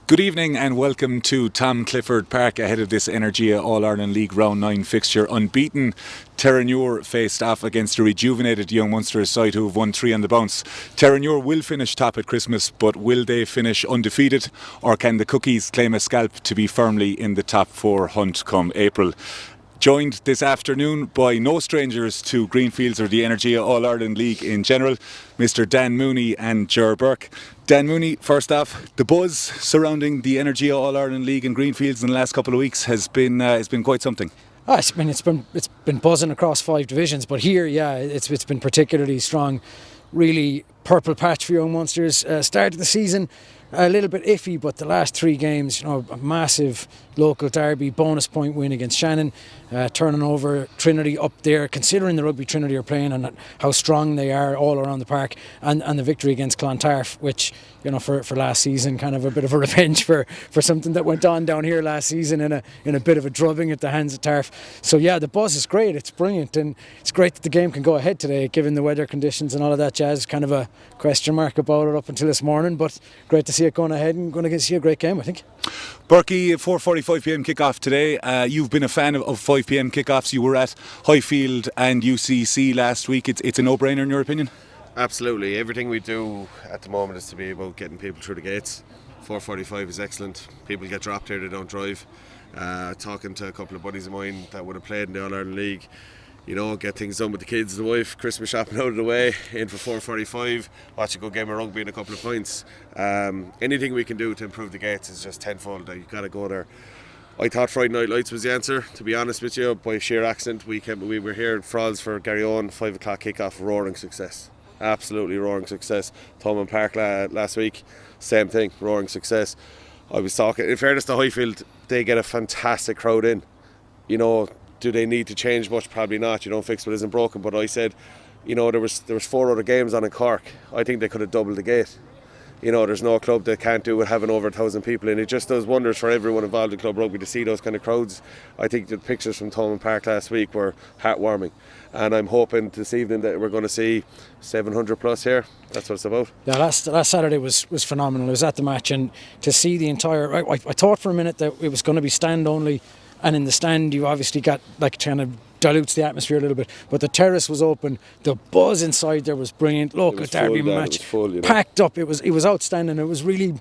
Good evening and welcome to Tom Clifford Park ahead of this Energia All-Ireland League Round 9 fixture. Unbeaten Terenure faced off against a rejuvenated Young Munster side who have won 3 on the bounce. Terenure will finish top at Christmas, but will they finish undefeated, or can the Cookies claim a scalp to be firmly in the top 4 hunt come April? Joined this afternoon by no strangers to Greenfields or the Energia All-Ireland League in general, Mr. Dan Mooney and Burke. Dan Mooney, first off, the buzz surrounding the Energia All-Ireland League in Greenfields in the last couple of weeks has been quite something. It's been buzzing across 5 divisions, but here, it's been particularly strong. Really purple patch for Young Munsters. Start of the season a little bit iffy, but the last 3 games, a massive local derby, bonus point win against Shannon, turning over Trinity up there, considering the Rugby Trinity are playing and how strong they are all around the park, and the victory against Clontarf, which, for last season, kind of a bit of a revenge for something that went on down here last season in a bit of a drubbing at the hands of Tarf. So yeah, the buzz is great, it's brilliant, and it's great that the game can go ahead today given the weather conditions and all of that jazz. Kind of a question mark about it up until this morning, but great to see it going ahead and going to see a great game, I think. Burke, 4:45pm kickoff today. You've been a fan of 5pm kickoffs. You were at Highfield and UCC last week. It's a no-brainer in your opinion? Absolutely. Everything we do at the moment is to be about getting people through the gates. 4:45 is excellent. People get dropped here, they don't drive. Talking to a couple of buddies of mine that would have played in the All-Ireland League, get things done with the kids, the wife, Christmas shopping out of the way, in for 4:45, watch a good game of rugby and a couple of points. Anything we can do to improve the gates is just tenfold. You've got to go there. I thought Friday Night Lights was the answer, to be honest with you. By sheer accident, we were here at Frawley for Garryowen, 5 o'clock kickoff, roaring success. Absolutely roaring success. Thomond Park last week, same thing, roaring success. I was talking, in fairness to Highfield, they get a fantastic crowd in. Do they need to change much? Probably not. You don't fix what isn't broken. But I said, there was 4 other games on in Cork. I think they could have doubled the gate. There's no club that can't do it having over 1,000 people in. It just does wonders for everyone involved in club rugby to see those kind of crowds. I think the pictures from Thomond Park last week were heartwarming, and I'm hoping this evening that we're going to see 700 plus here. That's what it's about. Yeah, last Saturday was phenomenal. I was at the match, and to see the entire... I thought for a minute that it was going to be stand only, and in the stand you obviously got kind of dilutes the atmosphere a little bit, but the terrace was open, the buzz inside there was brilliant. Local derby match, packed up. It was outstanding. It was really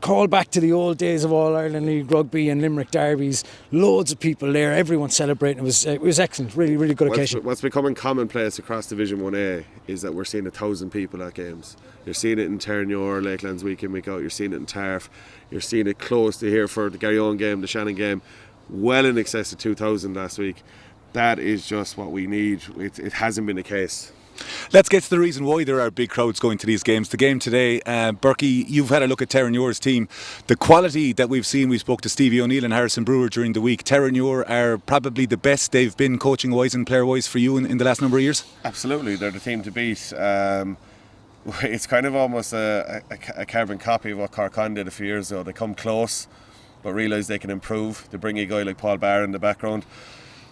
call back to the old days of All-Ireland League rugby and Limerick derbies. Loads of people there, everyone celebrating. It was excellent. Really, really good occasion. What's becoming commonplace across Division 1A is that we're seeing 1,000 people at games. You're seeing it in Terenure, Lakelands week in, week out. You're seeing it in Tarf. You're seeing it close to here for the Garryowen game, the Shannon game. Well in excess of 2,000 last week. That is just what we need. It hasn't been the case. Let's get to the reason why there are big crowds going to these games. The game today, Burke, you've had a look at Terenure's team. The quality that we've seen, we spoke to Stevie O'Neill and Harrison Brewer during the week. Terenure are probably the best they've been coaching-wise and player-wise for you in the last number of years? Absolutely, they're the team to beat. It's kind of almost a carbon copy of what Corkon did a few years ago. They come close, but realise they can improve. They bring a guy like Paul Barr in the background.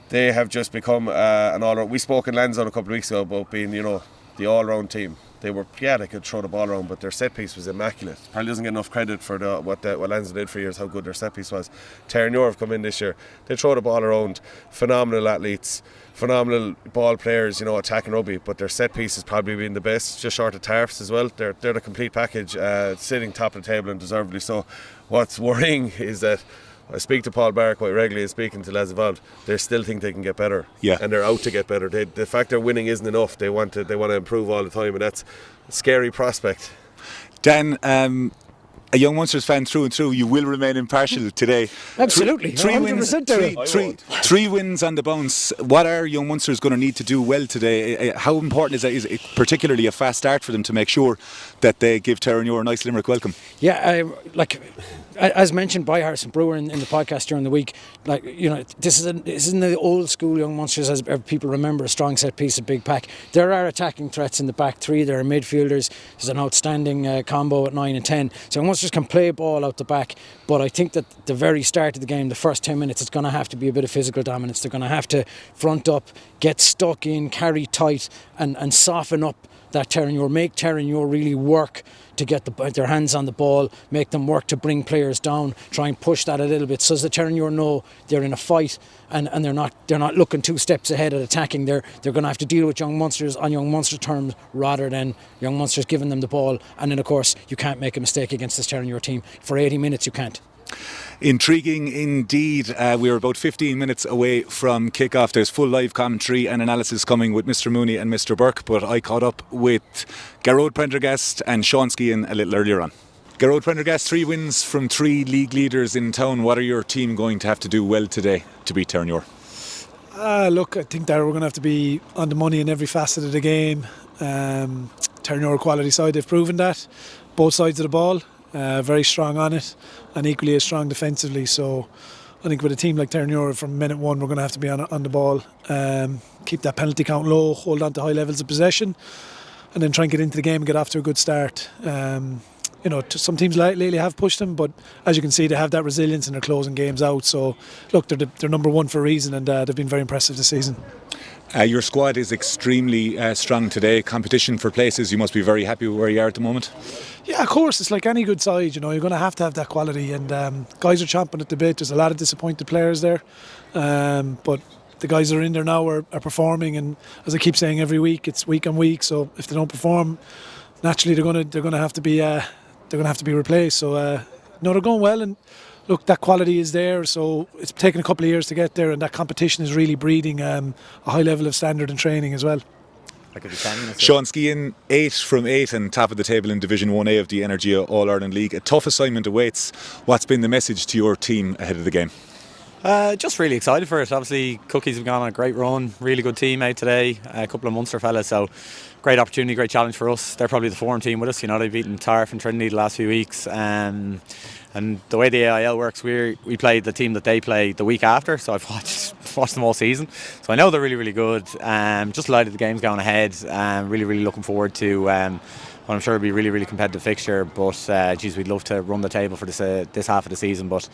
They have just become an all-round. We spoke in Lansdowne a couple of weeks ago about being, the all-round team. They could throw the ball around, but their set piece was immaculate. Probably doesn't get enough credit for what Lansdowne did for years, how good their set piece was. Terenure have come in this year. They throw the ball around. Phenomenal athletes, phenomenal ball players, attacking rugby. But their set piece has probably been the best, just short of Tarfs as well. They're the complete package, sitting top of the table and deservedly so. What's worrying is that I speak to Paul Barr quite regularly and speaking to lads involved. They still think they can get better, and they're out to get better. The fact they're winning isn't enough. They want to improve all the time, and that's a scary prospect. Dan, a Young Munsters fan through and through, you will remain impartial today. Absolutely, 3 wins on the bounce. What are Young Munsters going to need to do well today? How important is that? Is it particularly a fast start for them to make sure that they give Terenure a nice Limerick welcome? Yeah, as mentioned by Harrison Brewer in the podcast during the week, this isn't the old school Young Munsters as people remember, a strong set piece, a big pack. There are attacking threats in the back 3. There are midfielders. There's an outstanding combo at 9 and 10. So Munsters can play ball out the back, but I think that the very start of the game, the first 10 minutes, it's going to have to be a bit of physical dominance. They're going to have to front up, get stuck in, carry tight, and soften up that Terenure, make Terenure really work to get their hands on the ball, make them work to bring players down, try and push that a little bit, so that Terenure know they're in a fight and they're not looking 2 steps ahead at attacking. They're going to have to deal with Young Munsters on Young Munster terms rather than Young Munsters giving them the ball. And then of course you can't make a mistake against this Terenure team. For 80 minutes you can't. Intriguing indeed. We're about 15 minutes away from kick-off. There's full live commentary and analysis coming with Mr. Mooney and Mr. Burke, but I caught up with Gearóid Prendergast and Sean Skehan a little earlier on. Gearóid Prendergast, 3 wins from 3 league leaders in town. What are your team going to have to do well today to beat Terenure? Look, I think that we're going to have to be on the money in every facet of the game. Terenure quality side, they've proven that. Both sides of the ball. Very strong on it and equally as strong defensively. So I think with a team like Terenure, from minute 1 we're going to have to be on the ball, keep that penalty count low, hold on to high levels of possession, and then try and get into the game and get off to a good start. Some teams lately have pushed them, but as you can see, they have that resilience and they're closing games out. So look, they're number 1 for a reason, and they've been very impressive this season. Your squad is extremely strong today. Competition for places, you must be very happy with where you are at the moment. Yeah, of course, it's like any good side, you're going to have that quality, and guys are chomping at the bit. There's a lot of disappointed players there, but the guys that are in there now are performing, and as I keep saying every week, it's week on week. So if they don't perform, naturally they're going to have to be replaced. So they're going well, and look, that quality is there. So it's taken a couple of years to get there, and that competition is really breeding a high level of standard and training as well. Sean Skehan, 8 from 8 and top of the table in Division 1A of the Energia All-Ireland League. A tough assignment awaits. What's been the message to your team ahead of the game? Just really excited for it. Obviously, Cookies have gone on a great run. Really good team out today. A couple of Munster fellas, so great opportunity, great challenge for us. They're probably the form team with us. They've beaten Tarf and Trinity the last few weeks. And the way the AIL works, we played the team that they played the week after, so I've watched them all season. So I know they're really, really good. Just delighted the game's going ahead. Really, really looking forward to what I'm sure will be a really, really competitive fixture. But we'd love to run the table for this half of the season. But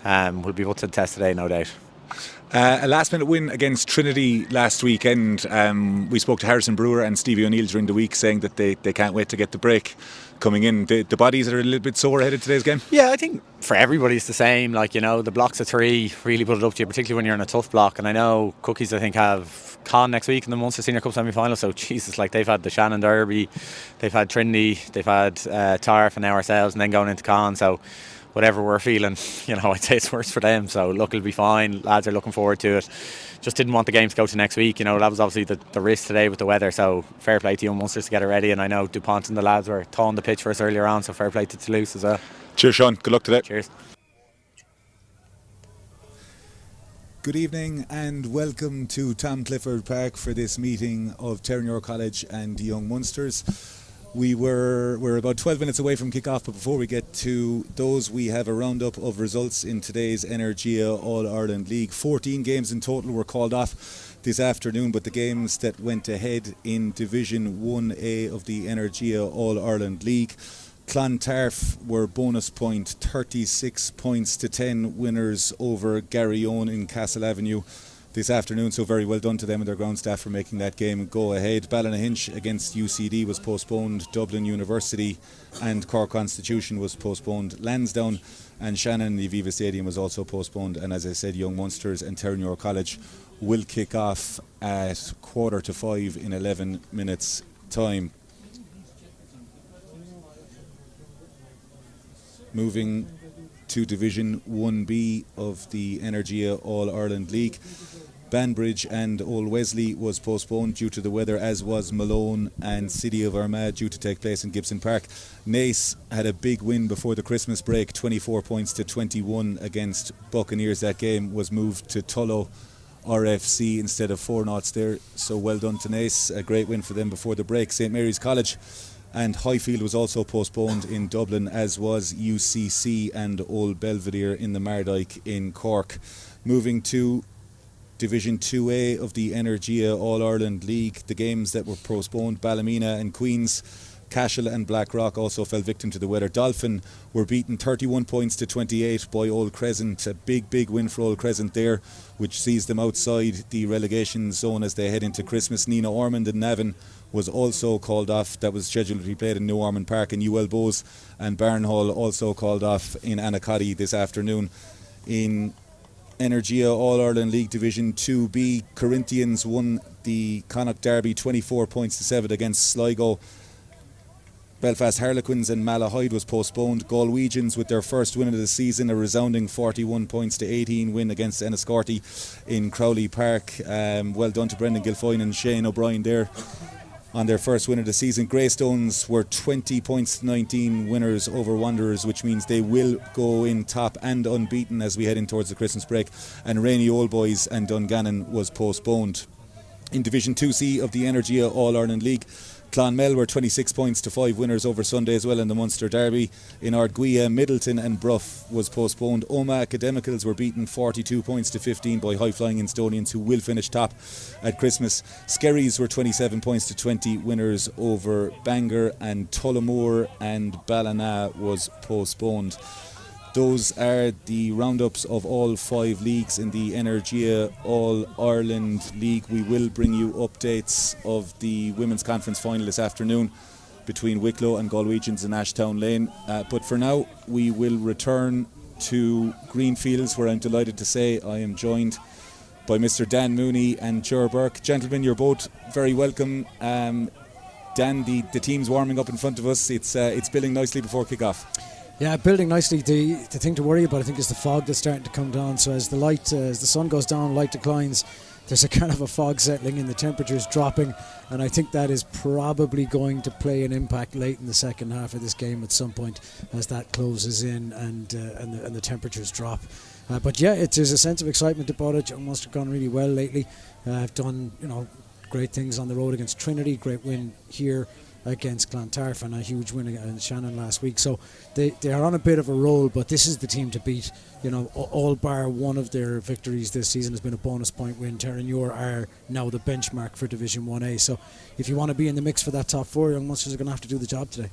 we'll be put to the test today, no doubt. A last-minute win against Trinity last weekend. We spoke to Harrison Brewer and Stevie O'Neill during the week, saying that they can't wait to get the break coming in. The bodies are a little bit sore ahead of today's game. Yeah, I think for everybody it's the same. The blocks of 3 really put it up to you, particularly when you're in a tough block. And I know Cookies, I think, have Con next week in the Munster Senior Cup semi-final. So Jesus, they've had the Shannon Derby, they've had Trinity, they've had Tarf, and now ourselves, and then going into Con. So whatever we're feeling, I'd say it's worse for them. So look, it'll be fine. Lads are looking forward to it. Just didn't want the game to go to next week. That was obviously the risk today with the weather. So fair play to Young Munsters to get it ready. And I know DuPont and the lads were thawing the pitch for us earlier on. So fair play to Toulouse as well. Cheers, Sean. Good luck today. Cheers. Good evening and welcome to Tom Clifford Park for this meeting of Terenure College and Young Munsters. We're about 12 minutes away from kick-off, but before we get to those, we have a roundup of results in today's Energia All-Ireland League. 14 games in total were called off this afternoon, but the games that went ahead in Division 1A of the Energia All-Ireland League, Clontarf were bonus point 36 points to 10 winners over Garryowen in Castle Avenue this afternoon, so very well done to them and their ground staff for making that game go ahead. Ballynahinch against UCD was postponed. Dublin University and Cork Constitution was postponed. Lansdowne and Shannon in the Aviva Stadium was also postponed, and as I said, Young Munsters and Terenure College will kick off at 4:45 in 11 minutes time. Moving to Division 1B of the Energia All-Ireland League, Banbridge and Old Wesley was postponed due to the weather, as was Malone and City of Armagh, due to take place in Gibson Park. Naas had a big win before the Christmas break, 24 points to 21 against Buccaneers. That game was moved to Tullow RFC instead of 4-0 there, so well done to Naas. A great win for them before the break. St Mary's College and Highfield was also postponed in Dublin, as was UCC and Old Belvedere in the Mardyke in Cork. Moving to Division 2A of the Energia All-Ireland League, the games that were postponed, Ballymena and Queens Cashel and Blackrock also fell victim to the weather. Dolphin were beaten 31 points to 28 by Old Crescent. A big win for Old Crescent there, which sees them outside the relegation zone as they head into Christmas. Nina Ormond and Navan was also called off. That was scheduled to be played in New Ormond Park. And UL Bowes and Barnhall also called off in Anacotty this afternoon. In Energia All-Ireland League Division 2B, Corinthians won the Connacht Derby 24 points to 7 against Sligo. Belfast Harlequins and Malahide was postponed. Galwegians with their first win of the season, a resounding 41 points to 18 win against Enniscorthy in Crowley Park. Well done to Brendan Gilfoyne and Shane O'Brien there on their first win of the season. Greystones were 20 points to 19 winners over Wanderers, which means they will go in top and unbeaten as we head in towards the Christmas break. And Rainey Old Boys and Dungannon was postponed. In Division 2C of the Energia All-Ireland League, Clonmel were 26 points to 5 winners over Sunday as well in the Munster Derby. In Ardguia, Middleton and Bruff was postponed. Omagh Academicals were beaten 42 points to 15 by high-flying Instonians, who will finish top at Christmas. Skerries were 27 points to 20 winners over Bangor, and Tullamore and Ballina was postponed. Those are the roundups of all 5 leagues in the Energia All-Ireland League. We will bring you updates of the Women's Conference final this afternoon between Wicklow and Galwegians in Ashtown Lane. But for now, we will return to Greenfields, where I'm delighted to say I am joined by Mr. Dan Mooney and Ger Burke. Gentlemen, you're both very welcome. Dan, the team's warming up in front of us. It's building nicely before kick-off. Yeah, building nicely. The thing to worry about, I think, is the fog that's starting to come down. So as the sun goes down, light declines, there's a kind of a fog settling in, the temperature's dropping, and I think that is probably going to play an impact late in the second half of this game at some point as that closes in and the temperatures drop. But yeah, there's a sense of excitement about it. Young Munster have gone really well lately. I've done great things on the road against Trinity, great win here against Clontarf, and a huge win against Shannon last week. So they are on a bit of a roll, but this is the team to beat. All bar one of their victories this season has been a bonus point win. Terenure are now the benchmark for Division 1A. So if you want to be in the mix for that top 4, Young Munsters are going to have to do the job today.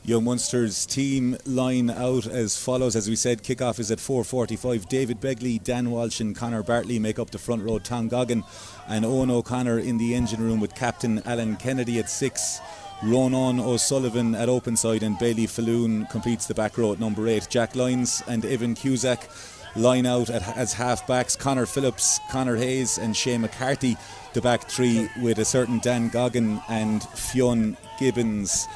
Young Munster's team line out as follows. As we said, kick-off is at 4:45. David Begley, Dan Walsh and Conor Bartley make up the front row. Tom Goggin and Owen O'Connor in the engine room, with captain Alan Kennedy at 6. Ronan O'Sullivan at open side, and Bailey Falloon completes the back row at number 8. Jack Lyons and Evan Cusack line out as half backs. Conor Phillips, Conor Hayes and Shane McCarthy the back 3, with a certain Dan Goggin and Fionn Gibbons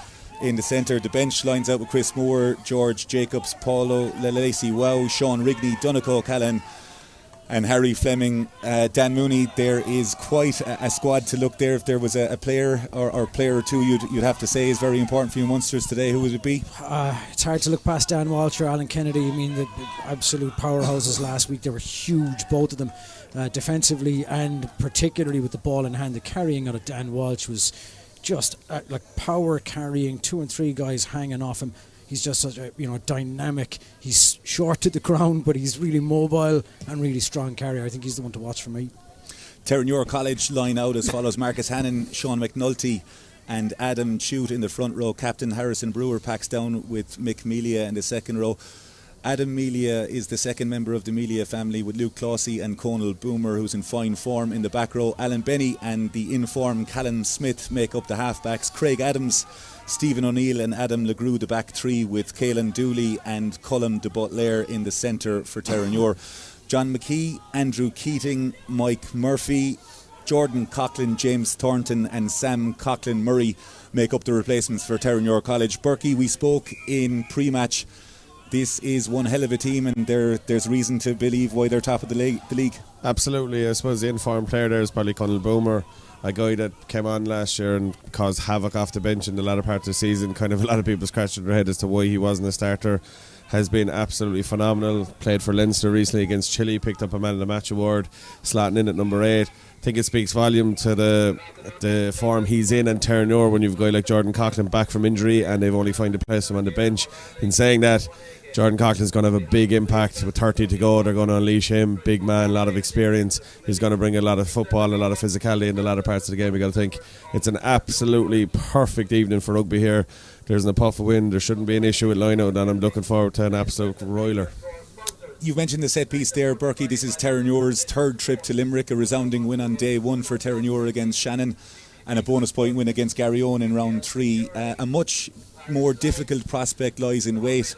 in the centre. The bench lines out with Chris Moore, George Jacobs, Paulo Lacey Wow, Sean Rigney, Donegal Callan and Harry Fleming. Dan Mooney, there is quite a squad to look there. If there was a player or player or two you'd have to say is very important for you Munsters today, who would it be? It's hard to look past Dan Walsh or Alan Kennedy. I mean, the absolute powerhouses last week. They were huge, both of them, defensively and particularly with the ball in hand. The carrying out of Dan Walsh was just like power carrying, 2 and 3 guys hanging off him. He's just such a dynamic. He's short to the ground, but he's really mobile and really strong carrier. I think he's the one to watch for me. Terenure College line out as follows: Marcus Hannon, Sean McNulty and Adam Chute in the front row. Captain Harrison Brewer packs down with Mick Melia in the second row. Adam Melia is the second member of the Melia family, with Luke Closey and Conal Boomer, who's in fine form, in the back row. Alan Benny and the in-form Callum Smith make up the half-backs. Craig Adams, Stephen O'Neill and Adam Legrue the back 3, with Caelan Dooley and Cullum de Butler in the centre for Terenure. John McKee, Andrew Keating, Mike Murphy, Jordan Coughlin, James Thornton and Sam Coughlin-Murray make up the replacements for Terenure College. Berkey, we spoke in pre-match. This is one hell of a team, and there's reason to believe why they're top of the league. Absolutely. I suppose the informed player there is probably Conal Boomer, a guy that came on last year and caused havoc off the bench in the latter part of the season. Kind of a lot of people scratching their head as to why he wasn't a starter. has been absolutely phenomenal. Played for Leinster recently against Chile, picked up a Man of the Match award, slotting in at number 8. I think it speaks volume to the form he's in, and Terenure when you've a guy like Jordan Coughlin back from injury and they've only found a place him on the bench. In saying that, Jordan Coughlin's going to have a big impact with 30 to go. They're going to unleash him. Big man, a lot of experience. He's going to bring a lot of football, a lot of physicality in the latter parts of the game. You got to think it's an absolutely perfect evening for rugby here. There's a puff of wind. There shouldn't be an issue with line-out, and I'm looking forward to an absolute roiler. You mentioned the set piece there, Burke. This is Terenure's third trip to Limerick, a resounding win on day 1 for Terenure against Shannon, and a bonus point win against Garryowen in round 3. A much more difficult prospect lies in wait.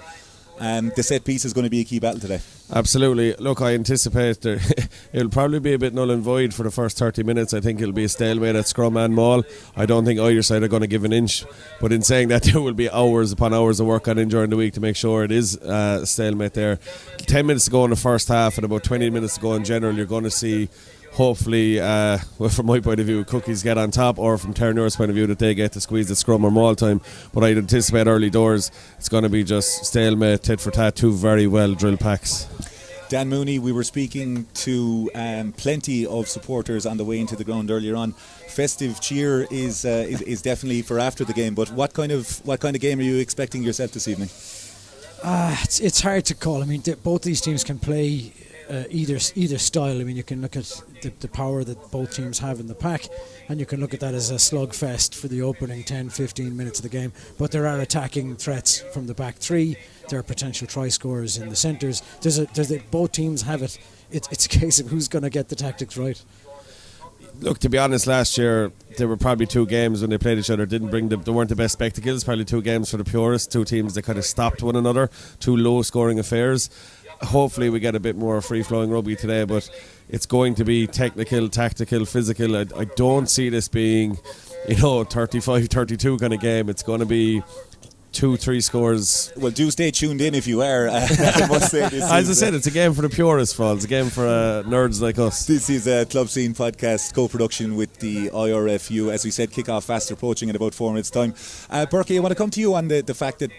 The set piece is going to be a key battle today. Absolutely. Look, I anticipate it'll probably be a bit null and void for the first 30 minutes. I think it'll be a stalemate at scrum and maul. I don't think either side are going to give an inch. But in saying that, there will be hours upon hours of work on in during the week to make sure it is a stalemate there. 10 minutes to go in the first half and about 20 minutes to go in general, you're going to see hopefully, well, from my point of view, Cookies get on top, or from Terenure's point of view, that they get to squeeze the scrum or maul time. But I'd anticipate early doors it's going to be just stalemate, tit for tat, 2 very well drilled packs. Dan Mooney, we were speaking to plenty of supporters on the way into the ground earlier on. Festive cheer is definitely for after the game, but what kind of game are you expecting yourself this evening? It's hard to call. I mean, both these teams can play either style. I mean, you can look at the power that both teams have in the pack, and you can look at that as a slugfest for the opening 10-15 minutes of the game. But there are attacking threats from the back 3. There are potential try scorers in the centres. Both teams have it. It's a case of who's going to get the tactics right. Look, to be honest, last year there were probably 2 games when they played each other. They weren't the best spectacles. Probably 2 games for the purists. 2 teams that kind of stopped one another. 2 low-scoring affairs. Hopefully we get a bit more free-flowing rugby today, but it's going to be technical, tactical, physical. I don't see this being, 35-32 kind of game. It's going to be 2-3 scores. Well, do stay tuned in if you are. I must say this As I said, it's a game for the purists, Paul. It's a game for nerds like us. This is a Club Scene podcast co-production with the IRFU. As we said, kick-off fast approaching in about 4 minutes' time. Burke, I want to come to you on the fact that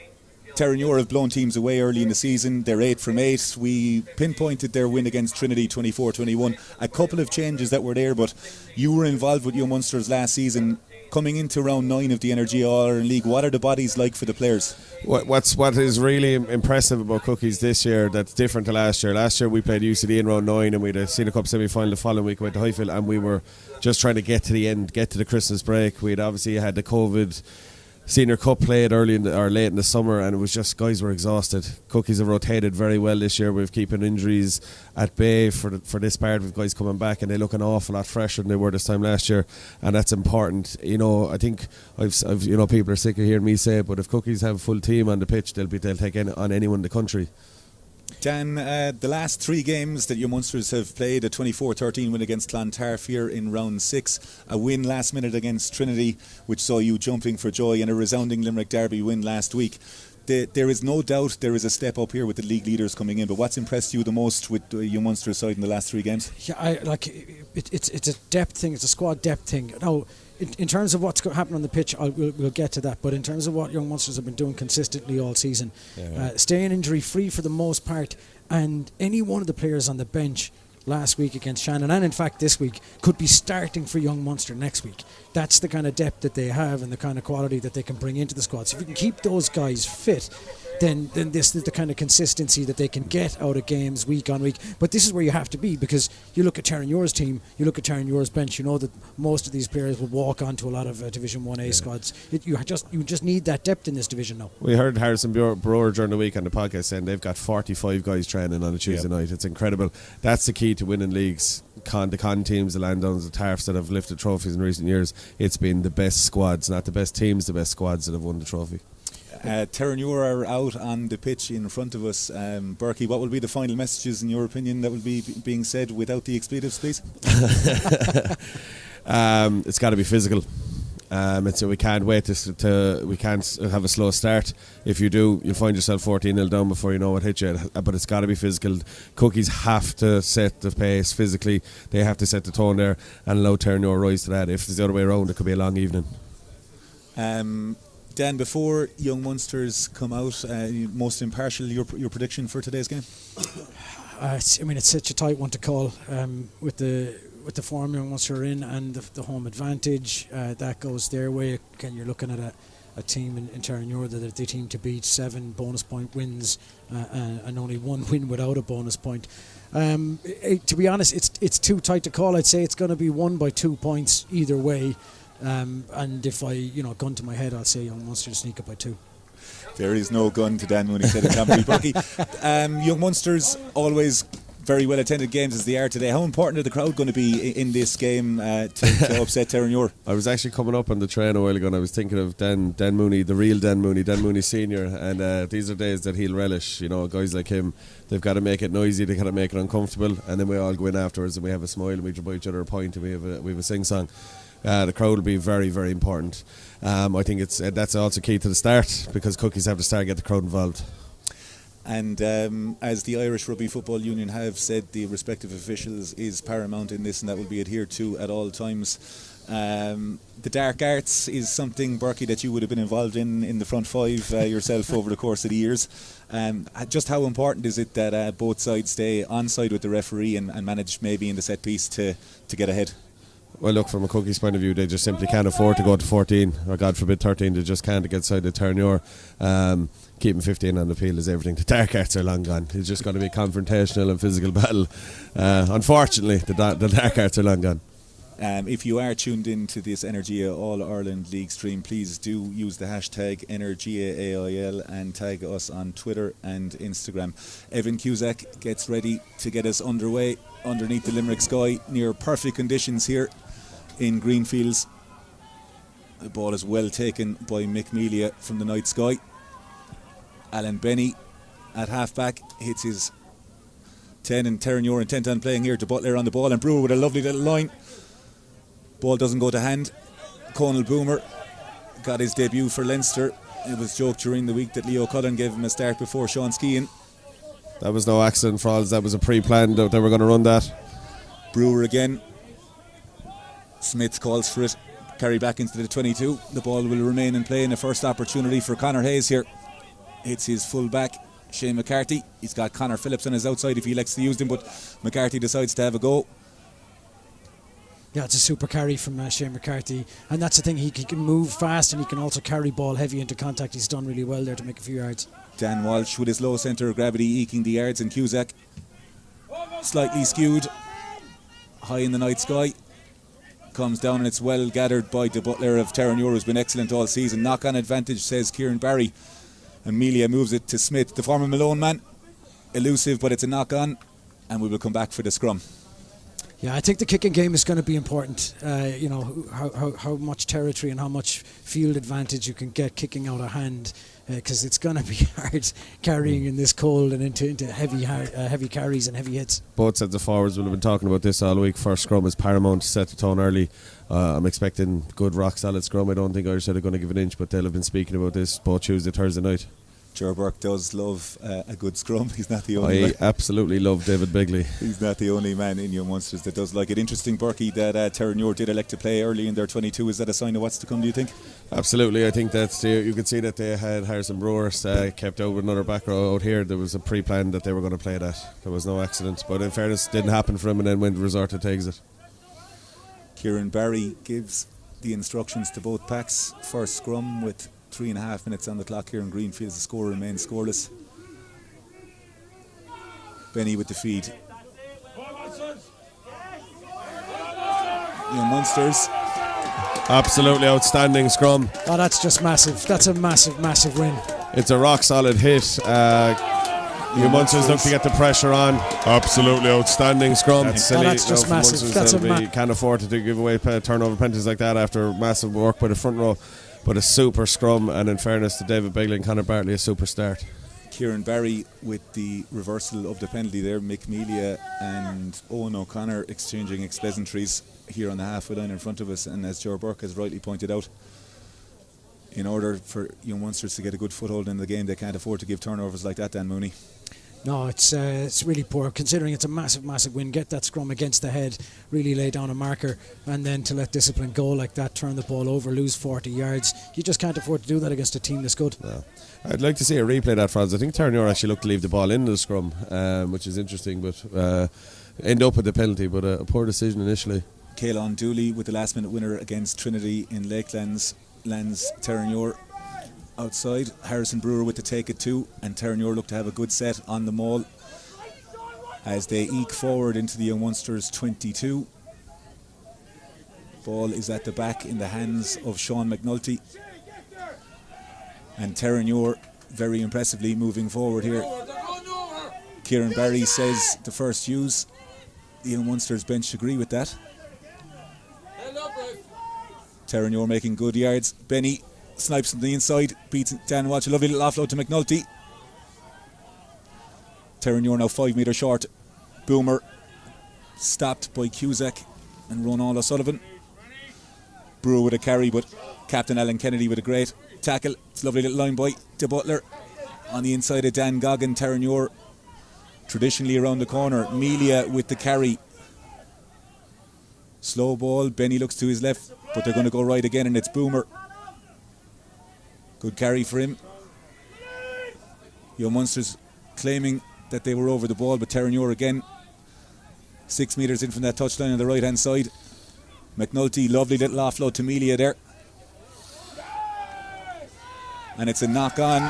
Terenure have blown teams away early in the season. They're 8 from 8. We pinpointed their win against Trinity 24-21. A couple of changes that were there, but you were involved with Young Munsters last season. Coming into round 9 of the Energia All-Ireland League, what are the bodies like for the players? What is really impressive about Cookies this year that's different to last year. Last year we played UCD in round 9 and we had a Senior Cup semi-final the following week. We went to Highfield and we were just trying to get to the end, get to the Christmas break. We had obviously had the COVID Senior Cup played late in the summer, and it was just guys were exhausted. Cookies have rotated very well this year. We've keeping injuries at bay for this part. We've guys coming back, and they look an awful lot fresher than they were this time last year, and that's important. I think I've people are sick of hearing me say it, but if Cookies have a full team on the pitch, they'll take on anyone in the country. Dan, the last 3 games that your Munsters have played, a 24-13 win against Clontarf in round 6, a win last minute against Trinity, which saw you jumping for joy, and a resounding Limerick Derby win last week. There is no doubt there is a step up here with the league leaders coming in, but what's impressed you the most with your Munsters side in the last 3 games? Yeah, it's a depth thing, it's a squad depth thing. Now, in terms of what's happening on the pitch, we'll get to that, but in terms of what Young Munsters have been doing consistently all season, staying injury free for the most part, and any one of the players on the bench last week against Shannon, and in fact this week, could be starting for Young Munster next week. That's the kind of depth that they have and the kind of quality that they can bring into the squad. So if you can keep those guys fit, then this is the kind of consistency that they can get out of games week on week. But this is where you have to be, because you look at Terenure's team, you look at Terenure's bench, you know that most of these players will walk onto a lot of Division 1A squads. You just need that depth in this division now. We heard Harrison Brewer during the week on the podcast saying they've got 45 guys training on a Tuesday night. It's incredible. That's the key to winning leagues. The con teams, the Landowners, the Tarfs that have lifted trophies in recent years, it's been the best squads, not the best teams, the best squads that have won the trophy. Terenure are out on the pitch in front of us. Burke, what will be the final messages in your opinion that will be being said without the expletives, please? It's got to be physical. We can't wait we can't have a slow start. If you do, you'll find yourself 14-0 down before you know what hit you. But it's got to be physical. Cookies have to set the pace physically. They have to set the tone there and allow Terenure rise to that. If it's the other way around, it could be a long evening. Dan, before Young Munsters come out, most impartial, your prediction for today's game? It's such a tight one to call with the form Young Munster are in and the home advantage. That goes their way. Again, you're looking at a team in Terenure that the team to beat, 7 bonus point wins and only 1 win without a bonus point. To be honest, it's too tight to call. I'd say it's going to be won by 2 points either way. And if I, gun to my head, I'll say Young Munster to sneak up by 2. There is no gun to Dan Mooney, said it can't be Burke. Young Munsters, always very well attended games as they are today. How important are the crowd going to be in this game to upset Terenure? I was actually coming up on the train a while ago and I was thinking of Dan Mooney, the real Dan Mooney Senior, and these are days that he'll relish. Guys like him, they've got to make it noisy, they've got to make it uncomfortable, and then we all go in afterwards and we have a smile and we buy each other a pint and we have a sing-song. The crowd will be very, very important. I think that's also key to the start, because Cookies have to start to get the crowd involved. And as the Irish Rugby Football Union have said, the respective officials is paramount in this, and that will be adhered to at all times. The dark arts is something, Burke, that you would have been involved in the front five yourself over the course of the years. Just how important is it that both sides stay on side with the referee and manage maybe in the set piece to get ahead? Well, look, from a Cookies point of view, they just simply can't afford to go to 14 or God forbid 13. They just can't get side of Terenure. Keeping 15 on the field is everything. The dark arts are long gone. It's just going to be a confrontational and physical battle. Unfortunately, the dark arts are long gone. If you are tuned in to this Energia All-Ireland League stream, please do use the hashtag EnergiaAIL and tag us on Twitter and Instagram. Evan Cusack gets ready to get us underway underneath the Limerick sky, near perfect conditions here in Greenfields. The ball is well taken by Mick Melia from the night sky. Alan Benny at half-back hits his 10, and Terenure intent on playing here to Butler on the ball, and Brewer with a lovely little line. Ball doesn't go to hand. Conal Boomer got his debut for Leinster. It was joked during the week that Leo Cullen gave him a start before Sean Skehan. That was no accident, Frawley. That was a pre-planned that they were going to run that. Brewer again. Smith calls for it. Carry back into the 22. The ball will remain in play in the first opportunity for Conor Hayes here. Hits his full back, Shane McCarthy. He's got Conor Phillips on his outside if he elects to use them, but McCarthy decides to have a go. Yeah, it's a super carry from Shane McCarthy, and that's the thing, he can move fast and he can also carry ball heavy into contact. He's done really well there to make a few yards. Dan Walsh with his low centre of gravity eking the yards, and Cusack slightly skewed high in the night sky, comes down, and it's well gathered by the Butler of Terenure, who's been excellent all season. Knock on advantage, says Kieran Barry, and Melia moves it to Smith, the former Malone man. Elusive, but it's a knock on, and we will come back for the scrum. Yeah, I think the kicking game is going to be important. How much territory and how much field advantage you can get kicking out of hand, because it's going to be hard carrying in this cold and into heavy carries and heavy hits. Both sets of forwards will have been talking about this all week. First scrum is paramount to set the tone early. I'm expecting good rock solid scrum. I don't think Irish are going to give an inch, but they'll have been speaking about this both Tuesday, Thursday night. Burke does love a good scrum. He's not the only man. I absolutely love David Bigley. He's not the only man in Young Munsters that does like it. Interesting, Burke, that Terenure did elect to play early in their 22. Is that a sign of what's to come, do you think? Absolutely. I think that you could see that they had Harrison Brewer kept out with another back row out here. There was a pre-plan that they were going to play that. There was no accident, but in fairness, it didn't happen for him, and then went resorted to exit. Kieran Barry gives the instructions to both packs. First scrum with 3.5 minutes on the clock here in Greenfields. The score remains scoreless. Benny with the feed. Young Munsters. Absolutely outstanding scrum. Oh, that's just massive. That's a massive win. It's a rock solid hit. Young Munsters look to get the pressure on. Absolutely outstanding scrum. That's just massive. Can't afford to give away turnover penalties like that after massive work by the front row. But a super scrum, and in fairness to David Bigley and Conor Bartley, a super start. Kieran Barry with the reversal of the penalty there. Mick Melia and Owen O'Connor exchanging pleasantries here on the halfway line in front of us, and as Joe Burke has rightly pointed out, in order for Young Munsters to get a good foothold in the game, they can't afford to give turnovers like that, Dan Mooney. No, it's really poor considering it's a massive win. Get that scrum against the head, really lay down a marker, and then to let discipline go like that, turn the ball over, lose 40 yards. You just can't afford to do that against a team this good. No. I'd like to see a replay of that, Franz. I think Terenure actually looked to leave the ball in the scrum, which is interesting, but end up with the penalty, but a poor decision initially. Caelan Dooley with the last minute winner against Trinity in Lakelands lands Terenure outside. Harrison Brewer with the take it too, and Terenure look to have a good set on the maul as they eke forward into the Young Munsters 22. Ball is at the back in the hands of Sean McNulty, and Terenure very impressively moving forward here. Kieran Barry says the first use. The Young Munsters bench agree with that. Terenure making good yards. Benny snipes from the inside, beats Dan Walsh. A lovely little offload to McNulty. Terenure now 5 metres short. Boomer stopped by Cusack and Ronald O'Sullivan. Brewer with a carry, but Captain Alan Kennedy with a great tackle. It's a lovely little line by De Butler on the inside of Dan Goggin. Terenure traditionally around the corner. Melia with the carry. Slow ball. Benny looks to his left, but they're going to go right again, and it's Boomer. Good carry for him. Young Munsters claiming that they were over the ball, but Terenure again 6 metres in from that touchline on the right hand side. McNulty, lovely little offload to Melia there, and it's a knock on.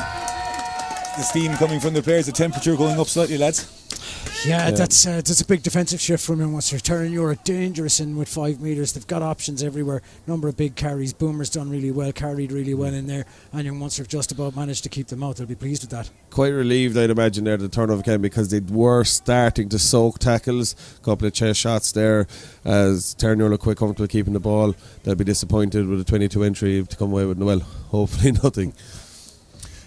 The steam coming from the players, the temperature going up slightly, lads. Yeah, that's a big defensive shift from Young Munster. Terenure are dangerous in with 5 metres. They've got options everywhere. Number of big carries. Boomer's done really well, carried really well in there, and Young Munster have just about managed to keep them out. They'll be pleased with that. Quite relieved, I'd imagine, there the turnover came, because they were starting to soak tackles. A couple of chest shots there as Terenure look quite comfortable keeping the ball. They'll be disappointed with a 22 entry to come away with, well, hopefully nothing.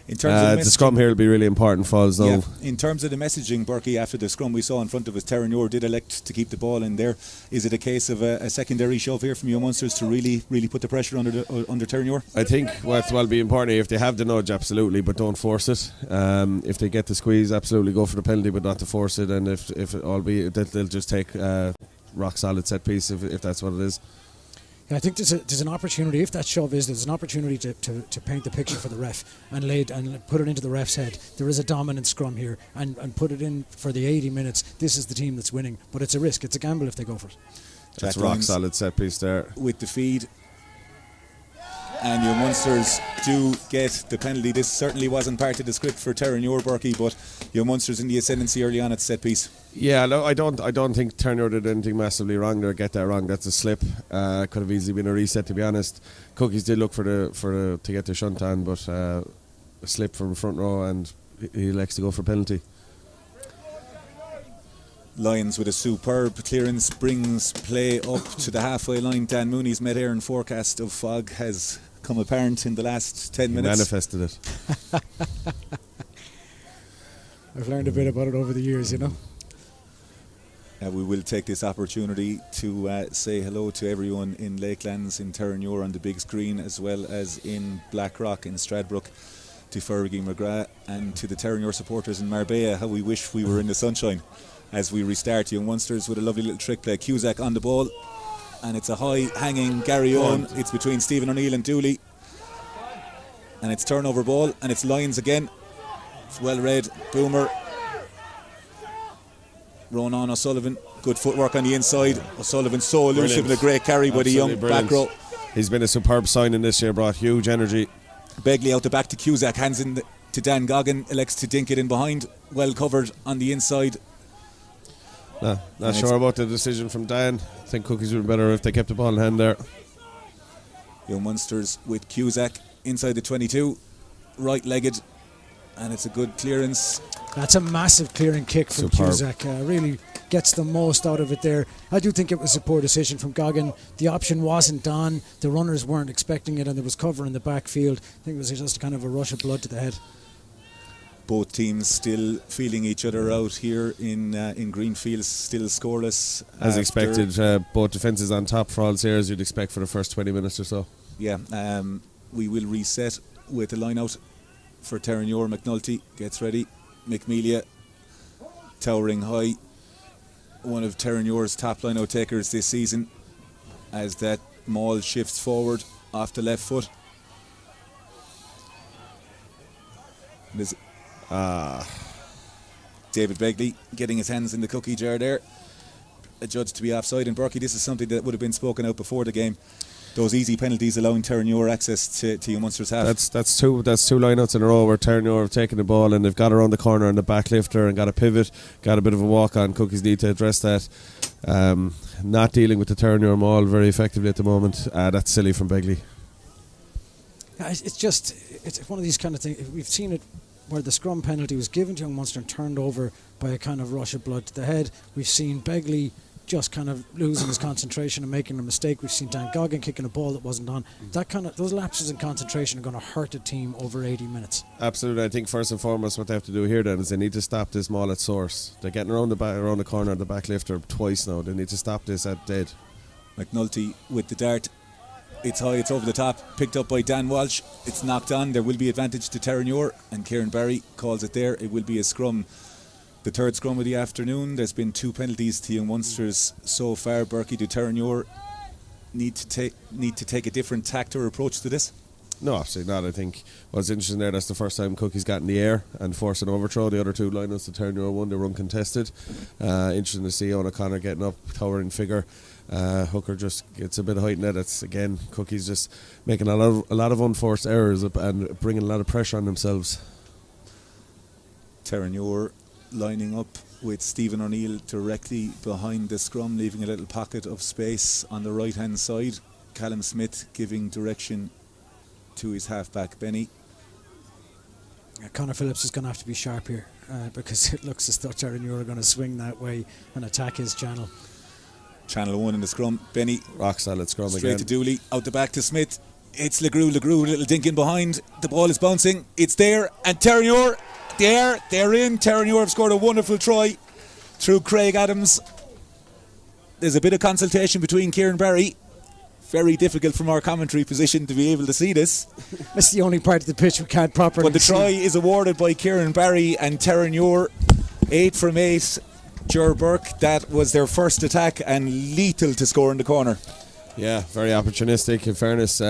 In terms of the scrum here will be really important for us now. Yeah, in terms of the messaging, Burke, after the scrum we saw in front of us, Terenure did elect to keep the ball in there. Is it a case of a secondary shove here from Young Munsters to really put the pressure under Terenure? I think what will be important, if they have the nudge, absolutely, but don't force it. If they get the squeeze, absolutely go for the penalty, but not to force it. And if it all be, they'll just take rock solid set piece if that's what it is. Yeah, I think there's an opportunity, if that shove is, there's an opportunity to paint the picture for the ref and put it into the ref's head. There is a dominant scrum here, and put it in for the 80 minutes. This is the team that's winning, but it's a risk, it's a gamble if they go for it. That's rock solid set piece there. With the feed, and Young Munsters do get the penalty. This certainly wasn't part of the script for Terenure, Burke, but Young Munsters in the ascendancy early on at set piece. Yeah, no, I don't think Terenure did anything massively wrong there. Get that wrong. That's a slip. Could have easily been a reset, to be honest. Cookies did look to get the shunt on, but a slip from front row, and he likes to go for penalty. Lions with a superb clearance brings play up to the halfway line. Dan Mooney's mid-air and forecast of fog has come apparent in the last 10 minutes. Manifested it. I've learned a bit about it over the years, you know. We will take this opportunity to say hello to everyone in Lakelands, in Terenure on the big screen, as well as in Blackrock, in Stradbrook, to Fergie McGrath, and to the Terenure supporters in Marbella. How we wish we were in the sunshine as we restart. Young Munsters with a lovely little trick play. Cusack on the ball, and it's a high hanging Gary Owen. It's between Stephen O'Neill and Dooley, and it's turnover ball, and it's Lions again. It's well read. Boomer, Ronan O'Sullivan, good footwork on the inside. O'Sullivan so elusive, and a great carry by the young back row. He's been a superb signing this year, brought huge energy. Begley out the back to Cusack, hands in to Dan Goggin, elects to dink it in behind, well covered on the inside. Not sure about the decision from Dan. I think Cookies would be better if they kept the ball in hand there. Young Munsters with Cusack inside the 22, right-legged, and it's a good clearance. That's a massive clearing kick from Cusack. Really gets the most out of it there. I do think it was a poor decision from Goggin. The option wasn't on. The runners weren't expecting it, and there was cover in the backfield. I think it was just kind of a rush of blood to the head. Both teams still feeling each other out here in Greenfield, still scoreless. As expected, both defences on top for all here, as you'd expect for the first 20 minutes or so. Yeah, we will reset with the line out for Terenure. McNulty gets ready. McMelia towering high. One of Terenure's top line-out takers this season, as that maul shifts forward off the left foot. There's David Begley getting his hands in the cookie jar there, adjudged to be offside. And Burke, this is something that would have been spoken out before the game. Those easy penalties allowing Terenure access to Young Munster's half. That's two lineouts in a row where Terenure have taken the ball and they've got around the corner and the back lifter and got a pivot, got a bit of a walk on. Cookies need to address that. Not dealing with the Terenure maul very effectively at the moment. That's silly from Begley. It's one of these kind of things. We've seen it where the scrum penalty was given to Young Munster and turned over by a kind of rush of blood to the head. We've seen Begley just kind of losing his concentration and making a mistake. We've seen Dan Goggin kicking a ball that wasn't on. Those lapses in concentration are going to hurt a team over 80 minutes. Absolutely. I think first and foremost what they have to do here then is they need to stop this maul at source. They're getting around the corner of the back lifter twice now. They need to stop this at dead. McNulty with the dart. It's high, it's over the top, picked up by Dan Walsh. It's knocked on. There will be advantage to Terenure, and Kieran Barry calls it there. It will be a scrum. The third scrum of the afternoon. There's been 2 penalties to Young Munsters so far. Burke, do Terenure need to take a different tact or approach to this? No, absolutely not. I think what's interesting there, that's the first time Cookie's got in the air and forced an overthrow. The other 2 lineouts to Terenure won, they were uncontested. Interesting to see Owen O'Connor getting up, towering figure. Hooker just gets a bit of height in it. It's again, Cookie's just making a lot of unforced errors and bringing a lot of pressure on themselves. Terenure lining up with Stephen O'Neill directly behind the scrum, leaving a little pocket of space on the right hand side. Callum Smith giving direction to his halfback Benny. Conor Phillips is going to have to be sharp here because it looks as though Terenure are going to swing that way and attack his channel. Channel 1 in the scrum. Benny rock solid scrum straight again. To Dooley, out the back to Smith. It's Legrue, little dink in behind. The ball is bouncing. It's there, and Terenure. They're in. Terenure have scored a wonderful try through Craig Adams. There's a bit of consultation between Kieran Barry. Very difficult from our commentary position to be able to see this. It's the only part of the pitch we can't properly But the try is awarded by Kieran Barry and Terenure. 8 from 8. Ger Burke, that was their first attack and lethal to score in the corner. Yeah, very opportunistic. In fairness,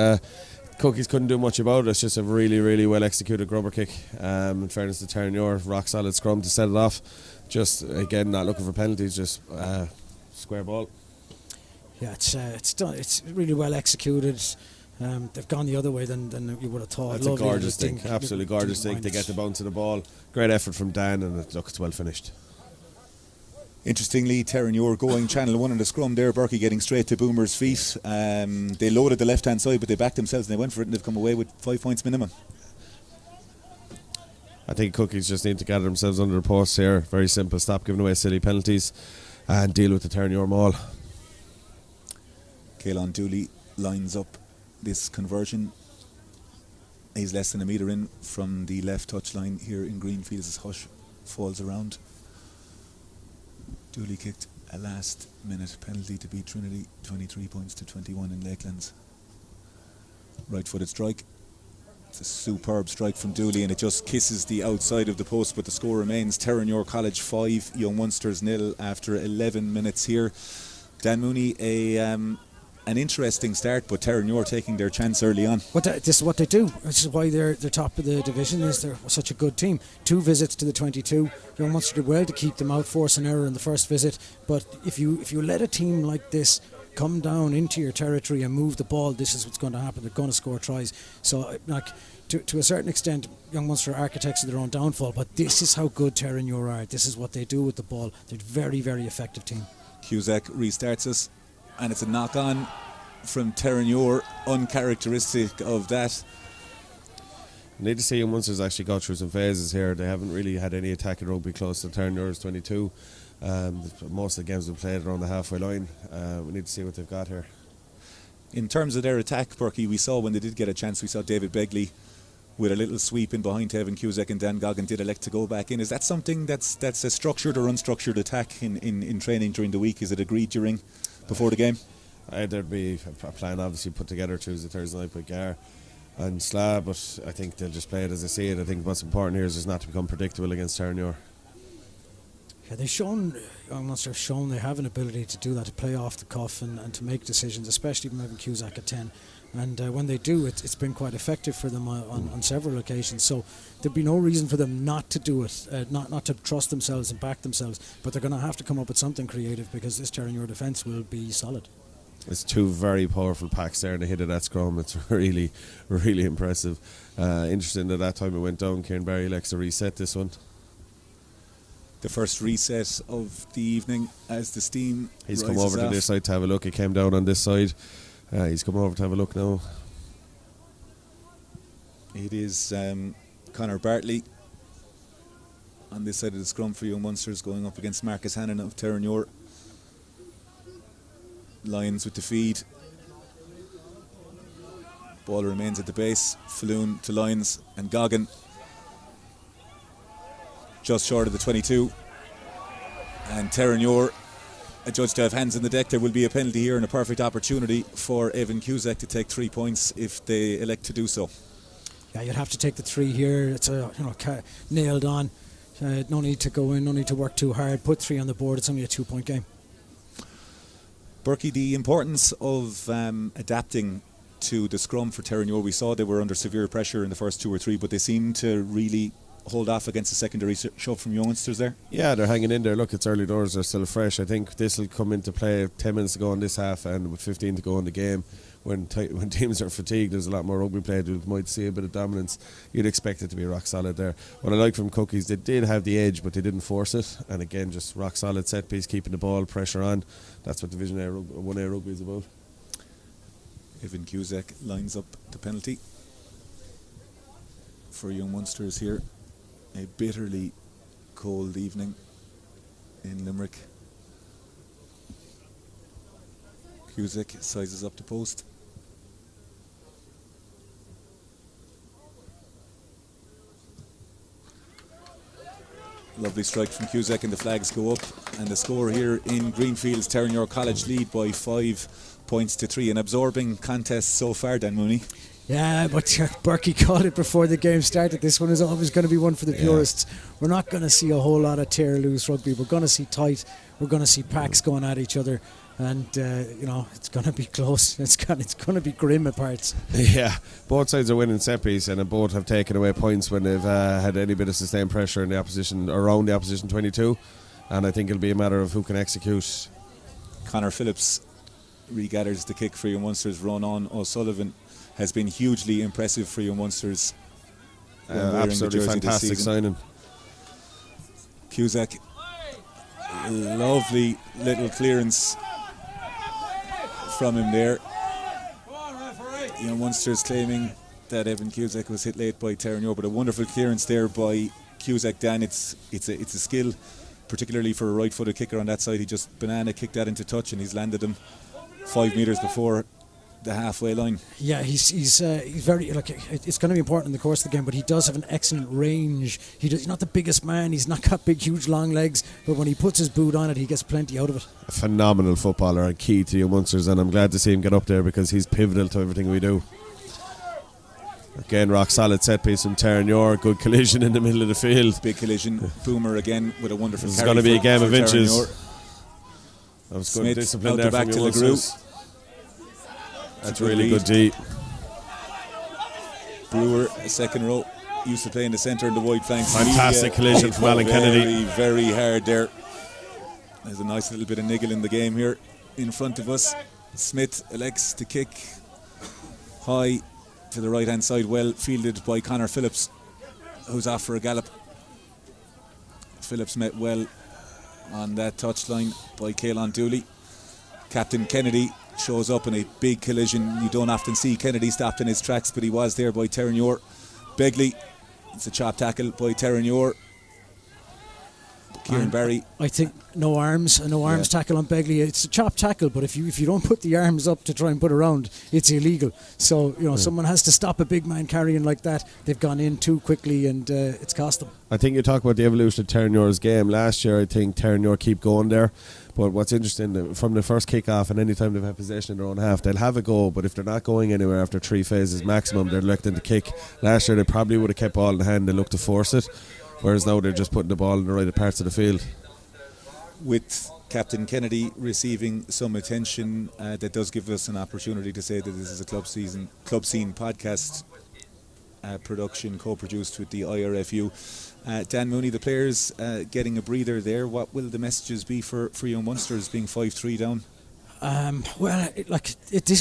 Cookies couldn't do much about it. It's just a really, really well executed grubber kick. In fairness to Terenure, rock solid scrum to set it off. Just again, not looking for penalties, just square ball. Yeah, it's done. It's really well executed. They've gone the other way than you would have thought. That's a gorgeous thing, absolutely gorgeous thing. They get the bounce of the ball. Great effort from Dan, and it's well finished. Interestingly, Terenure going channel 1 in the scrum there. Burke getting straight to Boomer's feet. They loaded the left hand side, but they backed themselves and they went for it, and they've come away with 5 points minimum. I think Cookies just need to gather themselves under the posts here. Very simple. Stop giving away silly penalties and deal with the Terenure maul. Caelan Dooley lines up this conversion. He's less than a metre in from the left touchline here in Greenfields as Hush falls around. Dooley kicked a last minute penalty to beat Trinity, 23 points to 21 in Lakelands. Right footed strike. It's a superb strike from Dooley, and it just kisses the outside of the post, but the score remains Terenure College 5, Young Munsters 0 after 11 minutes here. Dan Mooney, an interesting start, but Terenure taking their chance early on. This is what they do. This is why they're top of the division. Is they're such a good team. 2 visits to the 22. Young Munster did well to keep them out, force an error in the first visit. But if you let a team like this come down into your territory and move the ball, this is what's going to happen. They're going to score tries. So, to a certain extent, Young Munster are architects of their own downfall. But this is how good Terenure are. This is what they do with the ball. They're a very, very effective team. Cusack restarts us, and it's a knock on from Terenure, uncharacteristic of that. I need to see Young Munsters actually go through some phases here. They haven't really had any attack in rugby close to Terenure's 22. Most of the games have been played around the halfway line. We need to see what they've got here. In terms of their attack, Burke, we saw when they did get a chance, we saw David Begley with a little sweep in behind Tevin Cusack, and Dan Goggin did elect to go back in. Is that something that's a structured or unstructured attack in training during the week? Is it agreed before the game? There'd be a plan obviously put together Tuesday, Thursday night with Gar and Slab, but I think they'll just play it as they see it. I think what's important here is just not to become predictable against Terenure. Yeah, they've shown, Young Munster have shown they have an ability to do that, to play off the cuff and to make decisions, especially from Evan Cusack at 10. And when they do, it's been quite effective for them on several occasions. So there'd be no reason for them not to do it, not to trust themselves and back themselves. But they're going to have to come up with something creative, because this Terenure defence will be solid. It's two very powerful packs there in the hit of that scrum. It's really, really impressive. Interesting that time it went down. Kieran Barry likes to reset this one. The first reset of the evening as the steam He's rises come over to this side to have a look. He came down on this side. He's come over to have a look now. It is Conor Bartley on this side of the scrum for Young Munsters, going up against Marcus Hannon of Terenure. Lions with the feed. Ball remains at the base. Falloon to Lions, and Goggin just short of the 22. And Terenure adjudged to have hands in the deck. There will be a penalty here and a perfect opportunity for Evan Cusack to take 3 points if they elect to do so. Yeah, you'd have to take the 3 here. It's nailed on. No need to go in, no need to work too hard. Put 3 on the board. It's only a 2-point game. Burke, the importance of adapting to the scrum for Terenure. We saw they were under severe pressure in the first 2 or 3, but they seem to really hold off against the secondary shove from Young Munsters there. Yeah, they're hanging in there. Look, it's early doors, they're still fresh. I think this will come into play 10 minutes to go in this half, and with 15 to go in the game. When teams are fatigued, there's a lot more rugby played. We might see a bit of dominance. You'd expect it to be rock solid there. What I like from Cookies, they did have the edge, but they didn't force it. And again, just rock solid set piece, keeping the ball, pressure on. That's what Division 1A rugby is about. Evan Cusack lines up the penalty for Young Munsters here. A bitterly cold evening in Limerick. Cusack sizes up the post. Lovely strike from Cusack, and the flags go up. And the score here in Greenfields, Terenure College lead by 5 points to 3. An absorbing contest so far, Dan Mooney. Yeah, but Burke called it before the game started. This one is always going to be one for the purists. We're not going to see a whole lot of tear-loose rugby. We're going to see tight. We're going to see packs going at each other. And, it's going to be close. It's going to be grim at parts. Yeah, both sides are winning set piece, and both have taken away points when they've had any bit of sustained pressure in the opposition, around the opposition 22. And I think it'll be a matter of who can execute. Conor Phillips regathers the kick for Young Munsters. Ronan O'Sullivan has been hugely impressive for Young Munsters. Absolutely fantastic signing. Cusack, lovely little clearance from him there. Young Munsters claiming that Evan Cusack was hit late by Terenure, but a wonderful clearance there by Cusack. Dan, it's a skill, particularly for a right-footed kicker on that side. He just banana kicked that into touch, and he's landed him 5 metres before the halfway line. Yeah, he's very, it's going to be important in the course of the game, but he does have an excellent range. He's not the biggest man, he's not got big huge long legs, but when he puts his boot on it, he gets plenty out of it. A phenomenal footballer and key to Young Munsters, and I'm glad to see him get up there because he's pivotal to everything we do. Again, rock solid set piece from Terenure. Good collision in the middle of the field. Big collision. Boomer again with a wonderful carry. It's going to be a game of inches. That was good discipline there from Young Munsters. That's really good D. Brewer, a second row, used to play in the centre and the wide flanks. Fantastic collision from Alan Kennedy. Very hard there. There's a nice little bit of niggle in the game here in front of us. Smith elects to kick high to the right hand side, well fielded by Conor Phillips, who's off for a gallop. Phillips met well on that touchline by Caelan Dooley. Captain Kennedy shows up in a big collision. You don't often see Kennedy stopped in his tracks, but he was there by Terenure. Begley, it's a chop tackle by Terenure. Kieran Barry. I think no arms tackle on Begley. It's a chop tackle, but if you don't put the arms up to try and put around, it's illegal. So someone has to stop a big man carrying like that. They've gone in too quickly, and it's cost them. I think you talk about the evolution of Terenure's game. Last year, I think Terenure keep going there. But what's interesting, from the first kick-off and any time they've had possession in their own half, they'll have a go, but if they're not going anywhere after 3 phases maximum, they're electing to kick. Last year, they probably would have kept ball in the hand and looked to force it, whereas now they're just putting the ball in the right parts of the field. with Captain Kennedy receiving some attention, that does give us an opportunity to say that this is a club scene podcast production co-produced with the IRFU. Dan Mooney, the players getting a breather there. What will the messages be for Young Munsters being 5-3 down?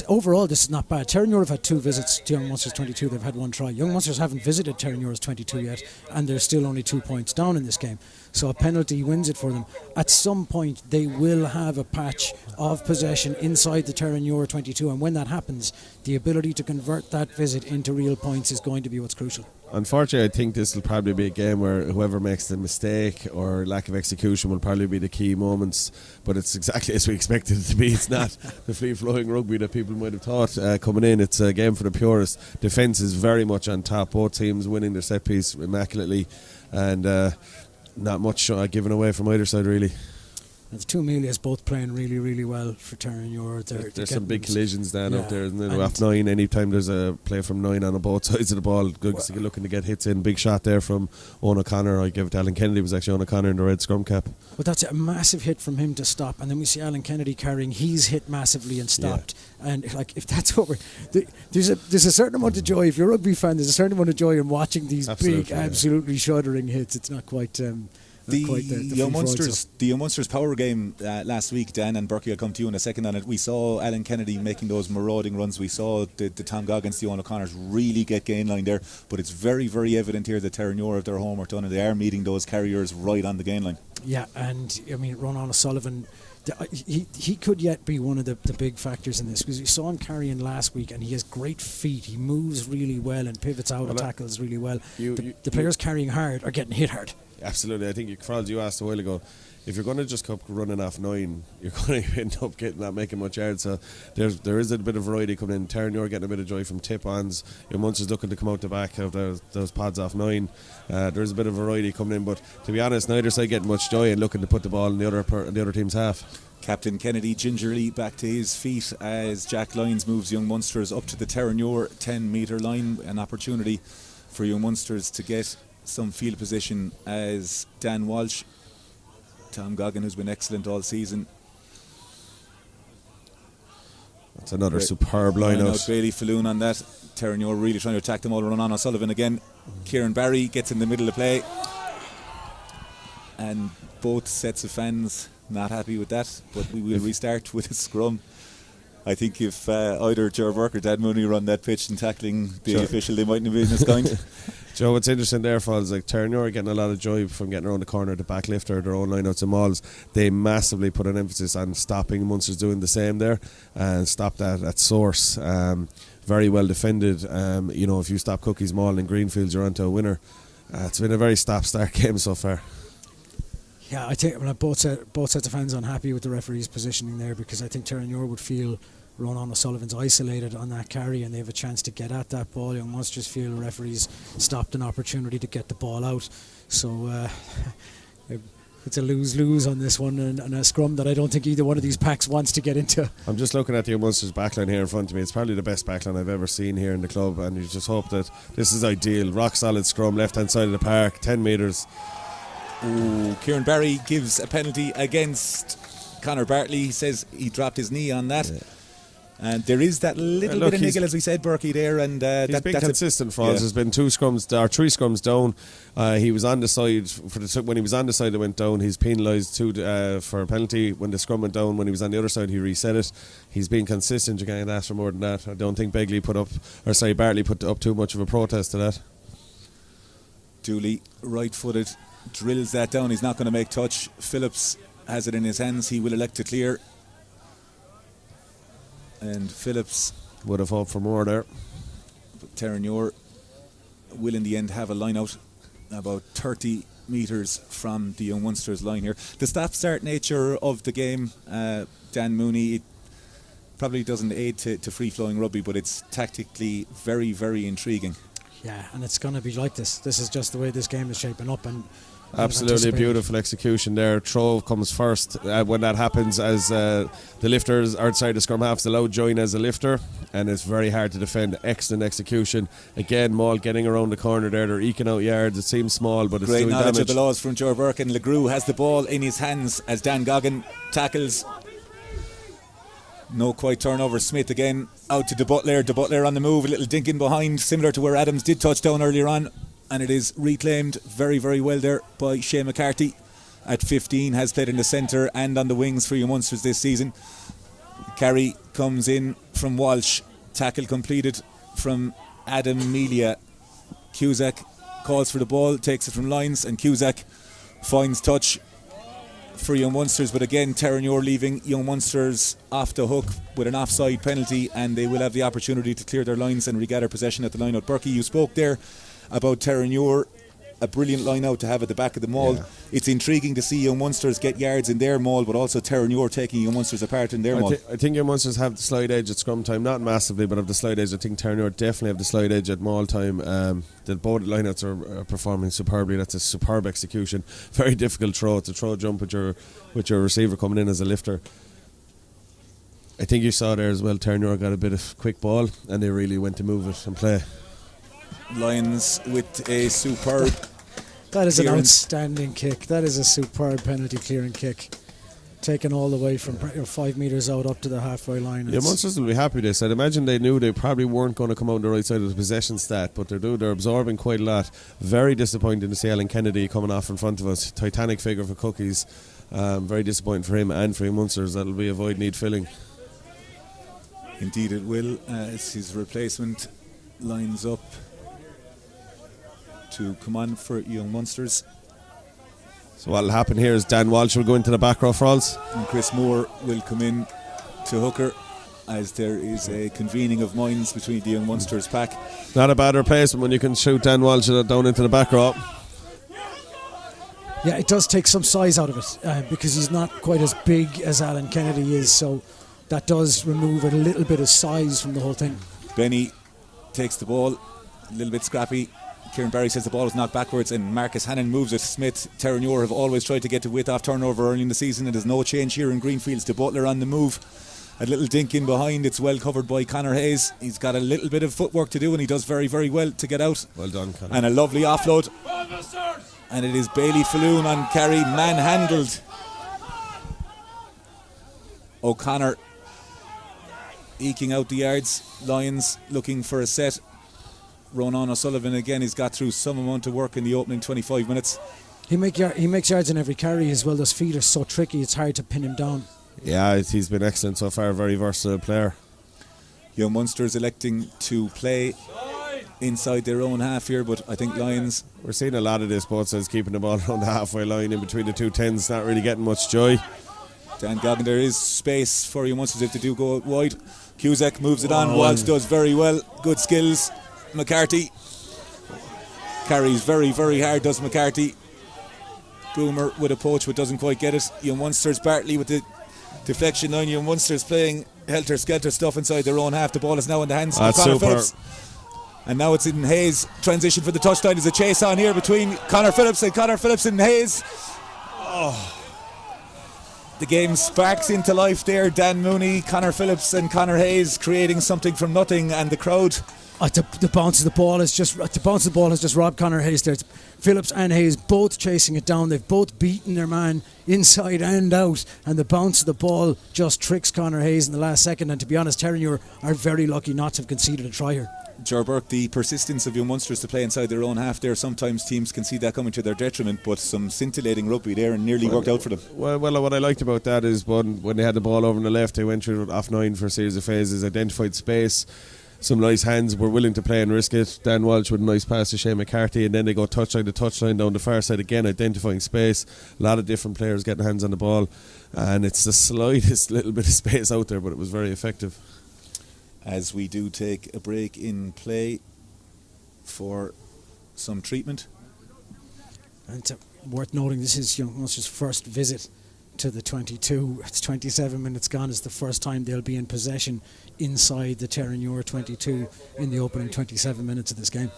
Overall, this is not bad. Terenure have had 2 visits to Young Munsters 22. They've had 1 try. Young Munsters haven't visited Terenure's 22 yet, and they're still only 2 points down in this game. So a penalty wins it for them. At some point, they will have a patch of possession inside the Terenure 22, and when that happens, the ability to convert that visit into real points is going to be what's crucial. Unfortunately, I think this will probably be a game where whoever makes the mistake or lack of execution will probably be the key moments, but it's exactly as we expected it to be. It's not the free-flowing rugby that people might have thought coming in. It's a game for the purists. Defence is very much on top. Both teams winning their set piece immaculately, and not much given away from either side, really. And the 2 Amelias both playing really, really well for Terenure. There's some big collisions down up there, isn't it? Off 9, anytime there's a play from 9 on both sides of the ball, looking to get hits in. Big shot there from Owen O'Connor. I give it to Alan Kennedy. It was actually Owen O'Connor in the red scrum cap. But that's a massive hit from him to stop, and then we see Alan Kennedy carrying. He's hit massively and stopped. Yeah. And if that's what there's a certain amount of joy. If you're a rugby fan, there's a certain amount of joy in watching these absolutely shuddering hits. It's not quite. The Young Munsters power game last week, Dan and Burke, I'll come to you in a second on it. We saw Alan Kennedy making those marauding runs. We saw the Tom Goggins, the Owen O'Connors really get gain line there, but it's very, very evident here that Terenure have their homework done and they are meeting those carriers right on the gain line. Yeah, and I mean, Ronan O'Sullivan, he could yet be one of the big factors in this, because we saw him carrying last week and he has great feet. He moves really well and pivots out of tackles really well. The players carrying hard are getting hit hard. Absolutely. I think you asked a while ago, if you're going to just keep running off 9, you're going to end up not making much yards. So there is a bit of variety coming in. Terenure getting a bit of joy from tip-ons. Young Munster's looking to come out the back of those pods off 9. There's a bit of variety coming in, but to be honest, neither side getting much joy and looking to put the ball in the other team's half. Captain Kennedy gingerly back to his feet as Jack Lyons moves Young Munsters up to the Terenure 10-metre line. An opportunity for Young Munsters to get some field position as Dan Walsh, Tom Goggin, who's been excellent all season. That's another superb line out. Bailey Falloon on that. Terenure really trying to attack them all. Ronan O'Sullivan again. Kieran Barry gets in the middle of play, and both sets of fans not happy with that, but we will restart with a scrum. I think if either Joe Burke or Dan Mooney run that pitch and tackling the official, they mightn't have been as kind. Joe, what's interesting there, Falls, like Terenure are getting a lot of joy from getting around the corner, the back lifter, their own lineouts and mauls. They massively put an emphasis on stopping Munster's doing the same there and stop that at source. Very well defended. If you stop Cookie's maul in Greenfields, you're onto a winner. It's been a very stop-start game so far. Yeah, I think both sets of fans unhappy with the referee's positioning there, because I think Terenure would feel Ronan O'Sullivan's isolated on that carry and they have a chance to get at that ball. Young Munsters feel the referees stopped an opportunity to get the ball out. So it's a lose-lose on this one, and a scrum that I don't think either one of these packs wants to get into. I'm just looking at the Young Munsters backline here in front of me. It's probably the best backline I've ever seen here in the club, and you just hope that this is ideal. Rock solid scrum, left-hand side of the park, 10 metres. Ooh, Kieran Barry gives a penalty against Conor Bartley. He says he dropped his knee on that. Yeah. And there is that little bit of niggle, as we said, Burkey there, and he's been consistent. There's been 3 scrums down. He was on the side when he was on the side that went down. He's penalised for a penalty when the scrum went down. When he was on the other side, he reset it. He's been consistent. You can't ask for more than that. I don't think Bartley put up too much of a protest to that. Dooley, right-footed, drills that down. He's not going to make touch. Phillips has it in his hands. He will elect to clear. And Phillips would have hoped for more there. But Terenure will in the end have a line out about 30 metres from the Young Munsters line here. The stop-start nature of the game, Dan Mooney, it probably doesn't aid to free-flowing rugby, but it's tactically very, very intriguing. Yeah, and it's going to be like this. This is just the way this game is shaping up, and Absolutely beautiful execution there. Throw comes first. When that happens, as the lifters outside the scrum half is allowed join as a lifter, and it's very hard to defend. Excellent execution. Again, Maul getting around the corner there. They're eking out yards. It seems small, but it's great doing knowledge damage. of the laws from Joe Burke, and LeGroux has the ball in his hands as Dan Goggin tackles. No quite turnover. Smith again out to De Butler. De Butler on the move, a little dink in behind, similar to where Adams did touch down earlier on. And it is reclaimed very, very well there by Shea McCarthy. At 15, has played in the centre and on the wings for Young Munsters this season. Carry comes in from Walsh. Tackle completed from Adam Melia. Cusack calls for the ball, takes it from Lyons, and Cusack finds touch for Young Munsters. But again, Terenure leaving Young Munsters off the hook with an offside penalty, and they will have the opportunity to clear their lines and regather possession at the line out. Berkey, you spoke there about Terenure, a brilliant line out to have at the back of the maul. It's intriguing to see Young Munsters get yards in their maul, but also Terenure taking Young Munsters apart in their maul. I think Young Munsters have the slide edge at scrum time, not massively, but have the slide edge. I think Terenure definitely have the slide edge at maul time. The both lineouts are performing superbly. That's a superb execution. Very difficult throw. It's a throw jump with your receiver coming in as a lifter. I think you saw there as well, Terenure got a bit of quick ball and they really went to move it and play. Lions with a superb That is clearance. an outstanding kick. That is a superb penalty clearing kick, taken all the way from 5 metres out up to the halfway line. Yeah, Munsters will be happy with this. I'd imagine they knew they probably weren't going to come out the right side of the possession stat, but they're absorbing quite a lot. Very disappointing to see Alan Kennedy coming off in front of us. Titanic figure for Cookies. Very disappointing for him and for Young Munsters. That'll be a void need filling. Indeed it will, as his replacement lines up to come on for Young Munsters. So what'll happen here is Dan Walsh will go into the back row for us. And Chris Moore will come in to hooker, as there is a convening of minds between the Young Munsters pack. Not a bad replacement when you can shoot Dan Walsh down into the back row. Yeah, it does take some size out of it because he's not quite as big as Alan Kennedy is, so that does remove a little bit of size from the whole thing. Benny takes the ball, a little bit scrappy. Kieran Barry says the ball is knocked backwards and Marcus Hannon moves it. Smith, Terenure have always tried to get to width off turnover early in the season, and there's no change here in Greenfields. De Butler on the move, a little dink in behind. It's well covered by Conor Hayes. He's got a little bit of footwork to do and he does very, very well to get out. Well done, Conor. And a lovely offload, and it is Bailey Falloon on carry, manhandled. O'Connor eking out the yards. Lions looking for a set. Ronan O'Sullivan again, he's got through some amount of work in the opening 25 minutes. He makes yards in every carry as well. Those feet are so tricky, it's hard to pin him down. Yeah, he's been excellent so far, very versatile player. Young Munsters electing to play inside their own half here, but I think Lions... We're seeing a lot of this, both sides keeping the ball around the halfway line in between the two tens, not really getting much joy. Dan Goggin, there is space for Young Munsters if they do go wide. Cusack moves it on, Walsh does very well, good skills. McCarthy carries very, very hard, does McCarthy. Boomer with a poach but doesn't quite get it. Young Munsters, Bartley with the deflection line. Young Munsters playing helter-skelter stuff inside their own half. The ball is now in the hands of Conor Phillips. And now it's in Hayes. Transition for the touchline. There's a chase on here between Conor Phillips and Hayes. The game sparks into life there. Dan Mooney, Conor Phillips and Conor Hayes creating something from nothing, and the crowd... The bounce of the ball has just robbed Conor Hayes there. It's Phillips and Hayes both chasing it down. They've both beaten their man inside and out, and the bounce of the ball just tricks Conor Hayes in the last second. And to be honest, Terenure are very lucky not to have conceded a try here. Ger Burke, the persistence of Young Munsters to play inside their own half there, sometimes teams can see that coming to their detriment, but some scintillating rugby there and nearly worked out for them. Well, what I liked about that is when they had the ball over on the left, they went through it off 9 for a series of phases, identified space, some nice hands, were willing to play and risk it. Dan Walsh with a nice pass to Shea McCarthy, and then they go touchline to touchline down the far side again, identifying space. A lot of different players getting hands on the ball, and it's the slightest little bit of space out there, but it was very effective. As we do take a break in play for some treatment. And worth noting, this is Young Munster's first visit to the 22. It's 27 minutes gone. It's the first time they'll be in possession inside the Terenure 22 in the opening 27 minutes of this game.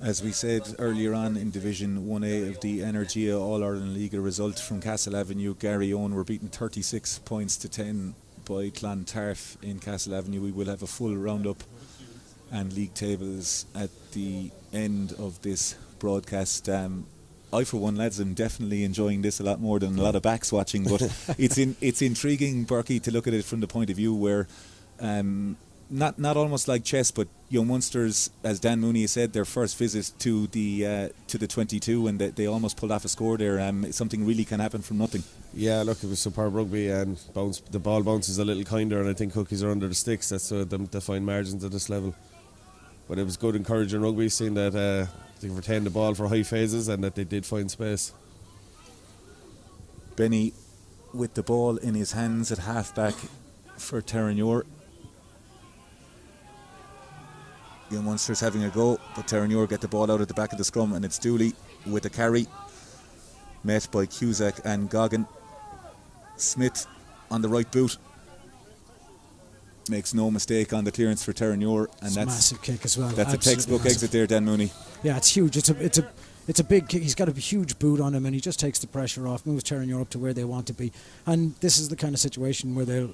As we said earlier on in Division 1A of the Energia All-Ireland League, a result from Castle Avenue, Gary Owen were beaten 36 points to 10 by Clontarf in Castle Avenue. We will have a full roundup and league tables at the end of this broadcast. I, for one, lads, am definitely enjoying this a lot more than a lot of backs watching, but it's intriguing, Burke, to look at it from the point of view where not almost like chess, but Young Munsters, as Dan Mooney said, their first visit to the 22, and they almost pulled off a score there. Something really can happen from nothing. Yeah, look, it was superb rugby, and the ball bounces a little kinder, and I think cookies are under the sticks. That's them defined margins at this level. But it was good, encouraging rugby, seeing that they retained the ball for high phases and that they did find space. Benny with the ball in his hands at half-back for Terenure. Young Munsters having a go, but Terenure get the ball out at the back of the scrum, and it's Dooley with a carry, met by Cusack and Goggin. Smith on the right boot makes no mistake on the clearance for Terenure, and it's that's a massive kick as well. That's absolutely a textbook massive exit there, Dan Mooney. Yeah, it's huge. It's a big kick. He's got a huge boot on him, and he just takes the pressure off, moves Terenure up to where they want to be. And this is the kind of situation where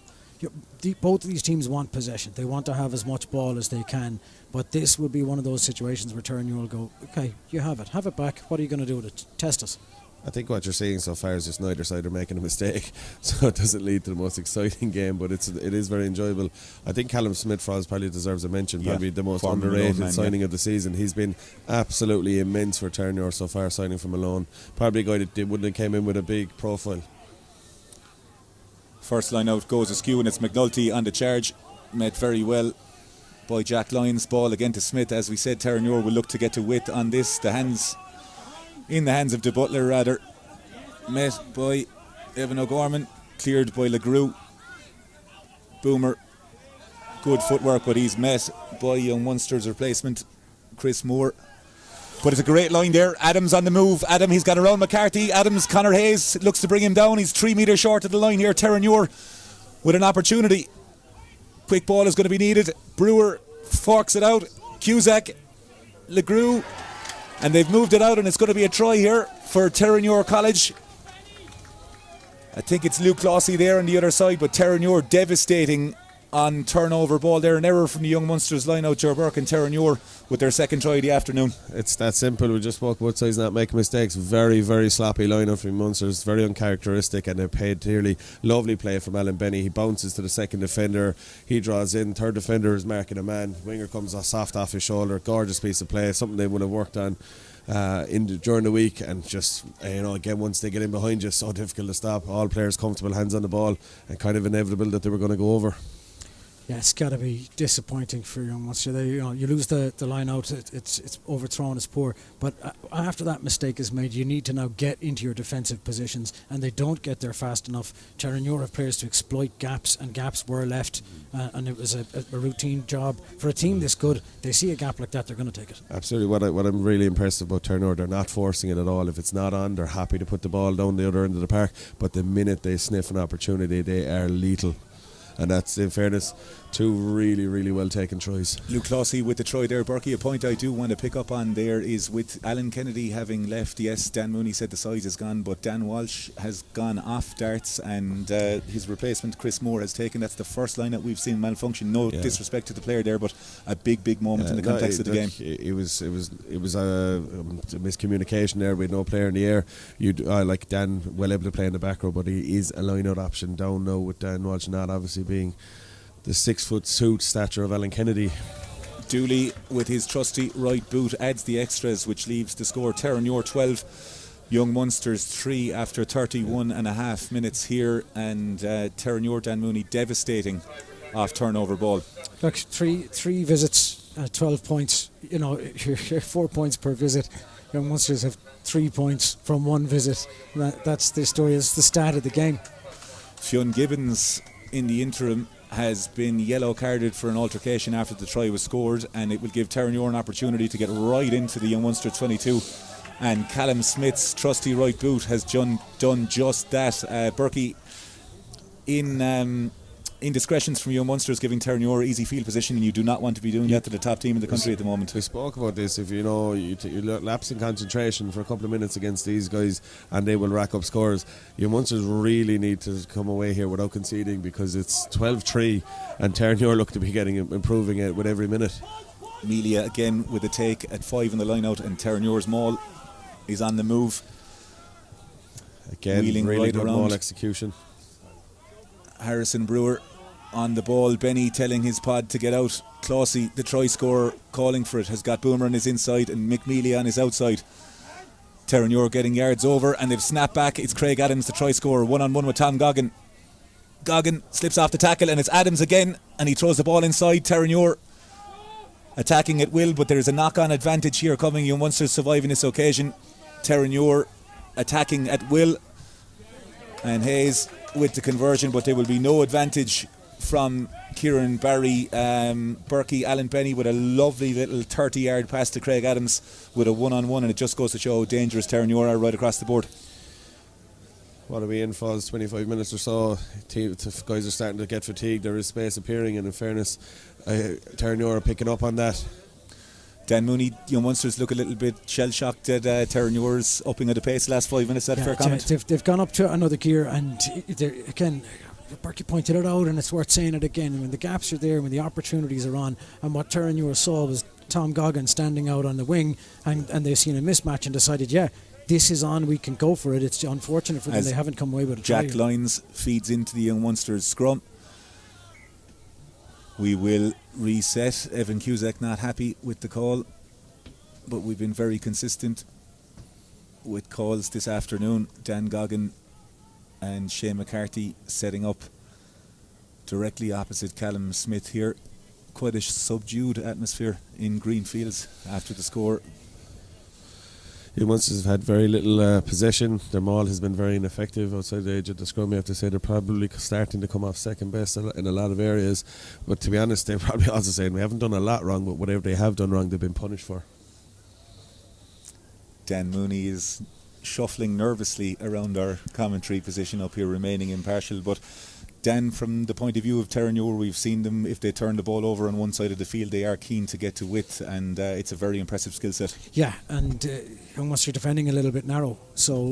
both of these teams want possession. They want to have as much ball as they can, but this will be one of those situations where Terenure will go, okay, you have it back. What are you going to do with it? Test us. I think what you're seeing so far is just neither side are making a mistake, so it doesn't lead to the most exciting game, but it is very enjoyable. I think Callum Smith-Frawley probably deserves a mention, probably the most underrated signing of the season. He's been absolutely immense for Terenure so far, signing from Malone. Probably a guy that wouldn't have came in with a big profile. First line out goes askew, and it's McNulty on the charge, met very well by Jack Lyons. Ball again to Smith. As we said, Terenure will look to get to width on this. In the hands of De Butler, rather. Met by Evan O'Gorman, cleared by LeGroux. Boomer, good footwork, but he's met by Young Munster's replacement, Chris Moore. But it's a great line there. Adams on the move. He's got around McCarthy. Adams, Conor Hayes looks to bring him down. He's 3 metres short of the line here. Terenure with an opportunity. Quick ball is going to be needed. Brewer forks it out. Cusack, LeGroux. And they've moved it out, and it's going to be a try here for Terenure College. I think it's Luke Clossy there on the other side, but Terenure devastating on turnover ball there. An error from the Young Munsters line out, Joe Burke and Terenure with their second try of the afternoon. It's that simple. We just walk both sides, not make mistakes. Very, very sloppy line-up from Munsters. Very uncharacteristic, and they're paid dearly. Lovely play from Alan Benny. He bounces to the second defender. He draws in. Third defender is marking a man. Winger comes soft off his shoulder. Gorgeous piece of play. Something they would have worked on during the week, and just again, once they get in behind you, so difficult to stop. All players comfortable, hands on the ball, and kind of inevitable that they were going to go over. Yeah, it's got to be disappointing for Young Munster. You lose the line out, it's overthrown, it's poor. But after that mistake is made, you need to now get into your defensive positions, and they don't get there fast enough. Terenure have players to exploit gaps, and gaps were left, and it was a routine job. For a team this good, they see a gap like that, they're going to take it. Absolutely. What I'm really impressed about Terenure, they're not forcing it at all. If it's not on, they're happy to put the ball down the other end of the park, but the minute they sniff an opportunity, they are lethal. And that's, in fairness, two really, really well taken tries. Luke Clossy with the try there. Berkey, a point I do want to pick up on there is with Alan Kennedy having left. Yes, Dan Mooney said the size is gone, but Dan Walsh has gone off darts, and his replacement Chris Moore has taken. That's the first line that we've seen malfunction. No disrespect to the player there, but a big moment in the context of the game. It was a miscommunication there with no player in the air. Like Dan, well able to play in the back row, but he is a line-out option down now with Dan Walsh not obviously being the 6 foot suit stature of Alan Kennedy. Dooley with his trusty right boot adds the extras, which leaves the score Terenure 12, Young Munsters 3 after 31 and a half minutes here, and Terenure, Dan Mooney, devastating off turnover ball. Look, three visits, 12 points. 4 points per visit. Young Munsters have 3 points from one visit. That's the story. It's the stat of the game. Fionn Gibbons in the interim has been yellow carded for an altercation after the try was scored, and it will give Terenure an opportunity to get right into the Young Munster 22, and Callum Smith's trusty right boot has done just that. Berkey, in indiscretions from Young Munsters giving Terenure easy field position, and you do not want to be doing that to the top team in the country at the moment. We spoke about this. If you lapse in concentration for a couple of minutes against these guys and they will rack up scores, Young Munsters really need to come away here without conceding, because it's 12-3 and Terenure look to be improving it with every minute. Amelia again with a take at 5 in the line out, and Terenure's maul is on the move. Again, wheeling really right good around. maul execution. Harrison Brewer on the ball. Benny telling his pod to get out. Closey, the try scorer, calling for it, has got Boomer on his inside and McMealy on his outside. Terenure getting yards over, and they've snapped back. It's Craig Adams, the try scorer, 1-on-1 with Tom Goggin. Goggin slips off the tackle, and it's Adams again, and he throws the ball inside. Terenure attacking at will, but there's a knock-on advantage here coming. Young Munsters surviving this occasion. Terenure attacking at will, and Hayes with the conversion, but there will be no advantage from Kieran Barry. Burke, Alan Benny with a lovely little 30-yard pass to Craig Adams with a 1-on-1, and it just goes to show how dangerous Terenure are right across the board. What are we in for? 25 minutes or so. Guys are starting to get fatigued. There is space appearing, and in fairness, Terenure are picking up on that. Dan Mooney, Young Munsters look a little bit shell-shocked that Terenure's upping at the pace the last 5 minutes. Is that fair comment? They've gone up to another gear, and again, Burke pointed it out, and it's worth saying it again. When the gaps are there, when the opportunities are on, and what Terenure saw was Tom Goggin standing out on the wing, and they've seen a mismatch and decided, this is on, we can go for it. It's unfortunate for them they haven't come away with a try. Jack Lyons feeds into the Young Munsters scrum. We will reset. Evan Cusack not happy with the call, but we've been very consistent with calls this afternoon. Dan Goggin and Shane McCarthy setting up directly opposite Callum Smith here. Quite a subdued atmosphere in Greenfields after the score. The Munsters have had very little possession. Their maul has been very ineffective outside the edge of the scrum. You have to say they're probably starting to come off second best in a lot of areas. But to be honest, they're probably also saying we haven't done a lot wrong, but whatever they have done wrong, they've been punished for. Dan Mooney is shuffling nervously around our commentary position up here, remaining impartial. But Dan, from the point of view of Terenure, we've seen them, if they turn the ball over on one side of the field, they are keen to get to width, and it's a very impressive skill set. Yeah, and Young Munster defending a little bit narrow, so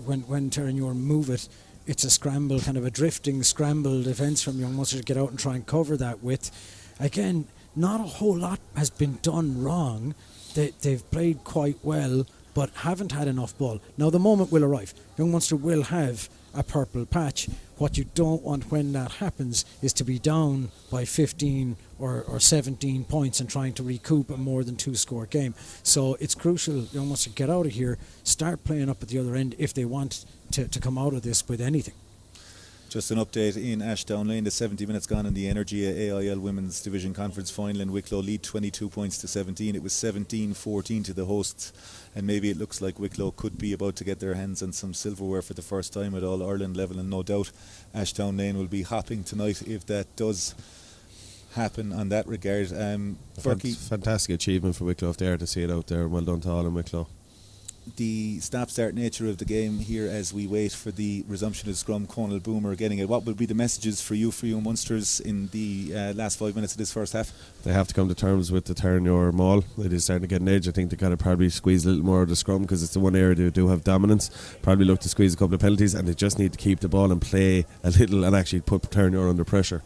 when Terenure move it, it's a scramble, kind of a drifting scramble defence from Young Munster to get out and try and cover that width. Again, not a whole lot has been done wrong. They've played quite well, but haven't had enough ball. Now the moment will arrive. Young Munster will have a purple patch. What you don't want when that happens is to be down by 15 or 17 points and trying to recoup a more than 2-score game. So it's crucial Young Munster get out of here, start playing up at the other end if they want to come out of this with anything. Just an update in Ashdown Lane, the 70 minutes gone in the Energia AIL Women's Division Conference Final, and Wicklow lead 22 points to 17. It was 17-14 to the hosts, and maybe it looks like Wicklow could be about to get their hands on some silverware for the first time at All-Ireland level, and no doubt Ashdown Lane will be hopping tonight if that does happen on that regard. Fantastic achievement for Wicklow if they are to see it out there. Well done to all in Wicklow. The stop-start nature of the game here as we wait for the resumption of scrum, Conal Boomer getting it. What will be the messages for you Munsters in the last 5 minutes of this first half? They have to come to terms with the Terenure maul. It is starting to get an edge. I think they kind of probably squeeze a little more of the scrum because it's the one area they do have dominance. Probably look to squeeze a couple of penalties, and they just need to keep the ball and play a little and actually put Terenure under pressure.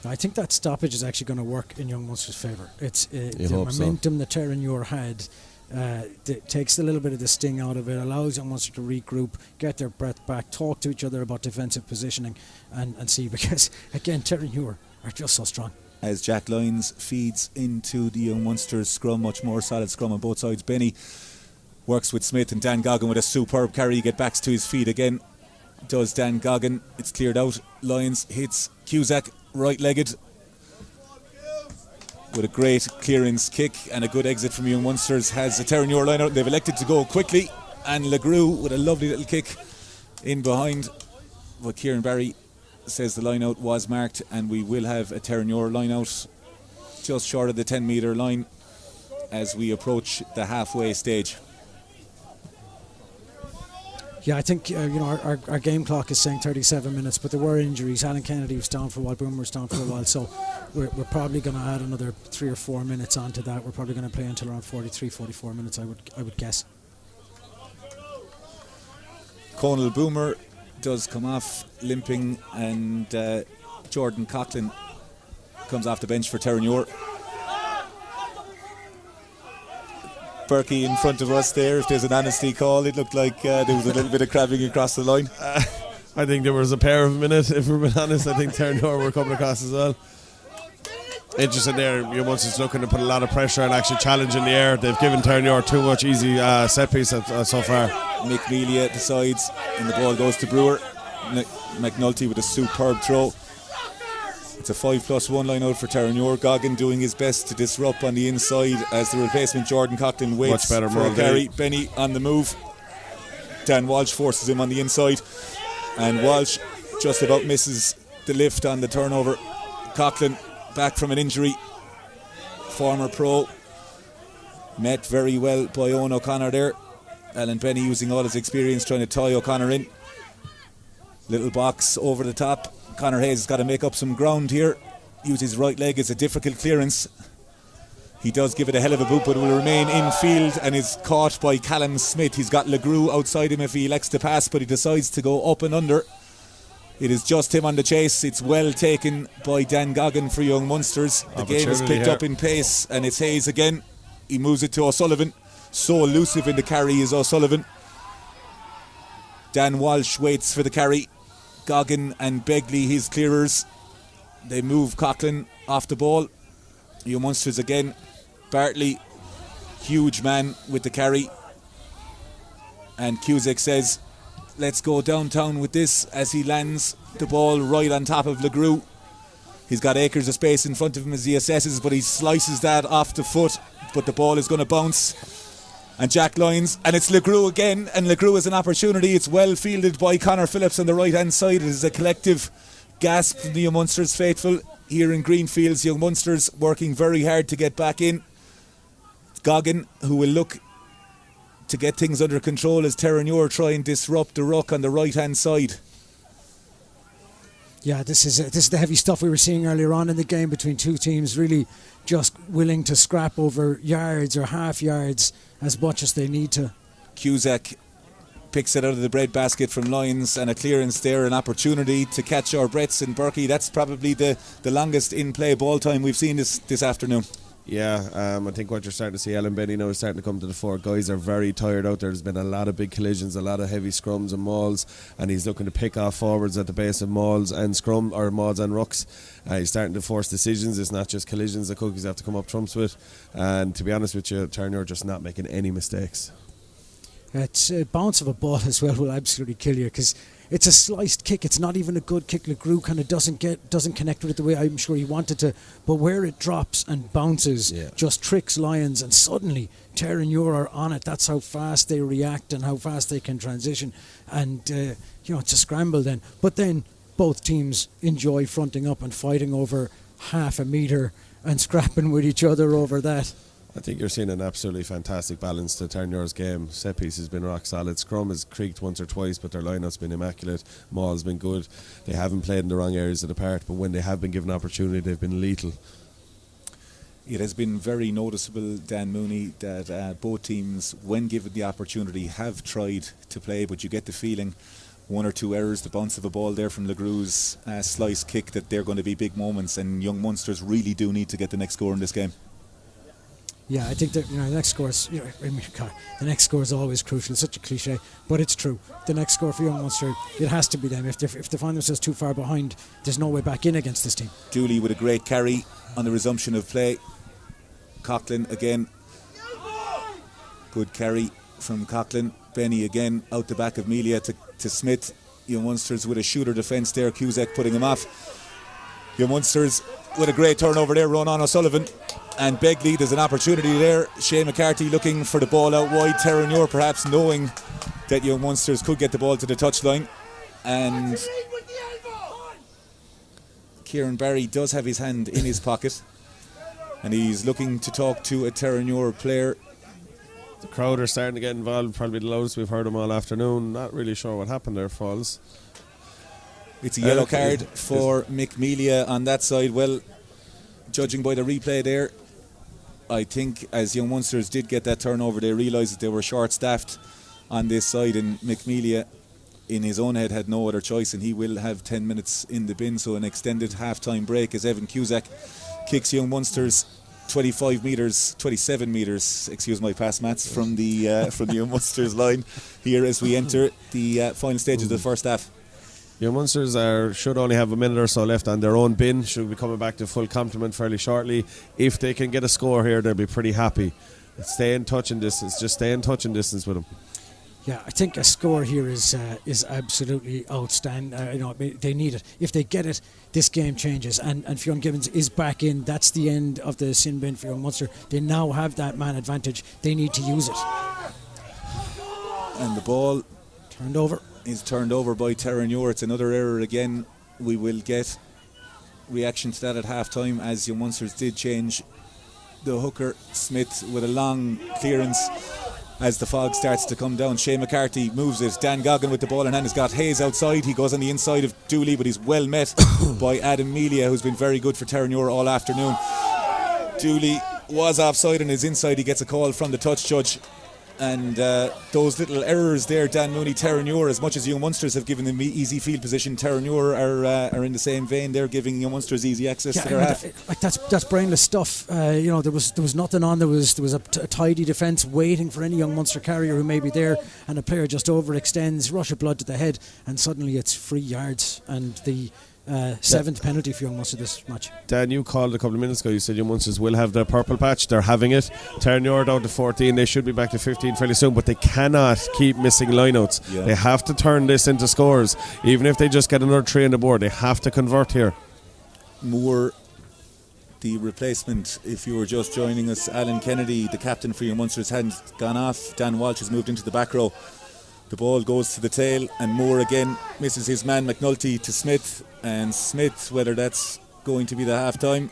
I think that stoppage is actually going to work in Young Munster's favour. It's the momentum that Terenure had. It takes a little bit of the sting out of it, allows Young Munster to regroup, get their breath back, talk to each other about defensive positioning and see, because again Terenure are just so strong. As Jack Lyons feeds into the Young Munster scrum, much more solid scrum on both sides. Benny works with Smith, and Dan Goggin with a superb carry. He gets back to his feet again, does Dan Goggin. It's cleared out. Lyons hits Cusack right-legged with a great clearance kick, and a good exit from Young Munsters has a Terenure line out. They've elected to go quickly, and LeGroux with a lovely little kick in behind. But Kieran Barry says the line out was marked, and we will have a Terenure line out just short of the 10 metre line as we approach the halfway stage. Yeah, I think our game clock is saying 37 minutes, but there were injuries. Alan Kennedy was down for a while, Boomer was down for a while, so we're probably going to add another 3 or 4 minutes onto that. We're probably going to play until around 43, 44 minutes, I would guess. Conal Boomer does come off limping, and Jordan Coughlin comes off the bench for Terenure. Burke in front of us there. If there's an honesty call, it looked like there was a little bit of crabbing across the line. I think there was a pair of minutes, if we're being honest. I think Terenure were coming across as well. Interesting there, Young Munster's looking to put a lot of pressure and actually challenge in the air. They've given Terenure too much easy set piece so far. Mick Melia decides, and the ball goes to Brewer. McNulty with a superb throw. It's a 5+1 line out for Terenure. Goggin doing his best to disrupt on the inside as the replacement Jordan Coughlin waits for a carry. Benny on the move. Dan Walsh forces him on the inside, and Walsh just about misses the lift on the turnover. Coughlin back from an injury, former pro, met very well by Owen O'Connor there. Alan Benny using all his experience trying to tie O'Connor in. Little box over the top. Conor Hayes has got to make up some ground here. Use his right leg, it's a difficult clearance. He does give it a hell of a boot, but will remain in field and is caught by Callum Smith. He's got Legrue outside him if he elects to pass, but he decides to go up and under. It is just him on the chase. It's well taken by Dan Goggin for Young Munsters. The game is picked up in pace, and it's Hayes again. He moves it to O'Sullivan. So elusive in the carry is O'Sullivan. Dan Walsh waits for the carry. Goggin and Begley, his clearers. They move Coughlin off the ball. Young Munsters again. Bartley, huge man with the carry. And Cusack says, let's go downtown with this, as he lands the ball right on top of Legrue. He's got acres of space in front of him as he assesses, but he slices that off the foot, but the ball is going to bounce. And Jack Lyons, and it's Legrue again, and Legrue has an opportunity. It's well fielded by Conor Phillips on the right hand side. It is a collective gasp from the Young Munsters faithful here in Greenfields. Young Munsters working very hard to get back in. It's Goggin who will look to get things under control as Terenure try and disrupt the ruck on the right hand side. Yeah, this is the heavy stuff we were seeing earlier on in the game between two teams really just willing to scrap over yards or half yards as much as they need to. Cusack picks it out of the breadbasket from Lyons, and a clearance there, an opportunity to catch our breaths in Burke. That's probably the longest in-play ball time we've seen this afternoon. Yeah, I think what you're starting to see, Alan Benny now is starting to come to the fore. Guys are very tired out there. There's been a lot of big collisions, a lot of heavy scrums and mauls, and he's looking to pick off forwards at the base of mauls and scrum, or mauls and rucks. He's starting to force decisions. It's not just collisions that Cookies have to come up trumps with. And to be honest with you, Terenure just not making any mistakes. It's a bounce of a ball as well will absolutely kill you, because it's a sliced kick. It's not even a good kick. Legrue kind of doesn't connect with it the way I'm sure he wanted to, but where it drops and bounces just tricks Lyons, and suddenly Terenure are on it. That's how fast they react and how fast they can transition, and it's a scramble then. But then both teams enjoy fronting up and fighting over half a metre and scrapping with each other over that. I think you're seeing an absolutely fantastic balance to Terenure's game. Set piece has been rock solid. Scrum has creaked once or twice, but their line-up's been immaculate. Maul's been good. They haven't played in the wrong areas of the park, but when they have been given opportunity, they've been lethal. It has been very noticeable, Dan Mooney, that both teams, when given the opportunity, have tried to play, but you get the feeling one or two errors, the bounce of a ball there from Legrue's slice kick, that they're going to be big moments, and Young Munsters really do need to get the next score in this game. Yeah, I think that the next score is, the next score is always crucial. It's such a cliche, but it's true. The next score for Young Munster, it has to be them. If they find themselves too far behind, there's no way back in against this team. Dooley with a great carry on the resumption of play. Coughlin again, good carry from Coughlin. Benny again out the back of Melia to Smith. Young Munsters with a shooter defence there. Cusack putting him off. Young Munsters with a great turnover there, run on O'Sullivan. And Begley, there's an opportunity there. Shane McCarthy looking for the ball out wide. Terenure perhaps knowing that Young Munsters could get the ball to the touchline. And Kieran Barry does have his hand in his pocket, and he's looking to talk to a Terenure player. The crowd are starting to get involved, probably the loudest we've heard them all afternoon. Not really sure what happened there, Falls. It's a yellow card for McMelia on that side. Well, judging by the replay there, I think as Young Munsters did get that turnover, they realised that they were short-staffed on this side, and McMelia in his own head had no other choice, and he will have 10 minutes in the bin. So an extended half-time break as Evan Cusack kicks Young Munsters 27 metres, excuse my past maths, from the Young Munsters line here as we enter the final stages of the first half. Young Munsters should only have a minute or so left on their own bin, should be coming back to full complement fairly shortly. If they can get a score here, they'll be pretty happy. Stay in touching distance, just stay in touching distance with them. Yeah, I think a score here is absolutely outstanding. They need it. If they get it, this game changes. And Fionn Gibbons is back in. That's the end of the sin bin for Young Munster. They now have that man advantage. They need to use it. And the ball is turned over by Terenure. It's another error again. We will get reaction to that at half time, as Young Munsters did change the hooker. Smith with a long clearance as the fog starts to come down. Shea McCarthy moves it. Dan Goggin with the ball in hand has got Hayes outside. He goes on the inside of Dooley, but he's well met by Adam Melia, who's been very good for Terenure all afternoon. Dooley was offside and is inside. He gets a call from the touch judge. And those little errors there, Dan Mooney, Terenure, as much as Young Munsters have given them easy field position, Terenure are in the same vein. They're giving Young Munsters easy access to their half. That's brainless stuff. There was nothing on. There was a tidy defence waiting for any Young Munster carrier who may be there, and a player just overextends, rush of blood to the head, and suddenly it's free yards and the seventh penalty for Young Munster this match. Dan, you called a couple of minutes ago, you said Young Munsters will have their purple patch. They're having it. Terenure down to 14. They should be back to 15 fairly soon, but they cannot keep missing lineouts. Yeah. They have to turn this into scores. Even if they just get another 3 on the board, they have to convert here. Moore, the replacement, if you were just joining us, Alan Kennedy, the captain for Young Munsters, hadn't gone off. Dan Walsh has moved into the back row. The ball goes to the tail, and Moore again misses his man McNulty to Smith. And Smith, whether that's going to be the half time,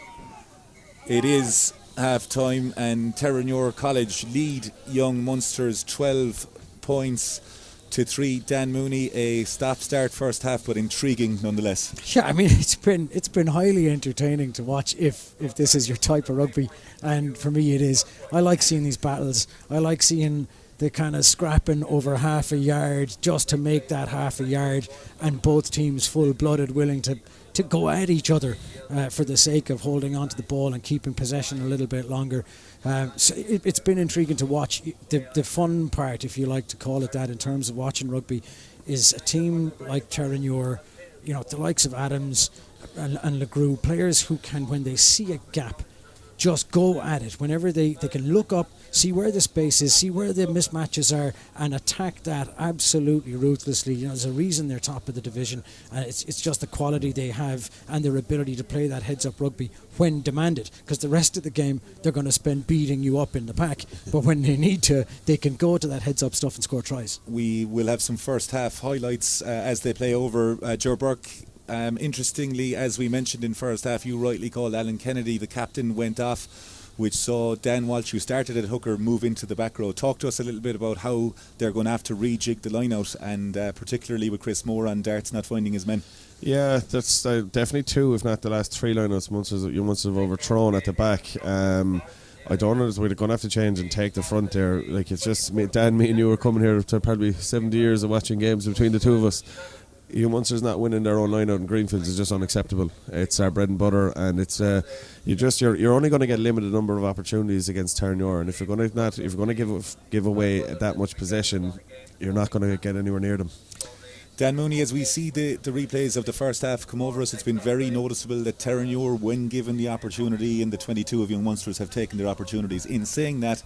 it is half time, and Terenure College lead Young Munsters 12 points to 3. Dan Mooney, a stop-start first half, but intriguing nonetheless. Yeah, I mean, it's been highly entertaining to watch if this is your type of rugby, and for me it is. I like seeing these battles. I like seeing the kind of scrapping over half a yard just to make that half a yard, and both teams full-blooded, willing to go at each other for the sake of holding on to the ball and keeping possession a little bit longer. So it's been intriguing to watch. The fun part, if you like to call it that, in terms of watching rugby, is a team like Terenure, the likes of Adams and LeGroux, players who can, when they see a gap, just go at it. Whenever they can look up, see where the space is, see where the mismatches are, and attack that absolutely ruthlessly. There's a reason they're top of the division. It's just the quality they have and their ability to play that heads-up rugby when demanded, because the rest of the game they're going to spend beating you up in the pack, but when they need to, they can go to that heads-up stuff and score tries. We will have some first half highlights as they play over Burke. Interestingly, as we mentioned in first half, you rightly called Alan Kennedy, the captain, went off, which saw Dan Walsh, who started at hooker, move into the back row. Talk to us a little bit about how they're going to have to rejig the line out, and particularly with Chris Moore on darts not finding his men. Yeah, that's definitely 2, if not the last 3 lineouts Young Munsters have overthrown at the back. I don't know if we're going to have to change and take the front there. Like, it's just Dan, me and you are coming here to probably 70 years of watching games between the two of us. Young Munsters not winning their own line out in Greenfields is just unacceptable. It's our bread and butter, and it's you're only going to get a limited number of opportunities against Terenure, and if you're going to give away that much possession, you're not going to get anywhere near them. Dan Mooney, as we see the replays of the first half come over us, it's been very noticeable that Terenure, when given the opportunity, in the 22 of Young Munsters have taken their opportunities. In saying that,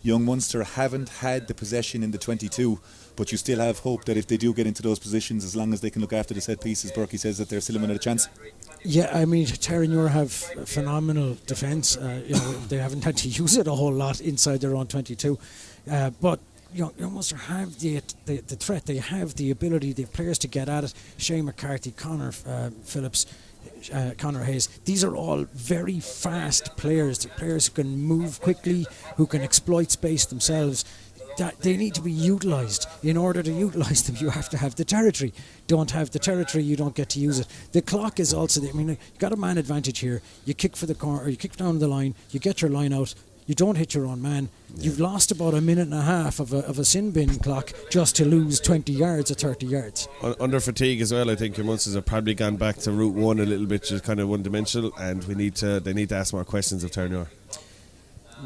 Young Munster haven't had the possession in the 22, but you still have hope that if they do get into those positions, as long as they can look after the set pieces, Burke says that they're still a minute of chance. Yeah, I mean, Terenure have phenomenal defence. They haven't had to use it a whole lot inside their own 22, but Young Munster have the threat. They have the ability. They have players to get at it. Shea McCarthy, Connor Phillips, Connor Hayes. These are all very fast players. They're players who can move quickly, who can exploit space themselves. that they need to be utilised. In order to utilise them, you have to have the territory. Don't have the territory, you don't get to use it. The clock is also, you got a man advantage here. You kick for the corner, or you kick down the line, you get your line out, you don't hit your own man. You've lost about a minute and a half of a sin bin clock just to lose 20 yards or 30 yards. Under fatigue as well, I think your Munsters have probably gone back to route one a little bit, just kind of one-dimensional, and they need to ask more questions of Terenure.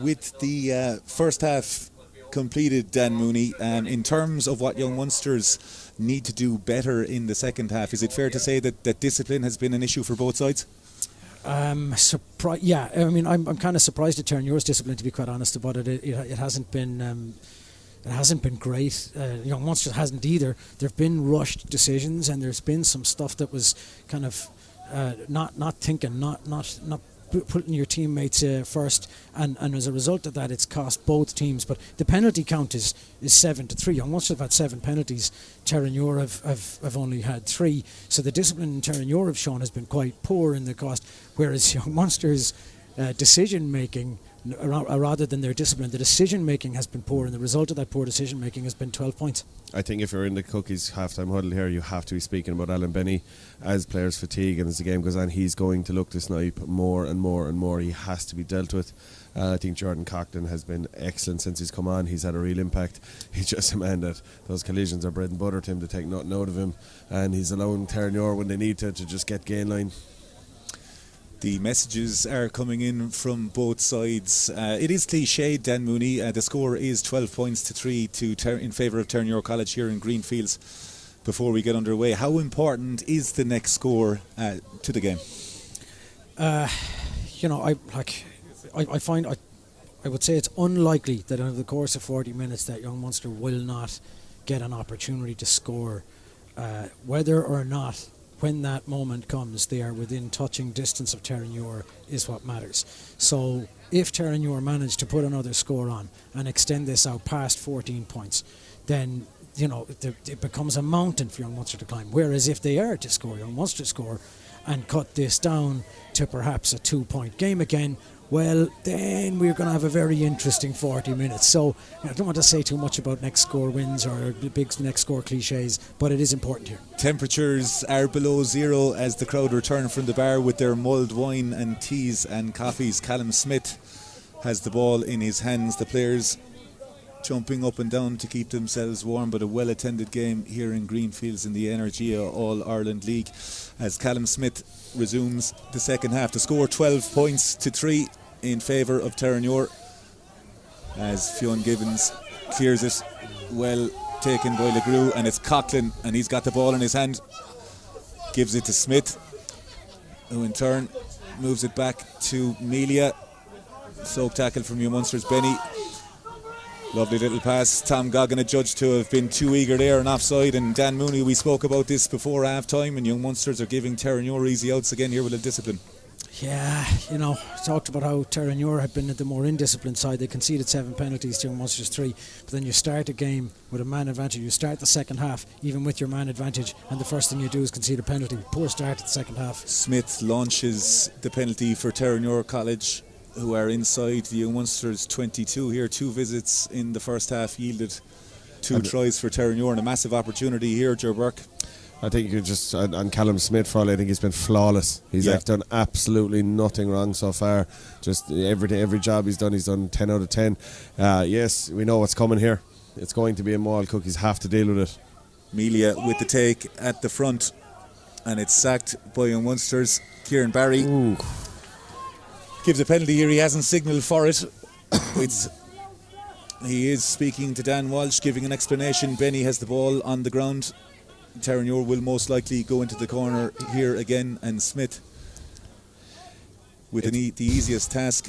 With the first half completed, Dan Mooney, in terms of what Young Munsters need to do better in the second half, is it fair to say that discipline has been an issue for both sides? Yeah, I mean, I'm kind of surprised at Terenure's discipline, to be quite honest about it. It hasn't been great. Young Munster hasn't either. There've been rushed decisions, and there's been some stuff that was kind of not thinking, not putting your teammates first, and as a result of that, it's cost both teams. But the penalty count is 7-3. Young Munster have had 7 penalties. Terenure have only had 3. So the discipline Terenure have shown has been quite poor in the cost, whereas Young Munster's decision making, rather than their discipline, the decision making has been poor, and the result of that poor decision making has been 12 points. I think if you're in the Cookies halftime huddle here, you have to be speaking about Alan Benny. As players fatigue and as the game goes on, he's going to look to snipe more and more and more. He has to be dealt with. I think Jordan Coughlin has been excellent since he's come on. He's had a real impact. He's just a man that those collisions are bread and butter to him, to take nothing out of him, and he's allowing Terenure when they need to just get gain line. The messages are coming in from both sides. It is cliched, Dan Mooney. The score is 12 points to 3 in favour of Terenure College here in Greenfields. Before we get underway, how important is the next score to the game? I would say it's unlikely that over the course of 40 minutes that Young Munster will not get an opportunity to score, whether or not, when that moment comes, they are within touching distance of Terenure is what matters. So if Terenure manage to put another score on and extend this out past 14 points, then it becomes a mountain for Young Munster to climb. Whereas if they are to score, Young Munster score, and cut this down to perhaps a 2-point game again, well, then we're going to have a very interesting 40 minutes. So I don't want to say too much about next score wins or big next score cliches, but it is important here. Temperatures are below zero as the crowd return from the bar with their mulled wine and teas and coffees. Callum Smith has the ball in his hands. The players jumping up and down to keep themselves warm, but a well-attended game here in Greenfields in the Energia All-Ireland League as Callum Smith resumes the second half. The score 12 points to 3 in favour of Terenure as Fionn Gibbons clears it, well taken by Legrew, and it's Coughlin, and he's got the ball in his hand, gives it to Smith, who in turn moves it back to Melia. Soak tackle from Young Munster's Benny. Lovely little pass. Tom Goggin adjudged to have been too eager there and offside. And Dan Mooney, we spoke about this before half time, and Young Munsters are giving Terenure easy outs again here with a discipline. Yeah, talked about how Terenure had been at the more indisciplined side. They conceded 7 penalties to Young Munsters 3. But then you start a game with a man advantage. You start the second half even with your man advantage, and the first thing you do is concede a penalty. Poor start at the second half. Smith launches the penalty for Terenure College, who are inside the Young Munsters 22 here. 2 visits in the first half yielded 2 tries for Terenure, and a massive opportunity here, Joe Burke. I think you just on Callum Smith, Frawley, I think he's been flawless. He's done absolutely nothing wrong so far. Just every job he's done 10 out of 10. Yes, we know what's coming here. It's going to be a maul. Cookies have to deal with it. Melia with the take at the front, and it's sacked by Young Munsters. Kieran Barry gives a penalty here. He hasn't signalled for it. He is speaking to Dan Walsh, giving an explanation. Benny has the ball on the ground. Terenure will most likely go into the corner here again, and Smith with the easiest task,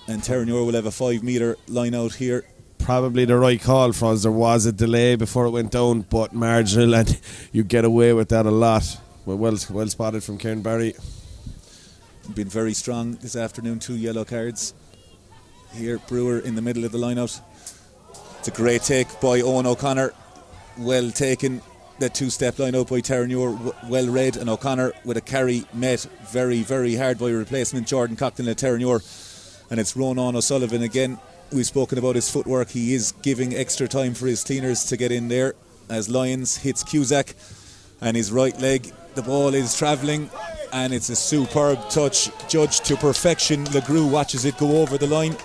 and Terenure will have a 5-metre line out here. Probably the right call for us. There was a delay before it went down, but marginal, and you get away with that a lot. Well spotted from Kieran Barry. Been very strong this afternoon. 2 yellow cards here. Brewer in the middle of the line out. It's a great take by Owen O'Connor. Well taken. That 2-step line out by Terenure, well read, and O'Connor with a carry met very, very hard by replacement Jordan Coughlin at Terenure, and it's Ronan O'Sullivan again We've spoken about his footwork. He is giving extra time for his cleaners to get in there as Lyons hits Cusack and his right leg. The ball is travelling and it's a superb touch, judged to perfection. LeGroux watches it go over the line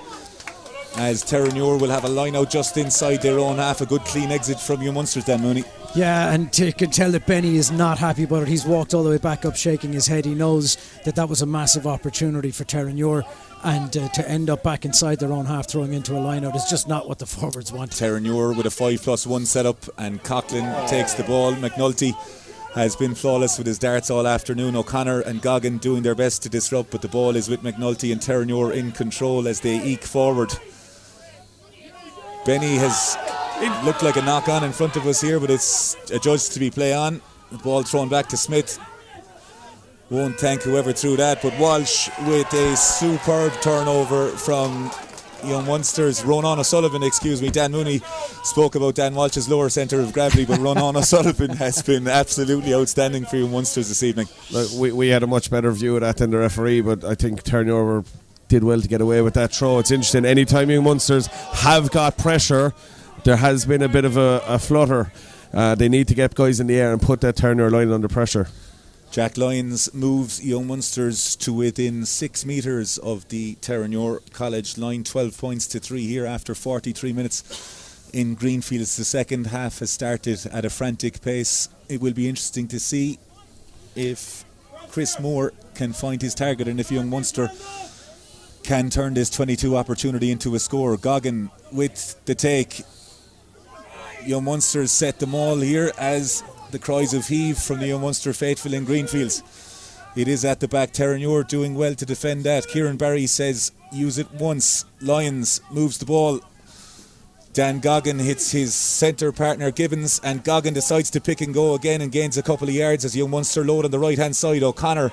as Terenure will have a line out just inside their own half. A good clean exit from Young Munster's, Dan Mooney. Yeah, and you can tell that Benny is not happy about it. He's walked all the way back up shaking his head. He knows that was a massive opportunity for Terenure, and to end up back inside their own half throwing into a line out is just not what the forwards want. Terenure with a 5+1 setup, and Coughlin takes the ball. McNulty has been flawless with his darts all afternoon. O'Connor and Goggin doing their best to disrupt, but the ball is with McNulty and Terenure in control as they eke forward. Benny has looked like a knock on in front of us here, but it's adjudged to be play on. The ball thrown back to Smith. Won't thank whoever threw that, but Walsh with a superb turnover from Young Munster's Ronan O'Sullivan, Dan Mooney spoke about Dan Walsh's lower centre of gravity, but Ronan O'Sullivan has been absolutely outstanding for Young Munsters this evening. We had a much better view of that than the referee, but I think Terenure did well to get away with that throw. It's interesting, anytime Young Munsters have got pressure, there has been a bit of a flutter. They need to get guys in the air and put that Terenure line under pressure. Jack Lyons moves Young Munsters to within 6 metres of the Terenure College line, 12 points to 3 here after 43 minutes in Greenfields. The second half has started at a frantic pace. It will be interesting to see if Chris Moore can find his target and if Young Munster can turn this 22 opportunity into a score. Goggin with the take. Young Munsters set them all here as the cries of heave from the Young Munster faithful in Greenfields. It is at the back. Terenure doing well to defend that. Kieran Barry says use it once. Lyons moves the ball. Dan Goggin hits his centre partner Gibbons, and Goggin decides to pick and go again and gains a couple of yards as Young Munster load on the right hand side. O'Connor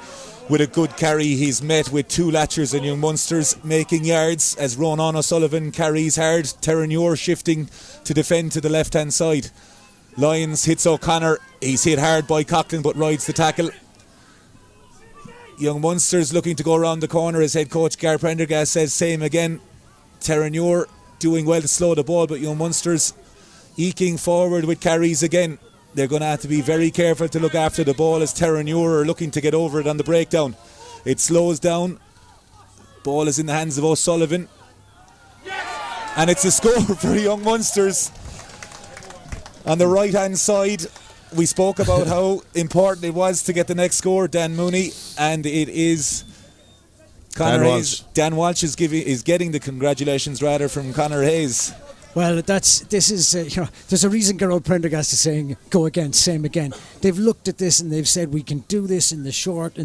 with a good carry. He's met with two latchers and Young Munsters making yards as Ronan O'Sullivan carries hard. Terenure shifting to defend to the left hand side. Lyons hits O'Connor. He's hit hard by Coughlin but rides the tackle. Young Munsters looking to go around the corner as head coach Gar Prendergast says same again. Terenure doing well to slow the ball, but Young Munsters eking forward with carries again. They're going to have to be very careful to look after the ball as Terenure are looking to get over it on the breakdown. It slows down. Ball is in the hands of O'Sullivan. And it's a score for Young Munsters. On the right hand side, we spoke about how important it was to get the next score, Dan Mooney, and it is Conor Hayes. Dan Walsh is getting the congratulations rather from Conor Hayes. Well, there's a reason Gerald Prendergast is saying go again, same again. They've looked at this and they've said we can do this in the short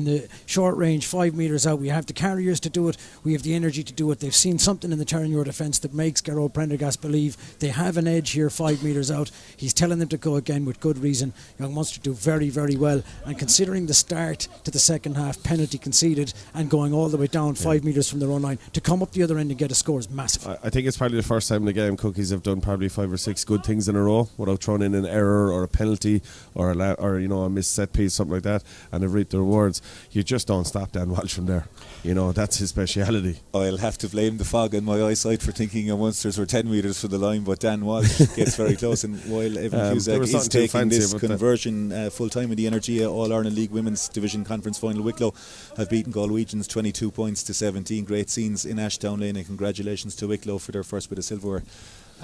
range, 5 metres out. We have the carriers to do it. We have the energy to do it. They've seen something in the Terenure defence that makes Gerald Prendergast believe they have an edge here 5 metres out. He's telling them to go again with good reason. Young Munster do very, very well. And considering the start to the second half, penalty conceded and going all the way down 5 metres from their own line, to come up the other end and get a score is massive. I think it's probably the first time in the game Cookies have done probably 5 or 6 good things in a row without throwing in an error or a penalty or a missed set piece, something like that, and have reaped the rewards. You just don't stop Dan Walsh from there. That's his speciality. I'll have to blame the fog in my eyesight for thinking Young Munsters were 10 metres from the line, but Dan Walsh gets very close, and while Evan Cusack is taking this conversion full time in the Energia All-Ireland League Women's Division Conference Final, Wicklow have beaten Galwegians 22 points to 17. Great scenes in Ashdown Lane, and congratulations to Wicklow for their first bit of silverware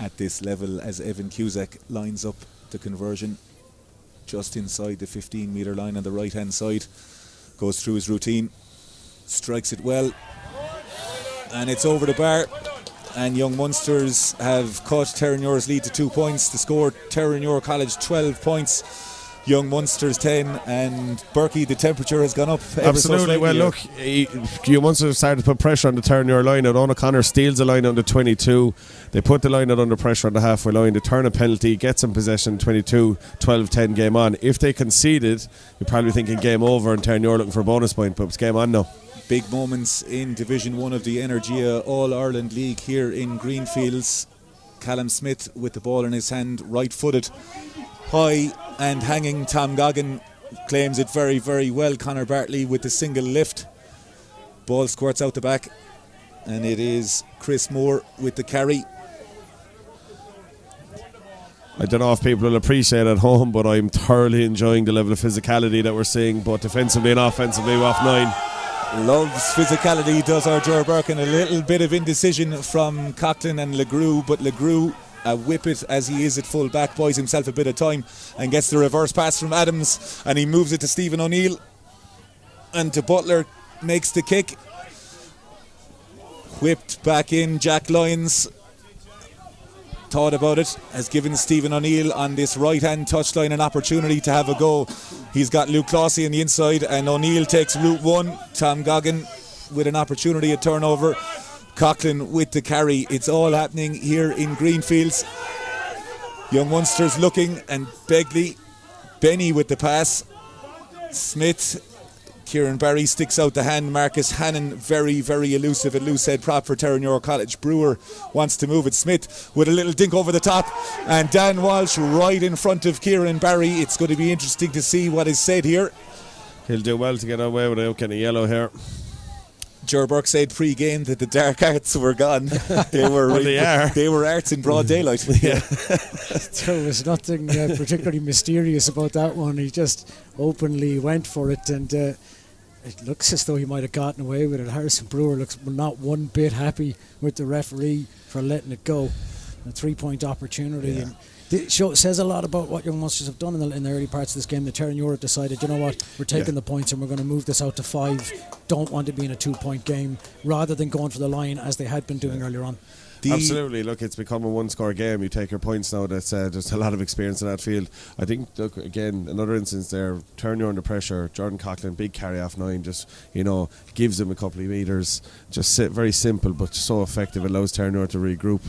at this level as Evan Cusack lines up the conversion just inside the 15 metre line on the right hand side, goes through his routine, strikes it well, and it's over the bar, and Young Munsters have cut Terenure's lead to 2 points. The score, Terenure College 12 points, Young Munsters 10, and Burke, the temperature has gone up absolutely. Well, look, Young Munsters started to put pressure on the Terenure line out. O'Connor steals the line on the 22. They put the line out under pressure on the halfway line. They turn a penalty, get some possession, 22, 12-10 game on. If they conceded, you're probably thinking game over and Terenure looking for a bonus point, but it's game on now. Big moments in Division 1 of the Energia All-Ireland League here in Greenfields. Callum Smith with the ball in his hand, right-footed, high and hanging. Tom Goggin claims it very, very well. Conor Bartley with the single lift. Ball squirts out the back. and it is Chris Moore with the carry. I don't know if people will appreciate at home, but I'm thoroughly enjoying the level of physicality that we're seeing, both defensively and offensively off 9. Loves physicality, does our Ger Burke, and a little bit of indecision from Coughlin and Legrue, but Legrue, a whippet as he is at full back, buys himself a bit of time and gets the reverse pass from Adams, and he moves it to Stephen O'Neill, and to Butler, makes the kick, whipped back in. Jack Lyons thought about it, has given Stephen O'Neill on this right hand touchline an opportunity to have a go. He's got Luke Clossie on the inside, and O'Neill takes route 1. Tom Goggin with an opportunity at turnover. Coughlin with the carry. It's all happening here in Greenfields. Young Munster's looking, and Begley, Benny with the pass. Smith, Kieran Barry sticks out the hand. Marcus Hannon, very, very elusive. A loose head prop for Terenure College. Brewer wants to move it. Smith with a little dink over the top. And Dan Walsh right in front of Kieran Barry. It's going to be interesting to see what is said here. He'll do well to get away without getting a yellow here. Ger Burke said pre-game that the dark arts were gone. They were well, they were arts in broad daylight. Yeah. There was nothing particularly mysterious about that one. He just openly went for it, and it looks as though he might have gotten away with it. Harrison Brewer looks not one bit happy with the referee for letting it go. A 3-point opportunity. Yeah. And it says a lot about what Young Munsters have done in the early parts of this game. The Terenure have decided, you know what, we're taking the points and we're going to move this out to 5. Don't want to be in a 2-point game, rather than going for the line as they had been doing earlier on. Absolutely. Look, it's become a one-score game. You take your points now. That's there's a lot of experience in that field. I think, look, again, another instance there, Terenure under pressure. Jordan Coughlin, big carry off 9, just, gives him a couple of metres. Just very simple, but so effective. Allows Terenure to regroup.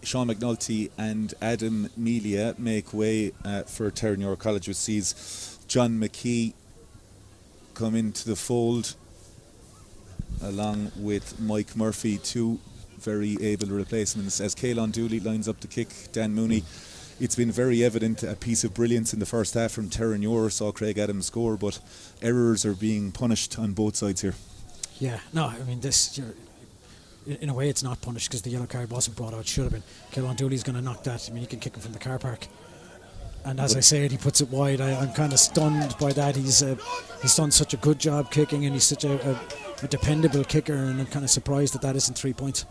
Sean McNulty and Adam Melia make way for Terenure College, which sees John McKee come into the fold along with Mike Murphy, 2 very able replacements. As Caelan Dooley lines up the kick, Dan Mooney. It's been very evident, a piece of brilliance in the first half from Terenure, saw Craig Adams score, but errors are being punished on both sides here. Yeah, no, I mean, in a way it's not punished because the yellow card wasn't brought out. Should have been. Caelan Dooley's going to knock that. I mean, you can kick him from the car park, and as I said, he puts it wide. I'm kind of stunned by that. He's done such a good job kicking, and he's such a dependable kicker, and I'm kind of surprised that isn't 3 points.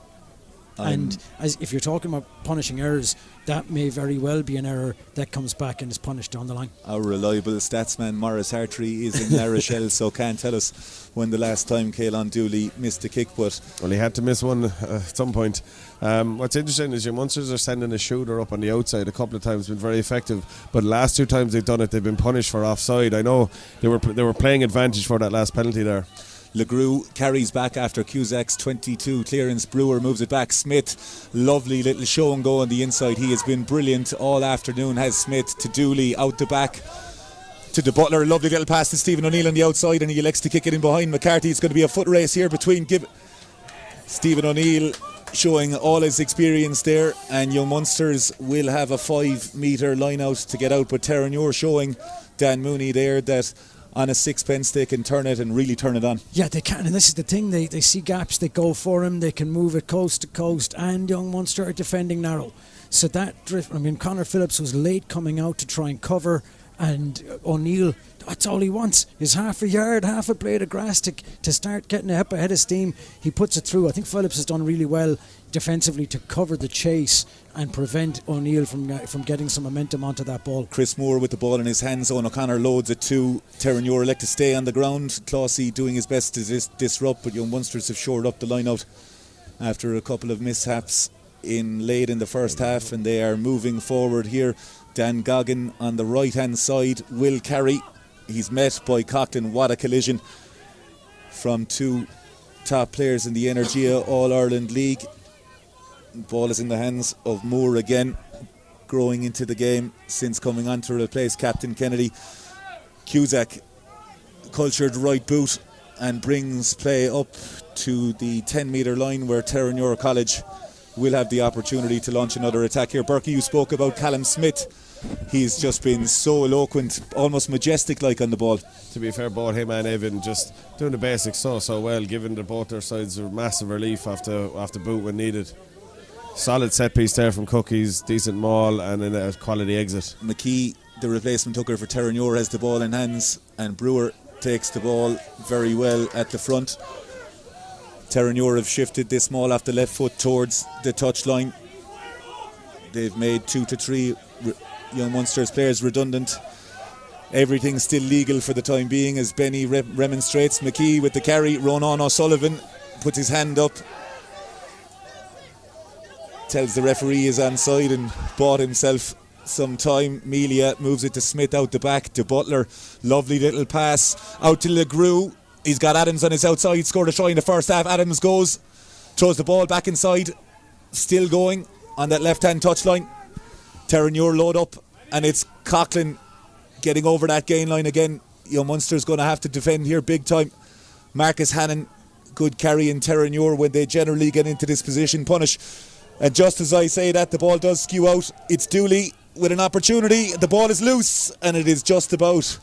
And if you're talking about punishing errors, that may very well be an error that comes back and is punished down the line. Our reliable statsman Maurice Hartree is in La Rochelle, so can't tell us when the last time Caelan Dooley missed a kick. But well, he had to miss one at some point. What's interesting is your Munsters are sending a shooter up on the outside a couple of times, been very effective. But the last 2 times they've done it, they've been punished for offside. I know they were playing advantage for that last penalty there. Legrue carries back after Cusack's 22 clearance. Brewer moves it back. Smith, lovely little show and go on the inside. He has been brilliant all afternoon, has Smith, to Dooley, out the back to the Butler. Lovely little pass to Stephen O'Neill on the outside, and he elects to kick it in behind McCarthy. It's going to be a foot race here between Stephen O'Neill showing all his experience there, and Young Munsters will have a 5-metre line out to get out, but Terenure showing Dan Mooney there that on a sixpence they can turn it and really turn it on. Yeah, they can, and this is the thing, they see gaps, they go for him, they can move it coast to coast, and Young Munster are defending narrow. So that drift, Connor Phillips was late coming out to try and cover, and O'Neill, that's all he wants, is half a yard, half a blade of grass to start getting up ahead of steam. He puts it through. I think Phillips has done really well defensively to cover the chase and prevent O'Neill from getting some momentum onto that ball. Chris Moore with the ball in his hands. Owen O'Connor loads it to Terenure, elect to stay on the ground. Clossie doing his best to disrupt, but Young Munsters have shored up the line out after a couple of mishaps late in the first half, and they are moving forward here. Dan Goggin on the right hand side will carry. He's met by Coughlin. What a collision from 2 top players in the Energia All-Ireland League. Ball is in the hands of Moore again, growing into the game since coming on to replace Captain Kennedy. Cusack, cultured right boot, and brings play up to the 10-metre line where Terenure College will have the opportunity to launch another attack here. Burke, you spoke about Callum Smith. He's just been so eloquent, almost majestic like on the ball. To be fair, both him and Evan just doing the basics so well, giving both their sides a massive relief after boot when needed. Solid set piece there from Cookies, decent maul and then a quality exit. McKee, the replacement hooker for Terenure, has the ball in hands, and Brewer takes the ball very well at the front. Terenure have shifted this maul off the left foot towards the touchline. They've made 2 to 3 Young Munster's players redundant. Everything's still legal for the time being as Benny remonstrates. McKee with the carry. Ronan O'Sullivan puts his hand up, tells the referee he's onside and bought himself some time. Melia moves it to Smith out the back to Butler. Lovely little pass out to LeGroux. He's got Adams on his outside, scored a try in the first half. Adams goes, throws the ball back inside, still going on that left hand touchline. Terenure load up, and it's Coughlin getting over that gain line again. Young Munster's going to have to defend here big time. Marcus Hannon, good carry in Terenure when they generally get into this position, punish. And just as I say that, the ball does skew out. It's Dooley with an opportunity. The ball is loose, and it is just about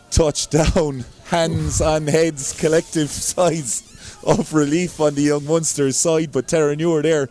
touchdown. Hands on heads, collective sighs of relief on the Young Munster side, but Terenure there,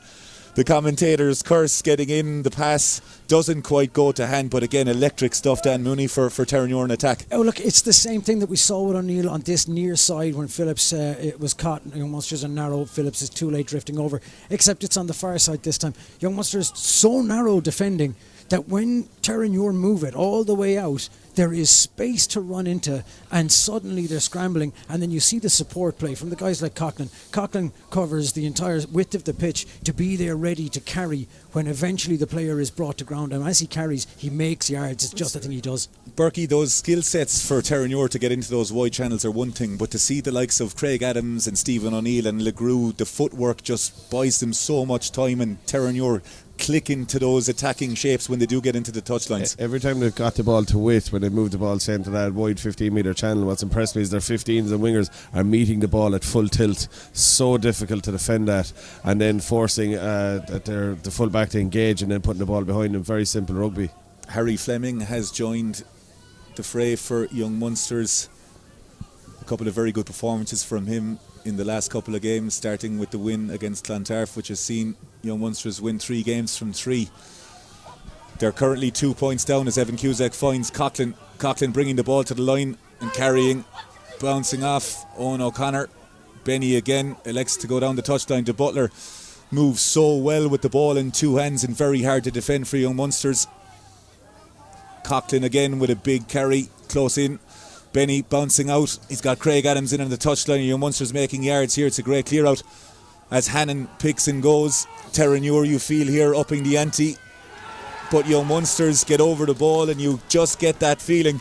the commentator's curse getting in. The pass doesn't quite go to hand, but again, electric stuff. Dan Mooney for Terenure in attack. Oh, look, it's the same thing that we saw with O'Neill on this near side when Phillips it was caught. Young Munster's a narrow. Phillips is too late drifting over, except it's on the far side this time. Young Munster's so narrow defending that when Terenure move it all the way out, there is space to run into, and suddenly they're scrambling, and then you see the support play from the guys like Coughlin. Coughlin covers the entire width of the pitch to be there ready to carry when eventually the player is brought to ground, and as he carries, he makes yards. It's just the thing he does. Berkey, those skill sets for Terenure to get into those wide channels are one thing, but to see the likes of Craig Adams and Stephen O'Neill and LeGroux, the footwork just buys them so much time, and Terenure click into those attacking shapes when they do get into the touchlines. Every time they've got the ball to width, when they move the ball say into that wide 15-metre channel, what's impressed me is their 15s and wingers are meeting the ball at full tilt. So difficult to defend that, and then forcing the full back to engage and then putting the ball behind them. Very simple rugby. Harry Fleming has joined the fray for Young Munsters. A couple of very good performances from him in the last couple of games, starting with the win against Clontarf, which has seen Young Munsters win 3 games from 3. They're currently 2 points down as Evan Cusack finds Coughlin. Coughlin bringing the ball to the line and carrying, bouncing off Owen O'Connor. Benny again elects to go down the touchline to Butler. Moves so well with the ball in 2 hands and very hard to defend for Young Munsters. Coughlin again with a big carry close in. Benny bouncing out. He's got Craig Adams in on the touchline. Young Munster's making yards here. It's a great clear out as Hannon picks and goes. Terenure, you feel here, upping the ante, but Young Munsters get over the ball, and you just get that feeling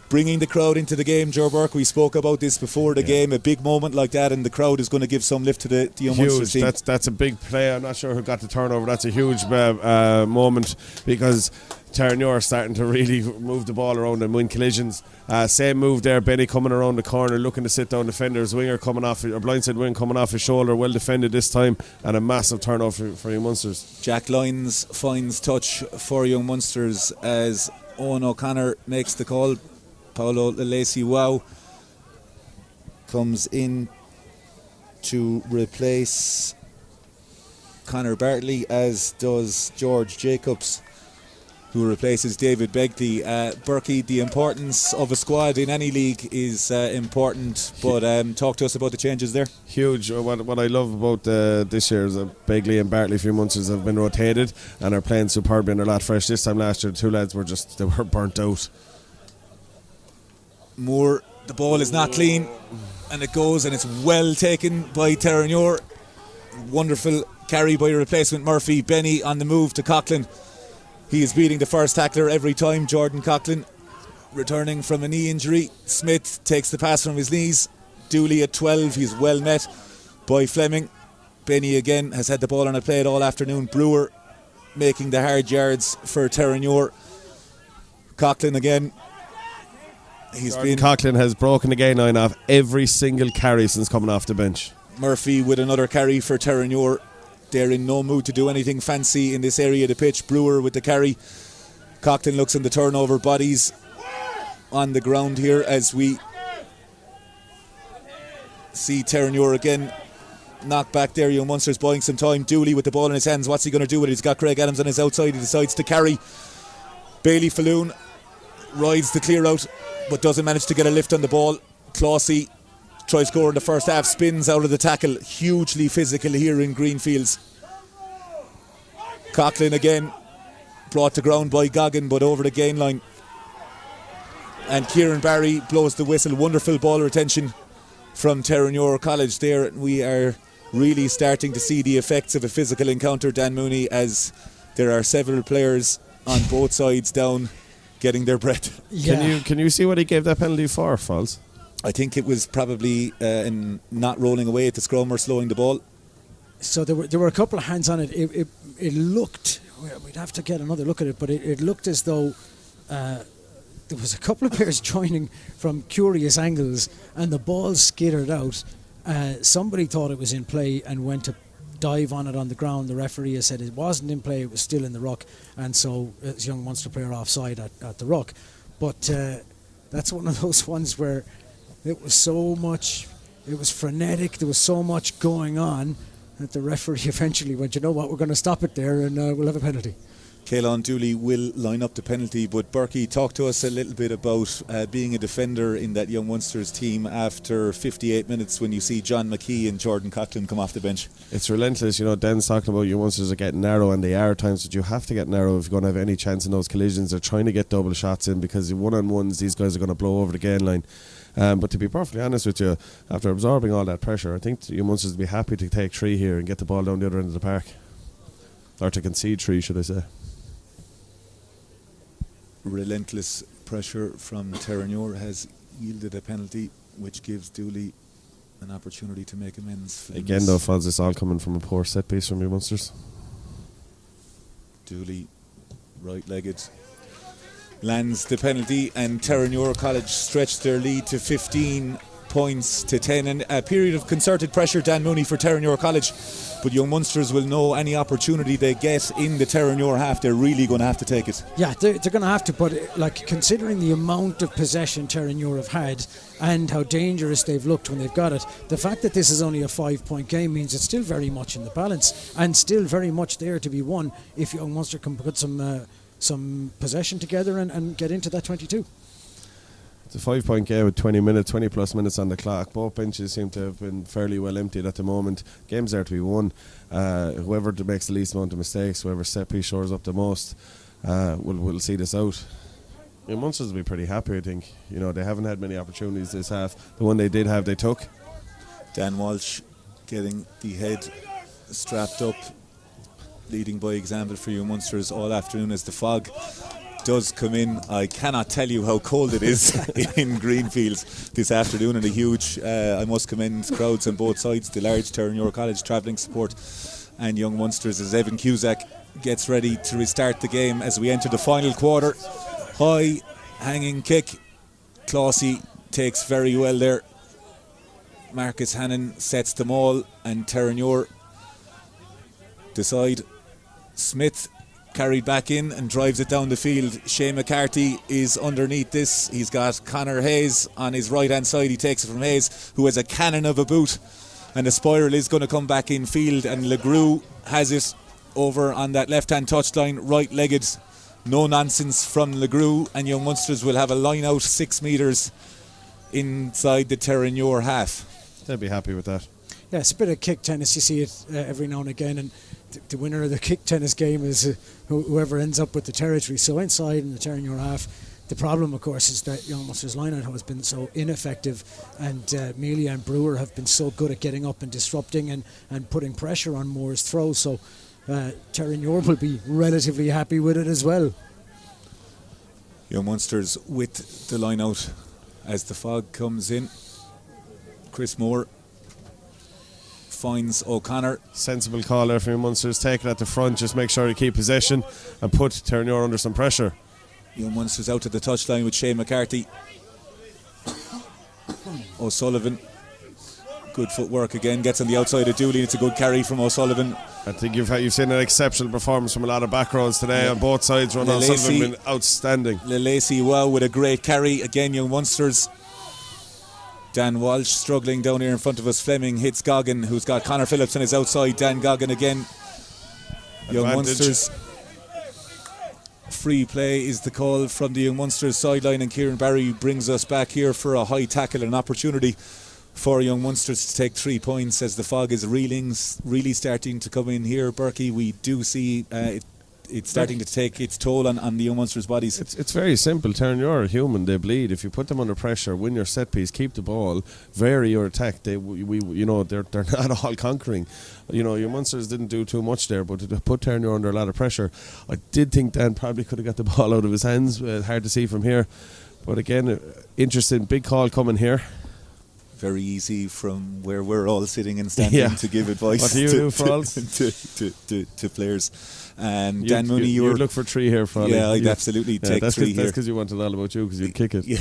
bringing the crowd into the game. Joe Burke, we spoke about this before the game. A big moment like that and the crowd is going to give some lift to the Young Munsters team. That's a big play. I'm not sure who got the turnover. That's a huge moment, because Terenure starting to really move the ball around and win collisions. Same move there, Benny coming around the corner looking to sit down defenders, winger coming off, or blindside wing coming off his shoulder, well defended this time, and a massive turnover for Young Munsters. Jack Lyons finds touch for Young Munsters as Owen O'Connor makes the call. Paolo Lacey Wow comes in to replace Conor Bartley, as does George Jacobs, who replaces David Begley. Berkey, the importance of a squad in any league is important, but talk to us about the changes there. Huge. What I love about this year is that Begley and Bartley, a few months have been rotated and are playing superbly and they're a lot fresh. This time last year, the 2 lads were burnt out. Moore, the ball is not clean, and it goes, and it's well taken by Terenure. Wonderful carry by replacement Murphy. Benny on the move to Coughlin. He is beating the first tackler every time. Jordan Coughlin returning from a knee injury. Smith takes the pass from his knees. Dooley at 12, he's well met by Fleming. Benny again has had the ball on a plate all afternoon. Brewer making the hard yards for Terenure. Coughlin again. Coughlin has broken the gain line off every single carry since coming off the bench. Murphy with another carry for Terenure. They're in no mood to do anything fancy in this area of the pitch. Brewer with the carry. Coughlin looks in the turnover. Bodies on the ground here as we see Terenure again. Knock back there. Young Munster's buying some time. Dooley with the ball in his hands. What's he going to do with it? He's got Craig Adams on his outside. He decides to carry. Bailey Falloon rides the clear out but doesn't manage to get a lift on the ball. Closey tries score in the first half, spins out of the tackle. Hugely physical here in Greenfields. Coughlin again brought to ground by Goggin, but over the gain line. And Kieran Barry blows the whistle. Wonderful ball retention from Terenure College there. We are really starting to see the effects of a physical encounter, Dan Mooney, as there are several players on both sides down getting their breath. Yeah. Can you see what he gave that penalty for, Falls? I think it was probably in not rolling away at the scrum or slowing the ball. So there were a couple of hands on it. It looked, we'd have to get another look at it, but it looked as though there was a couple of players joining from curious angles and the ball skittered out. Somebody thought it was in play and went to dive on it on the ground. The referee has said it wasn't in play, it was still in the ruck, and so it's Young Munster player offside at the ruck. But that's one of those ones where it was so much, it was frenetic, there was so much going on that the referee eventually went, you know what, we're going to stop it there and we'll have a penalty. Caelan Dooley will line up the penalty, but Burke, talk to us a little bit about being a defender in that Young Munsters team after 58 minutes when you see John McKee and Jordan Coughlin come off the bench. It's relentless. You know, Dan's talking about Young Munsters are getting narrow, and they are times that you have to get narrow if you're going to have any chance in those collisions. They're trying to get double shots in because one-on-ones, these guys are going to blow over the gain line. But to be perfectly honest with you, after absorbing all that pressure, I think Young Munsters would be happy to take 3 here and get the ball down the other end of the park. Or to concede 3, should I say. Relentless pressure from Terenure has yielded a penalty, which gives Dooley an opportunity to make amends. Again, though, Falls, it's all coming from a poor set piece from Young Munsters. Dooley, right-legged, lands the penalty, and Terenure College stretched their lead to 15 points to 10. And a period of concerted pressure, Dan Mooney, for Terenure College. But Young Munsters will know any opportunity they get in the Terenure half, they're really going to have to take it. Yeah, they're going to have to, but like, considering the amount of possession Terenure have had and how dangerous they've looked when they've got it, the fact that this is only a 5-point game means it's still very much in the balance and still very much there to be won if Young Munster can put some possession together and get into that 22. It's a 5-point game with 20 plus minutes on the clock. Both benches seem to have been fairly well emptied at the moment. Game's there to be won. Whoever makes the least amount of mistakes, whoever set piece shores up the most, will see this out. Young Munsters will be pretty happy, I think. You know, they haven't had many opportunities this half. The one they did have, they took. Dan Walsh getting the head strapped up, leading by example for Young Munsters all afternoon as the fog does come in. I cannot tell you how cold it is in Greenfields this afternoon, and a huge, I must commend crowds on both sides, the large Terenure College travelling support and Young Munsters as Evan Cusack gets ready to restart the game as we enter the final quarter. High hanging kick, Closey takes very well there. Marcus Hannon sets them all, and Terenure decide. Smith carried back in and drives it down the field. Shea McCarthy is underneath this. He's got Conor Hayes on his right hand side. He takes it from Hayes, who has a cannon of a boot, and the spiral is going to come back in field, and LeGroux has it over on that left hand touchline, right legged. No nonsense from LeGroux, and Young Munsters will have a line out 6 metres inside the Terenure half. They'll be happy with that. Yeah, it's a bit of kick tennis. You see it every now and again, and the winner of the kick tennis game is whoever ends up with the territory. So inside in the Terenure half, the problem, of course, is that Young Munster's line-out has been so ineffective, and Mealy and Brewer have been so good at getting up and disrupting and putting pressure on Moore's throw. So Terenure will be relatively happy with it as well. Young Munsters with the line-out as the fog comes in. Chris Moore finds O'Connor. Sensible call there from Munsters. Take it at the front, just make sure you keep possession and put Terenure under some pressure. Young Munsters out to the touchline with Shea McCarthy. O'Sullivan Good footwork again, gets on the outside of Dooley. It's a good carry from O'Sullivan. I think you've seen an exceptional performance from a lot of back rows today on both sides. Ron O'Sullivan been outstanding. Lacey, wow, with a great carry. Again, Young Munsters. Dan Walsh struggling down here in front of us. Fleming hits Goggin, who's got Conor Phillips on his outside. Dan Goggin again. Young Munsters. Free play is the call from the Young Munsters sideline, and Kieran Barry brings us back here for a high tackle, an opportunity for Young Munsters to take 3 points as the fog is really starting to come in here. Berkey, we do see it's starting to take its toll on the Young Munsters' bodies. It's very simple. Terenure are human. They bleed. If you put them under pressure, win your set piece, keep the ball, vary your attack. They're not all conquering. Your Munsters didn't do too much there, but to put Terenure under a lot of pressure, I did think Dan probably could have got the ball out of his hands. Hard to see from here, but again, interesting big call coming here. Very easy from where we're all sitting and standing to give advice. What do you do, Frawls? to players. And Dan Mooney, you would look for 3 here, Frawley. Yeah, I'd absolutely take 3 here. That's because you wanted all about you, because you'd kick it. Yeah.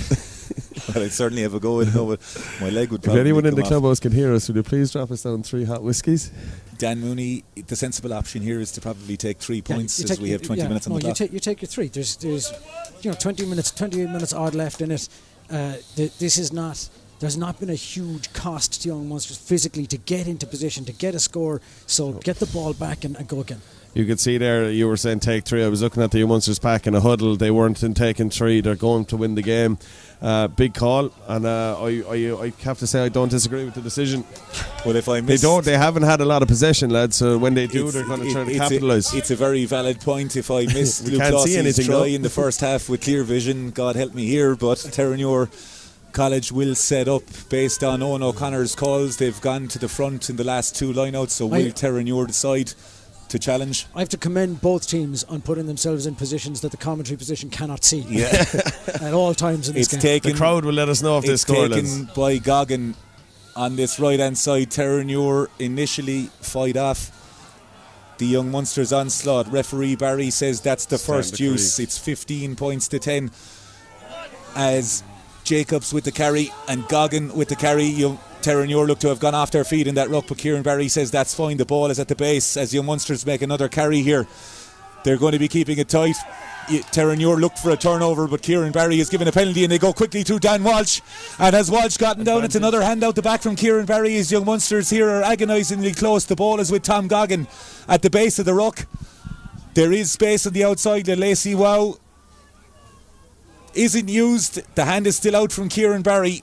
Well, I'd certainly have a go and know what my leg would probably. If anyone in the off. Clubhouse can hear us, would you please drop us down 3 hot whiskies? Dan Mooney, the sensible option here is to probably take 3 points as we have 20 minutes on the clock. You take your 3. There's 28 minutes odd left in it. This is not. There's not been a huge cost to Young Munsters physically to get into position, to get a score, so get the ball back and go again. You could see there, you were saying take 3. I was looking at the Young Munsters pack in a huddle. They weren't in taking 3. They're going to win the game. Big call, and I have to say I don't disagree with the decision. Well, if I they haven't had a lot of possession, lads. So when they do, they're going to try to capitalise. It's a very valid point. If I missed Luke Clossey's try in the first half with clear vision, God help me here, but Terenure College will set up based on Owen O'Connor's calls. They've gone to the front in the last 2 lineouts, so will Terenure decide to challenge? I have to commend both teams on putting themselves in positions that the commentary position cannot see. Yeah. At all times in this game. The crowd will let us know if they score. It's taken by Goggin on this right hand side. Terenure initially fight off the Young Munsters onslaught. Referee Barry says that's the first use. It's 15 points to 10 as Jacobs with the carry and Goggin with the carry. Terenure look to have gone off their feet in that ruck, but Kieran Barry says that's fine. The ball is at the base as Young Munsters make another carry here. They're going to be keeping it tight. Terenure looked for a turnover, but Kieran Barry is given a penalty, and they go quickly to Dan Walsh. And as Walsh gotten down, it's another hand out the back from Kieran Barry as Young Munsters here are agonisingly close. The ball is with Tom Goggin at the base of the ruck. There is space on the outside. The Lacey Wow isn't used. The hand is still out from Kieran Barry.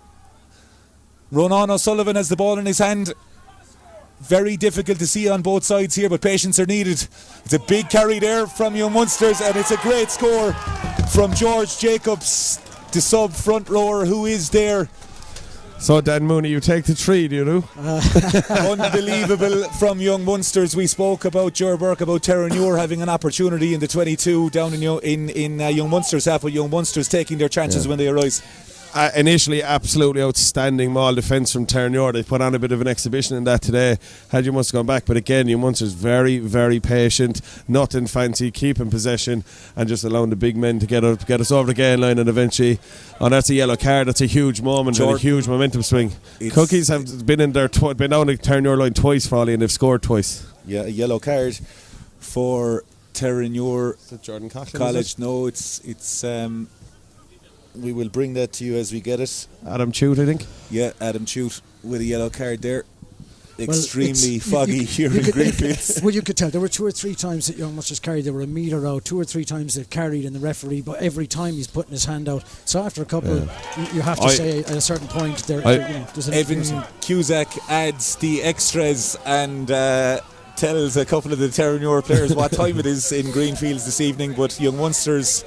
Ronan O'Sullivan has the ball in his hand. Very difficult to see on both sides here, but patience are needed. It's a big carry there from Young Munsters, and it's a great score from George Jacobs, the sub front rower who is there. So Dan Mooney, you take the 3, do you know? Unbelievable from Young Munsters. We spoke about Burke, about Terenure having an opportunity in the 22 down in Young Munsters half, but Young Munsters taking their chances when they arise. Initially, absolutely outstanding maul defence from Terenure. They put on a bit of an exhibition in that today. Had Young Munsters gone back, but again, Young Munsters very, very patient, nothing fancy, keeping possession and just allowing the big men to get us over the game line, and eventually, that's a yellow card. That's a huge moment and a huge momentum swing. Cookies have been in there, been down the Terenure line twice, Frawley, and they've scored twice. Yeah, a yellow card for Terenure College. No, it's. We will bring that to you as we get it. Adam Chute, I think. Yeah, Adam Chute with a yellow card there. Extremely foggy here in Greenfields. Well, you could tell there were 2 or 3 times that Young Munsters carried. They were a metre out. 2 or 3 times they've carried, and the referee, but every time he's putting his hand out. So after a couple, you have to say at a certain point there's an Evan Cusack adds the extras and tells a couple of the Terenure players what time it is in Greenfields this evening. But Young Munsters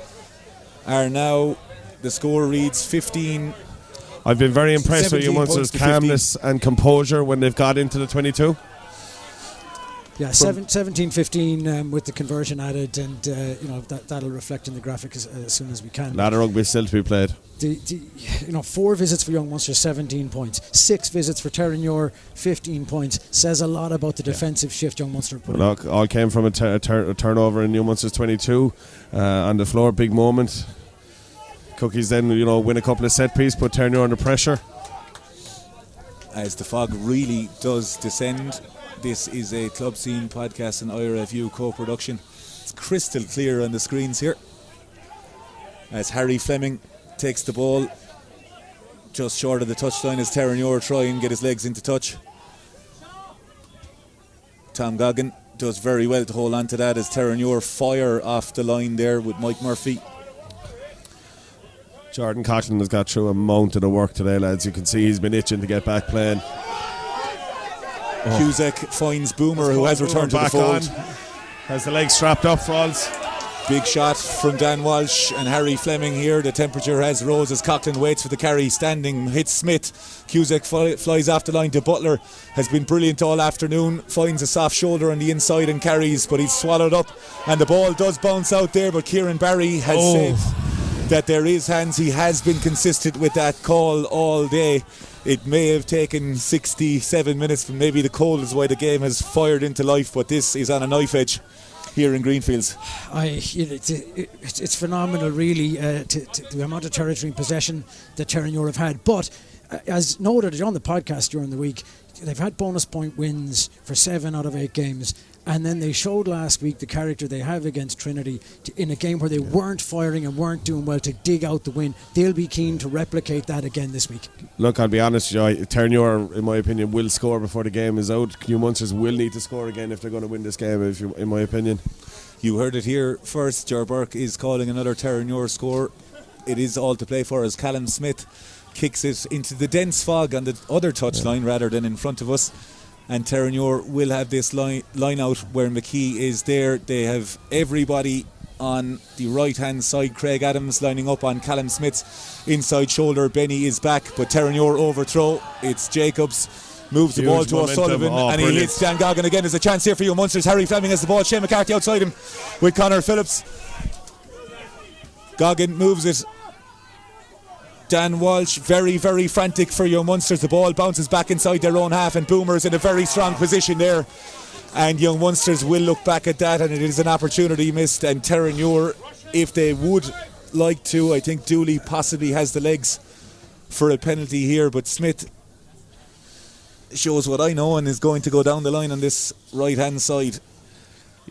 are now. The score reads 15. I've been very impressed with Young Munsters' calmness and composure when they've got into the 22. Yeah, 17-15 with the conversion added, and that'll reflect in the graphic as soon as we can. A lot of rugby still to be played. 4 visits for Young Munster, 17 points. 6 visits for Terenure, 15 points. Says a lot about the defensive shift Young Munster put in. All came from a turnover in Young Munster's 22 on the floor. Big moment. Cookies then, win a couple of set pieces, put Terenure under pressure. as the fog really does descend. This is a Club Scene podcast and IRFU co-production. It's crystal clear on the screens here as Harry Fleming takes the ball just short of the touchline as Terenure try and get his legs into touch. Tom Goggin does very well to hold on to that as Terenure fire off the line there with Mike Murphy. Jordan Coughlin has got through a mountain of work today, lads. You can see he's been itching to get back playing. Cusack finds Boomer, who has returned to the fold. Has the legs strapped up, Frawls. Big shot from Dan Walsh and Harry Fleming here. The temperature has rose as Coughlin waits for the carry. Standing, hits Smith. Cusack flies off the line to Butler. Has been brilliant all afternoon. Finds a soft shoulder on the inside and carries, but he's swallowed up. And the ball does bounce out there, but Kieran Barry has said that there is hands. He has been consistent with that call all day. It may have taken 67 minutes, from maybe the cold is why the game has fired into life, but this is on a knife edge here in Greenfields. It's phenomenal, really, the amount of territory and possession that Terenure have had. But as noted on the podcast during the week, they've had bonus point wins for 7 out of 8 games. And then they showed last week the character they have against Trinity in a game where they weren't firing and weren't doing well to dig out the win. They'll be keen to replicate that again this week. Look, I'll be honest, Terenure, in my opinion, will score before the game is out. Young Munsters will need to score again if they're going to win this game, in my opinion. You heard it here first. Ger Burke is calling another Terenure score. It is all to play for as Callum Smith kicks it into the dense fog on the other touchline rather than in front of us. And Terenure will have this line out where McKee is there. They have everybody on the right hand side. Craig Adams lining up on Callum Smith's inside shoulder. Benny is back, but Terenure overthrow. It's Jacobs moves the ball to O'Sullivan and he hits Dan Goggin again. There's a chance here for Young Munsters. Harry Fleming has the ball. Shane McCarthy outside him with Conor Phillips. Goggin moves it. Dan Walsh very, very frantic for Young Munsters. The ball bounces back inside their own half and Boomer's in a very strong position there. And Young Munsters will look back at that, and it is an opportunity missed. And Terenure, if they would like to, I think Dooley possibly has the legs for a penalty here, but Smith shows what I know and is going to go down the line on this right hand side.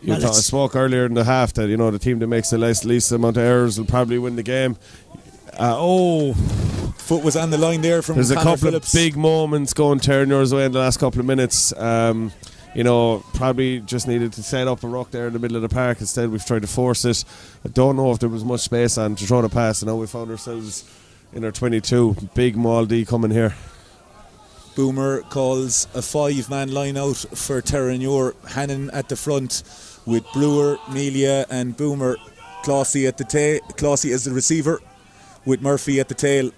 You spoke earlier in the half that the team that makes the least amount of errors will probably win the game. Foot was on the line there from There's Conor a couple Phillips. of big moments going Terenure's way in the last couple of minutes. Probably just needed to set up a ruck there in the middle of the park. Instead we've tried to force it. I don't know if there was much space on to throw the pass, and now we found ourselves in our 22. Big Maldy coming here. Boomer calls a 5-man line out for Terenure. Hannon at the front with Brewer, Melia and Boomer. Clossy at the Clossy as the receiver with Murphy at the tail.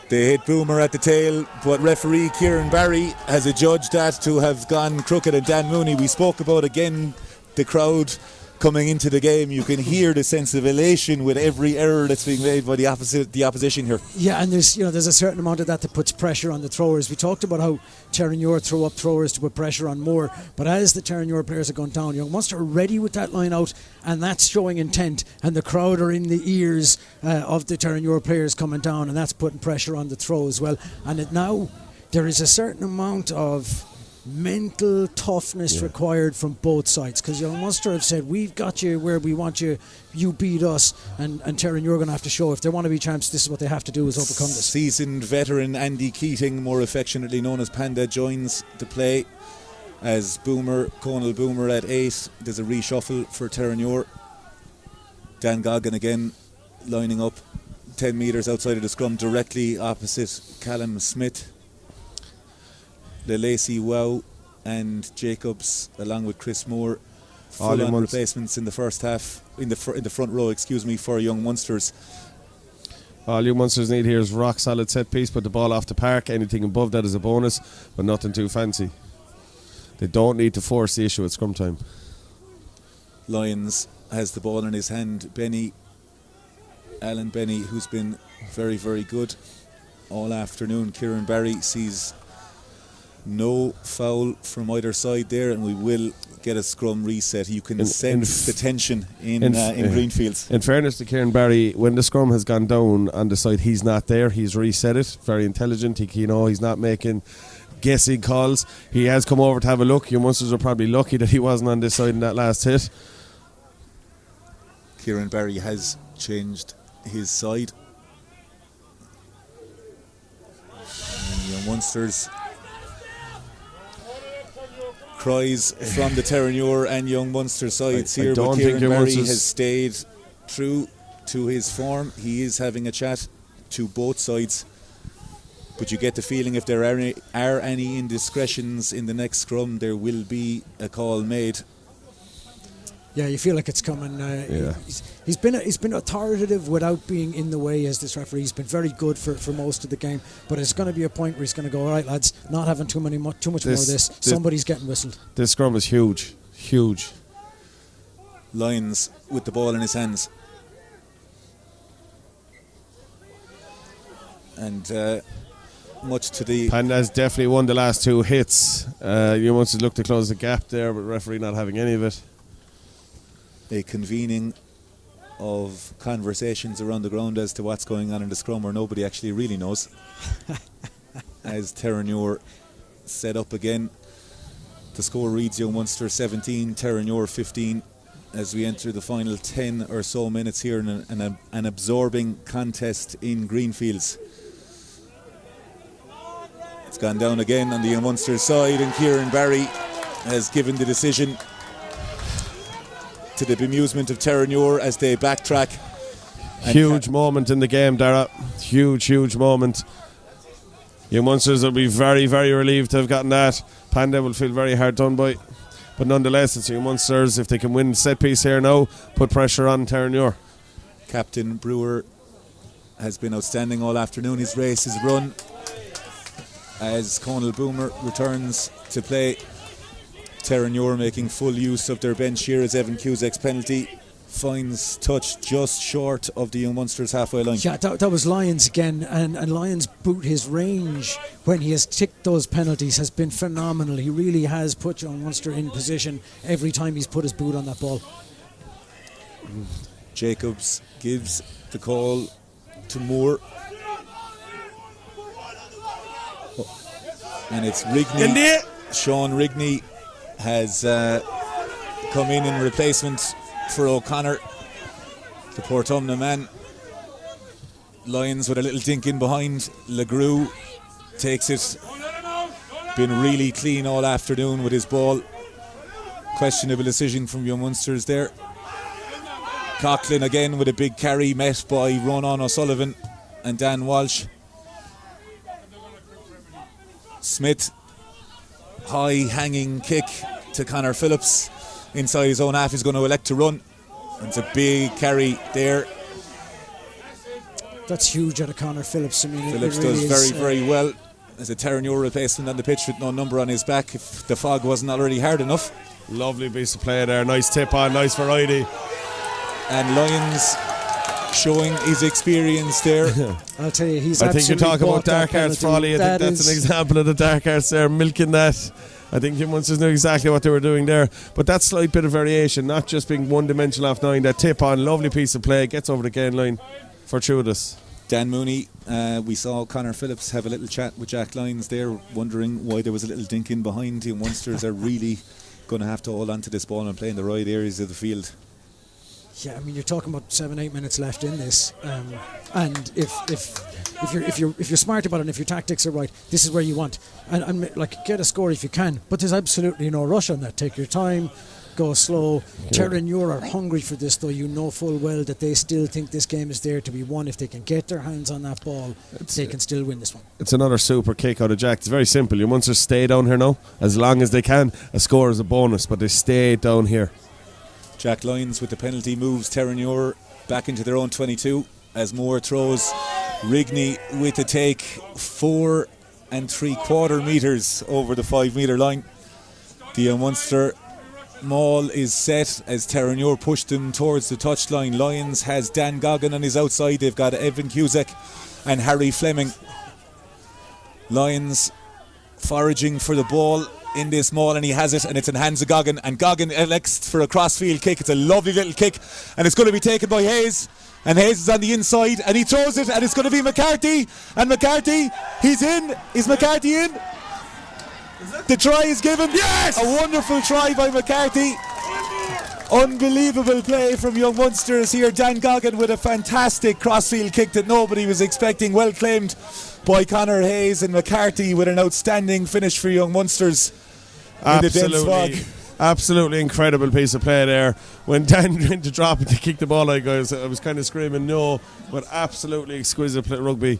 They hit Boomer at the tail, but referee Kieran Barry has adjudged that to have gone crooked. And Dan Mooney, we spoke about again the crowd coming into the game. You can hear the sense of elation with every error that's being made by the opposition here. Yeah, and there's a certain amount of that puts pressure on the throwers. We talked about how Terenure throw up throwers to put pressure on more, but as the Terenure players are going down, Young Munster are ready with that line out, and that's showing intent, and the crowd are in the ears of the Terenure players coming down, and that's putting pressure on the throw as well. And now there is a certain amount of mental toughness required from both sides, because Young Munster have said, we've got you where we want you, you beat us, and Terenure are going to have to show, if they want to be champs, this is what they have to do, is overcome this. Seasoned veteran Andy Keating, more affectionately known as Panda, joins the play as Conal Boomer at 8. There's a reshuffle for Terenure. Dan Goggin again lining up 10 metres outside of the scrum, directly opposite Callum Smith. Lacey Wow and Jacobs, along with Chris Moore, full-on replacements in the first half, in the front row, for Young Munsters. All Young Munsters need here is rock solid set piece, put the ball off the park. Anything above that is a bonus, but nothing too fancy. They don't need to force the issue at scrum time. Lyons has the ball in his hand. Alan Benny, who's been very, very good all afternoon. Kieran Barry sees No foul from either side there, and we will get a scrum reset. You can sense the tension in Greenfields. In fairness to Kieran Barry, when the scrum has gone down on the side, he's not there. He's reset it. Very intelligent. He's not making guessing calls. He has come over to have a look. Young Munsters are probably lucky that he wasn't on this side in that last hit. Kieran Barry has changed his side. And Young Munsters cries from the Terenure and Young Munster sides here, but Kieran Barry has stayed true to his form. He is having a chat to both sides, but you get the feeling if there are any indiscretions in the next scrum, there will be a call made. Yeah, you feel like it's coming. He's been authoritative without being in the way as this referee. He's been very good for most of the game, but it's going to be a point where he's going to go, all right, lads, not having too much more of this. Somebody's getting whistled. This scrum is huge. Lyons with the ball in his hands. And much to the... Panda's definitely won the last two hits. You want to look to close the gap there, but referee not having any of it. A convening of conversations around the ground as to what's going on in the scrum, where nobody actually really knows. As Terenure set up again, the score reads Young Munster 17, Terenure 15, as we enter the final 10 or so minutes here in an absorbing contest in Greenfields. It's gone down again on the Young Munster side, and Kieran Barry has given the decision, to the bemusement of Terenure as they backtrack. Huge moment in the game, Daragh. Huge moment. Young Munsters will be very, very relieved to have gotten that. Panda will feel very hard done by. But nonetheless, it's Young Munsters. If they can win set piece here now, put pressure on Terenure. Captain Brewer has been outstanding all afternoon. His race is run as Conal Boomer returns to play. Terenure making full use of their bench here as Evan Cusack's penalty finds touch just short of the Young Munsters halfway line. Yeah, that was Lyons again, and Lyons' boot, his range when he has ticked those penalties has been phenomenal. He really has put Young Munster in position every time he's put his boot on that ball. Jacobs gives the call to Moore. And it's Rigney. Sean Rigney has come in replacement for O'Connor, the Portumna man. Lyons with a little dink in behind. Legrew takes it. Been really clean all afternoon with his ball. Questionable decision from Young Munsters there. Coughlin again with a big carry, met by Ronan O'Sullivan and Dan Walsh. Smith, high hanging kick to Conor Phillips inside his own half. He's going to elect to run. It's a big carry there. That's huge out of Conor Phillips. I mean, Phillips it really does very well. There's a Terenure replacement on the pitch with no number on his back if the fog wasn't already hard enough. Lovely piece of play there. Nice tip on, nice variety. And Lyons showing his experience there. I'll tell you, he's I think you're talking about dark arts, Frawley. I think that's an example of the dark arts there, milking that. I think Young Munsters knew exactly what they were doing there. But that slight bit of variation, not just being one-dimensional off 9, that tip on, lovely piece of play, gets over the gain line for Trudas. Dan Mooney, we saw Conor Phillips have a little chat with Jack Lyons there, wondering why there was a little dink in behind. Young Munsters are really going to have to hold on to this ball and play in the right areas of the field. Yeah, I mean, you're talking about 7-8 minutes left in this, and if you're smart about it, and if your tactics are right, this is where you want, and like, get a score if you can. But there's absolutely no rush on that. Take your time, go slow. Terenure are hungry for this, though. You know full well that they still think this game is there to be won. If they can get their hands on that ball, they can still win this one. It's another super kick out of Jack. It's very simple. You Munsters stay down here now as long as they can. A score is a bonus, but they stay down here. Jack Lyons with the penalty moves Terenure back into their own 22 as Moore throws. Rigney with the take, 4 3/4 metres over the 5 metre line. The Young Munster maul is set as Terenure push them towards the touchline. Lyons has Dan Goggin on his outside. They've got Evan Cusack and Harry Fleming. Lyons foraging for the ball in this maul, and he has it, and it's in hands of Goggin, and Goggin elects for a crossfield kick. It's a lovely little kick, and it's going to be taken by Hayes, and Hayes is on the inside, and he throws it, and it's going to be McCarthy, and McCarthy, he's in. Is McCarthy in? The try is given. Yes! A wonderful try by McCarthy. Unbelievable play from Young Munsters here. Dan Goggin with a fantastic crossfield kick that nobody was expecting, well claimed by Conor Hayes, and McCarthy with an outstanding finish for Young Munsters in the dense fog. Absolutely incredible piece of play there. When Dan went to drop it to kick the ball, I was kind of screaming no, but absolutely exquisite play, rugby.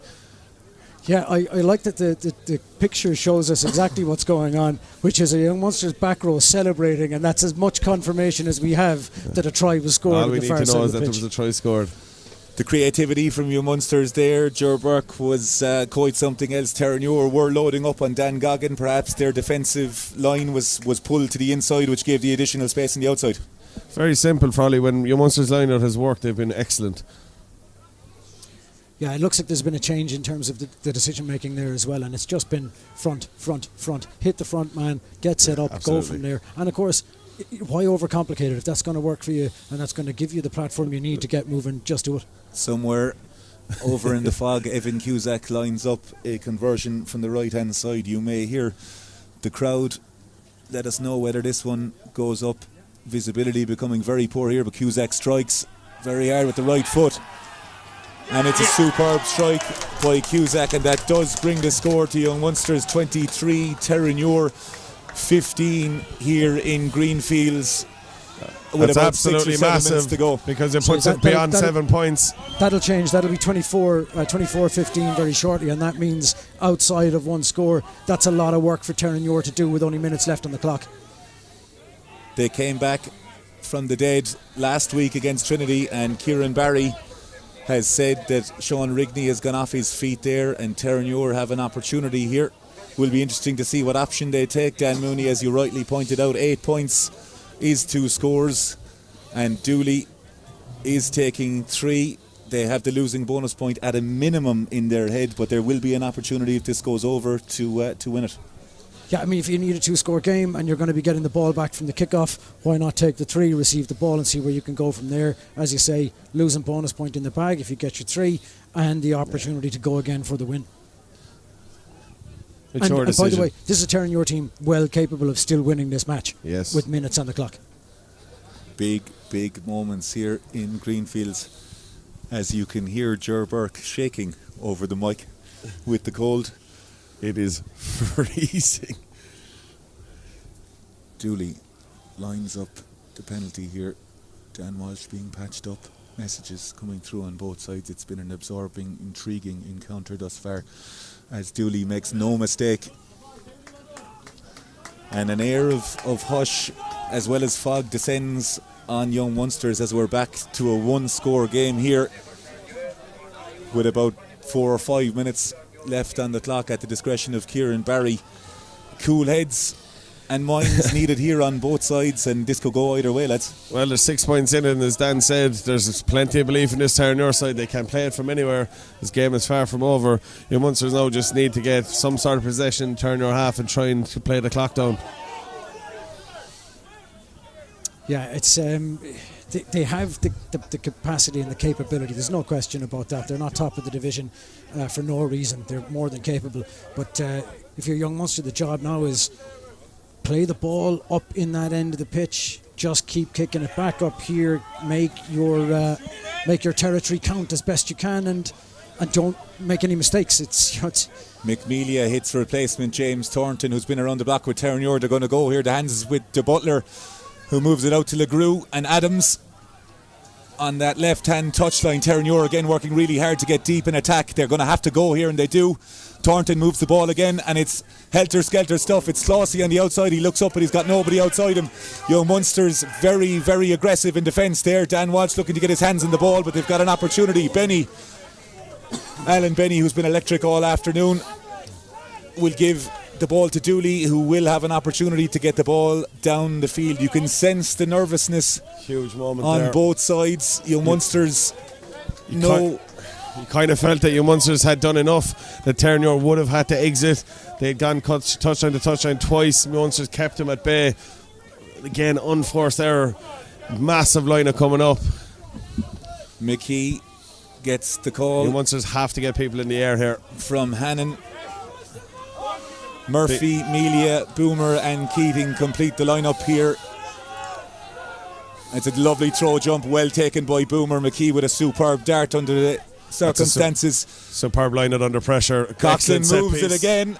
Yeah, I like that the picture shows us exactly what's going on, which is a Young Munsters back row celebrating, and that's as much confirmation as we have that a try was scored. All we need to know is that there was a try scored. The creativity from Young Munsters there. Burke was quite something else. Terenure were loading up on Dan Goggin. Perhaps their defensive line was pulled to the inside, which gave the additional space on the outside. Very simple, Frawley. When Young Munsters line out has worked, they've been excellent. Yeah, it looks like there's been a change in terms of the decision making there as well, and it's just been front, hit the front man, get set up, Absolutely. go from there. And of course, why overcomplicate it? If that's going to work for you and that's going to give you the platform you need to get moving, just do it. Somewhere over in the fog, Evan Cusack lines up a conversion from the right hand side. You may hear the crowd. Let us know whether this one goes up. Visibility becoming very poor here, but Cusack strikes very hard with the right foot. And it's a superb strike by Cusack, and that does bring the score to Young Munsters 23, Terenure 15 here in Greenfields. That's absolutely massive to go. Because it puts it beyond 7 points. That'll change. That'll be 24-15 very shortly, and that means outside of one score, that's a lot of work for Terenure to do with only minutes left on the clock. They came back from the dead last week against Trinity, and Kieran Barry has said that Sean Rigney has gone off his feet there, and Terenure have an opportunity here. Will be interesting to see what option they take. Dan Mooney, as you rightly pointed out, 8 points is 2 scores, and Dooley is taking 3. They have the losing bonus point at a minimum in their head, but there will be an opportunity if this goes over to win it. Yeah, I mean, if you need a 2-score game and you're going to be getting the ball back from the kickoff, why not take the 3, receive the ball, and see where you can go from there? As you say, losing bonus point in the bag if you get your 3, and the opportunity to go again for the win. It's your decision. And by the way, this is a Terenure team well capable of still winning this match. Yes. With minutes on the clock. Big moments here in Greenfields, as you can hear Burke shaking over the mic with the cold. It is freezing. Dooley lines up the penalty here. Dan Walsh being patched up. Messages coming through on both sides. It's been an absorbing, intriguing encounter thus far, as Dooley makes no mistake. And an air of hush as well as fog descends on Young Munsters as we're back to a 1-score game here with about 4 or 5 minutes left on the clock at the discretion of Kieran Barry. Cool heads and minds needed here on both sides, and this could go either way, lads. Well, there's 6 points in it, and as Dan said, there's plenty of belief in this Terenure side. They can play it from anywhere. This game is far from over. Young Munsters now just need to get some sort of possession, Terenure half, and try and play the clock down. Yeah, it's they have the capacity and the capability. There's no question about that. They're not top of the division for no reason. They're more than capable. But if you're Young Munster, the job now is play the ball up in that end of the pitch. Just keep kicking it back up here. Make your territory count as best you can, and don't make any mistakes. It's McMelia hits replacement James Thornton, who's been around the block with Terenure. They're going to go here. The hands is with De Butler, who moves it out to LeGroux, and Adams on that left-hand touchline. Terenure again working really hard to get deep in attack. They're going to have to go here, and they do. Thornton moves the ball again, and it's helter-skelter stuff. It's Slaucy on the outside. He looks up, but he's got nobody outside him. Young Munster's very, very aggressive in defence there. Dan Walsh looking to get his hands on the ball, but they've got an opportunity. Alan Benny, who's been electric all afternoon, will give the ball to Dooley, who will have an opportunity to get the ball down the field. You can sense the nervousness Huge moment on there. both sides. Young Munsters You kind of felt that Young Munsters had done enough, that Terenure would have had to exit. They'd gone touchline to touchline twice. Munsters kept them at bay. Again, unforced error. Massive lineup coming up. McKee gets the call. Young Munsters have to get people in the air here. From Hannon. Murphy, Melia, Boomer and Keating complete the lineup here. It's a lovely throw jump, well taken by Boomer. McKee with a superb dart under the circumstances. Superb lineup under pressure. Coughlin moves it again.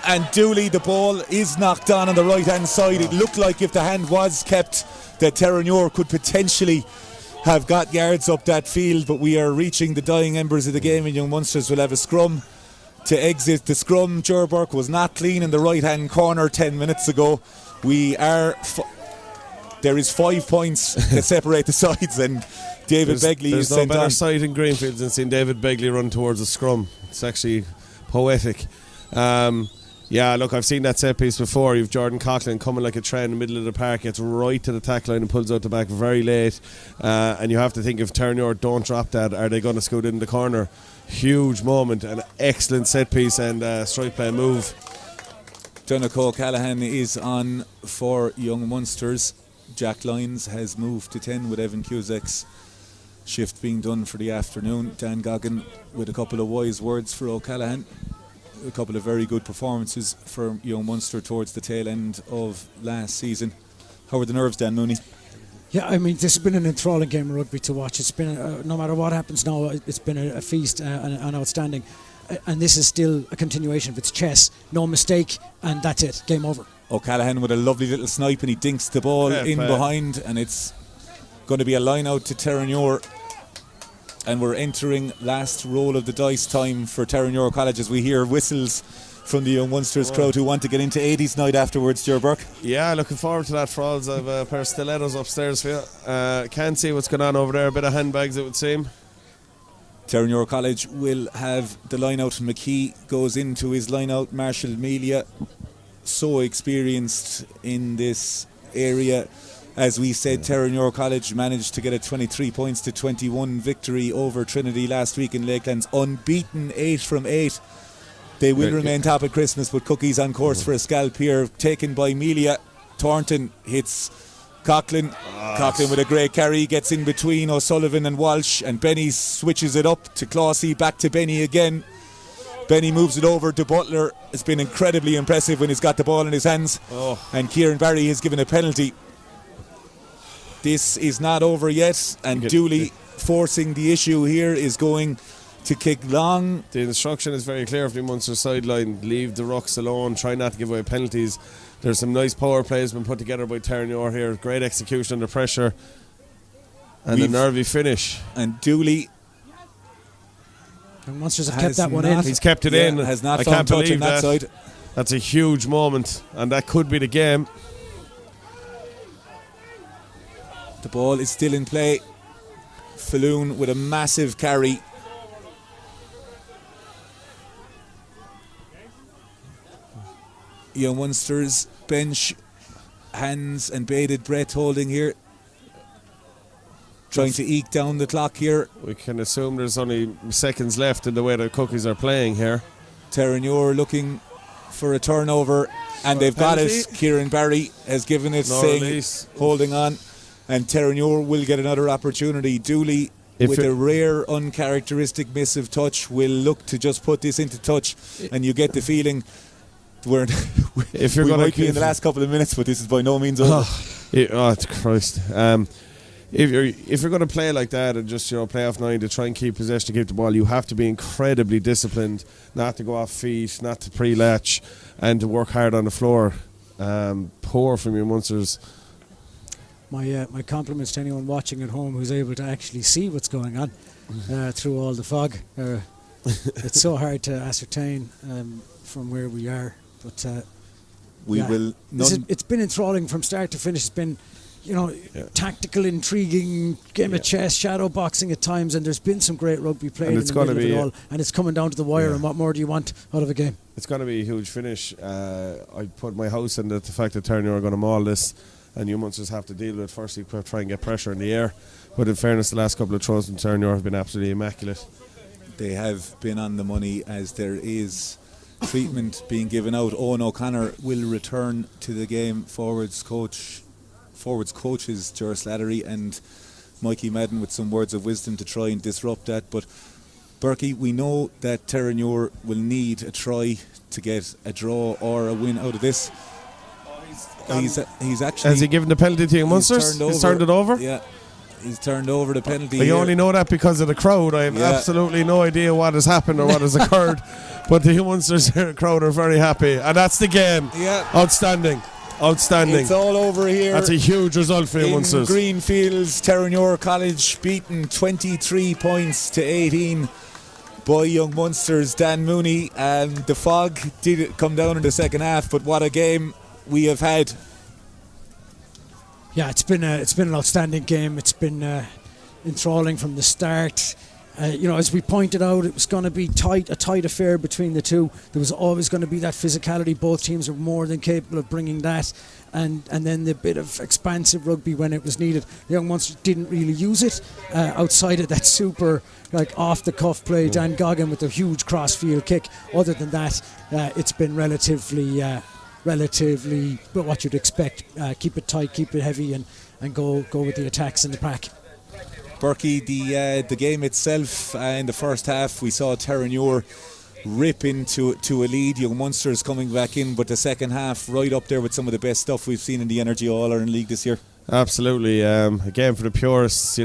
And Dooley, the ball is knocked on the right hand side. It looked like if the hand was kept, that Terenure could potentially have got yards up that field, but we are reaching the dying embers of the game, and Young Munsters will have a scrum to exit the scrum. Burke was not clean in the right hand corner 10 minutes ago. There is 5 points that separate the sides, and David Begley is sent on. There's no better sight in Greenfield than seeing David Begley run towards the scrum. It's actually poetic. Yeah, look, I've seen that set piece before. You've Jordan Coughlin coming like a train in the middle of the park, gets right to the tack line and pulls out the back very late. And you have to think, if Terenure don't drop that, are they going to scoot in the corner? Huge moment, an excellent set piece and strike play move. Donegal Callahan is on for Young Munsters. Jack Lyons has moved to 10 with Evan Cusack's shift being done for the afternoon. Dan Goggin with a couple of wise words for O'Callaghan. A couple of very good performances for Young Munster towards the tail end of last season. How are the nerves, Dan Mooney? Yeah, I mean, this has been an enthralling game of rugby to watch. It's been, no matter what happens now, it's been a feast and outstanding. And this is still a continuation of its chess. No mistake, and that's it. Game over. O'Callaghan with a lovely little snipe, and he dinks the ball behind, and it's going to be a line out to Terenure. And we're entering last roll of the dice time for Terenure College as we hear whistles from the Young Munsters crowd who want to get into 80s night afterwards. Stuart Burke. Yeah, looking forward to that, Frawls. I've a pair of stilettos upstairs for you. Can't see what's going on over there. A bit of handbags, it would seem. Terenure College will have the line out. McKee goes into his line out. Marshall Melia, so experienced in this area. As we said, Terenure College managed to get a 23 points to 21 victory over Trinity last week in Lakelands. Unbeaten, 8 from 8. They will remain top at Christmas, but Cookies on course for a scalp here. Taken by Melia. Thornton hits Coughlin. Coughlin with a great carry, gets in between O'Sullivan and Walsh, and Benny switches it up to Clausey, back to Benny again. Benny moves it over to Butler. It's been incredibly impressive when he's got the ball in his hands. And Kieran Barry has given a penalty. This is not over yet, and Dooley, forcing the issue here, is going to kick long. The instruction is very clear from the Munster sideline: leave the rucks alone, try not to give away penalties. There's some nice power plays been put together by Terenure here. Great execution under pressure, and a nervy finish. And Dooley, and Munsters have kept that one in. He's kept it in. Has not I found can't touch believe on that side. That's a huge moment, and that could be the game. The ball is still in play. Falloon with a massive carry. Young Munster's bench, hands and bated breath holding here. Trying to eke down the clock here. We can assume there's only seconds left in the way the Cookies are playing here. Terenure looking for a turnover, and they've got it. Kieran Barry has given it, saying holding on. And Terenure will get another opportunity. Dooley, with a rare, uncharacteristic miss of touch, will look to just put this into touch. And you get the feeling we might be in the last couple of minutes, but this is by no means over. Christ. If you're going to play like that and just play off 9 to try and keep possession, to keep the ball, you have to be incredibly disciplined, not to go off feet, not to pre-latch, and to work hard on the floor. Poor from your Munsters. My compliments to anyone watching at home who's able to actually see what's going on through all the fog. It's so hard to ascertain from where we are, but it's been enthralling from start to finish. It's been, tactical, intriguing game of chess, shadow boxing at times, and there's been some great rugby played in the middle of it all. And it's coming down to the wire. And what more do you want out of a game? It's going to be a huge finish. I put my house in the fact that Terenure are going to maul this. And you Munsters have to deal with it. Firstly, try and get pressure in the air. But in fairness, the last couple of throws from Terenure have been absolutely immaculate. they have been on the money, as there is treatment being given out. Owen O'Connor will return to the game. Forwards coaches Ger Slattery and Mikey Madden with some words of wisdom to try and disrupt that. But Burke, we know that Terenure will need a try to get a draw or a win out of this. He's actually... Has he given the penalty to Young Munsters? He's turned it over? Yeah. He's turned over the penalty. I only know that because of the crowd. I have absolutely no idea what has happened or what has occurred. But the Young Munsters crowd are very happy. And that's the game. Yeah. Outstanding. It's all over here. That's a huge result for Young Munsters. Greenfields, Terenure College beaten 23 points to 18 by Young Munster's Dan Mooney. And the fog did come down in the second half, but what a game we have had. Yeah, it's been an outstanding game. It's been enthralling from the start. As we pointed out, it was going to be a tight affair between the two. There was always going to be that physicality. Both teams are more than capable of bringing that, and then the bit of expansive rugby when it was needed. The Young Munsters didn't really use it outside of that super off the cuff play. Dan Goggin with a huge cross field kick. Other than that, it's been relatively what you'd expect. Keep it tight, keep it heavy, and go with the attacks in the pack. Burke, the game itself, in the first half we saw Terenure rip into a lead. Young Munsters coming back in, but the second half right up there with some of the best stuff we've seen in the Energia All-Ireland League this year. Absolutely. Again, for the purists,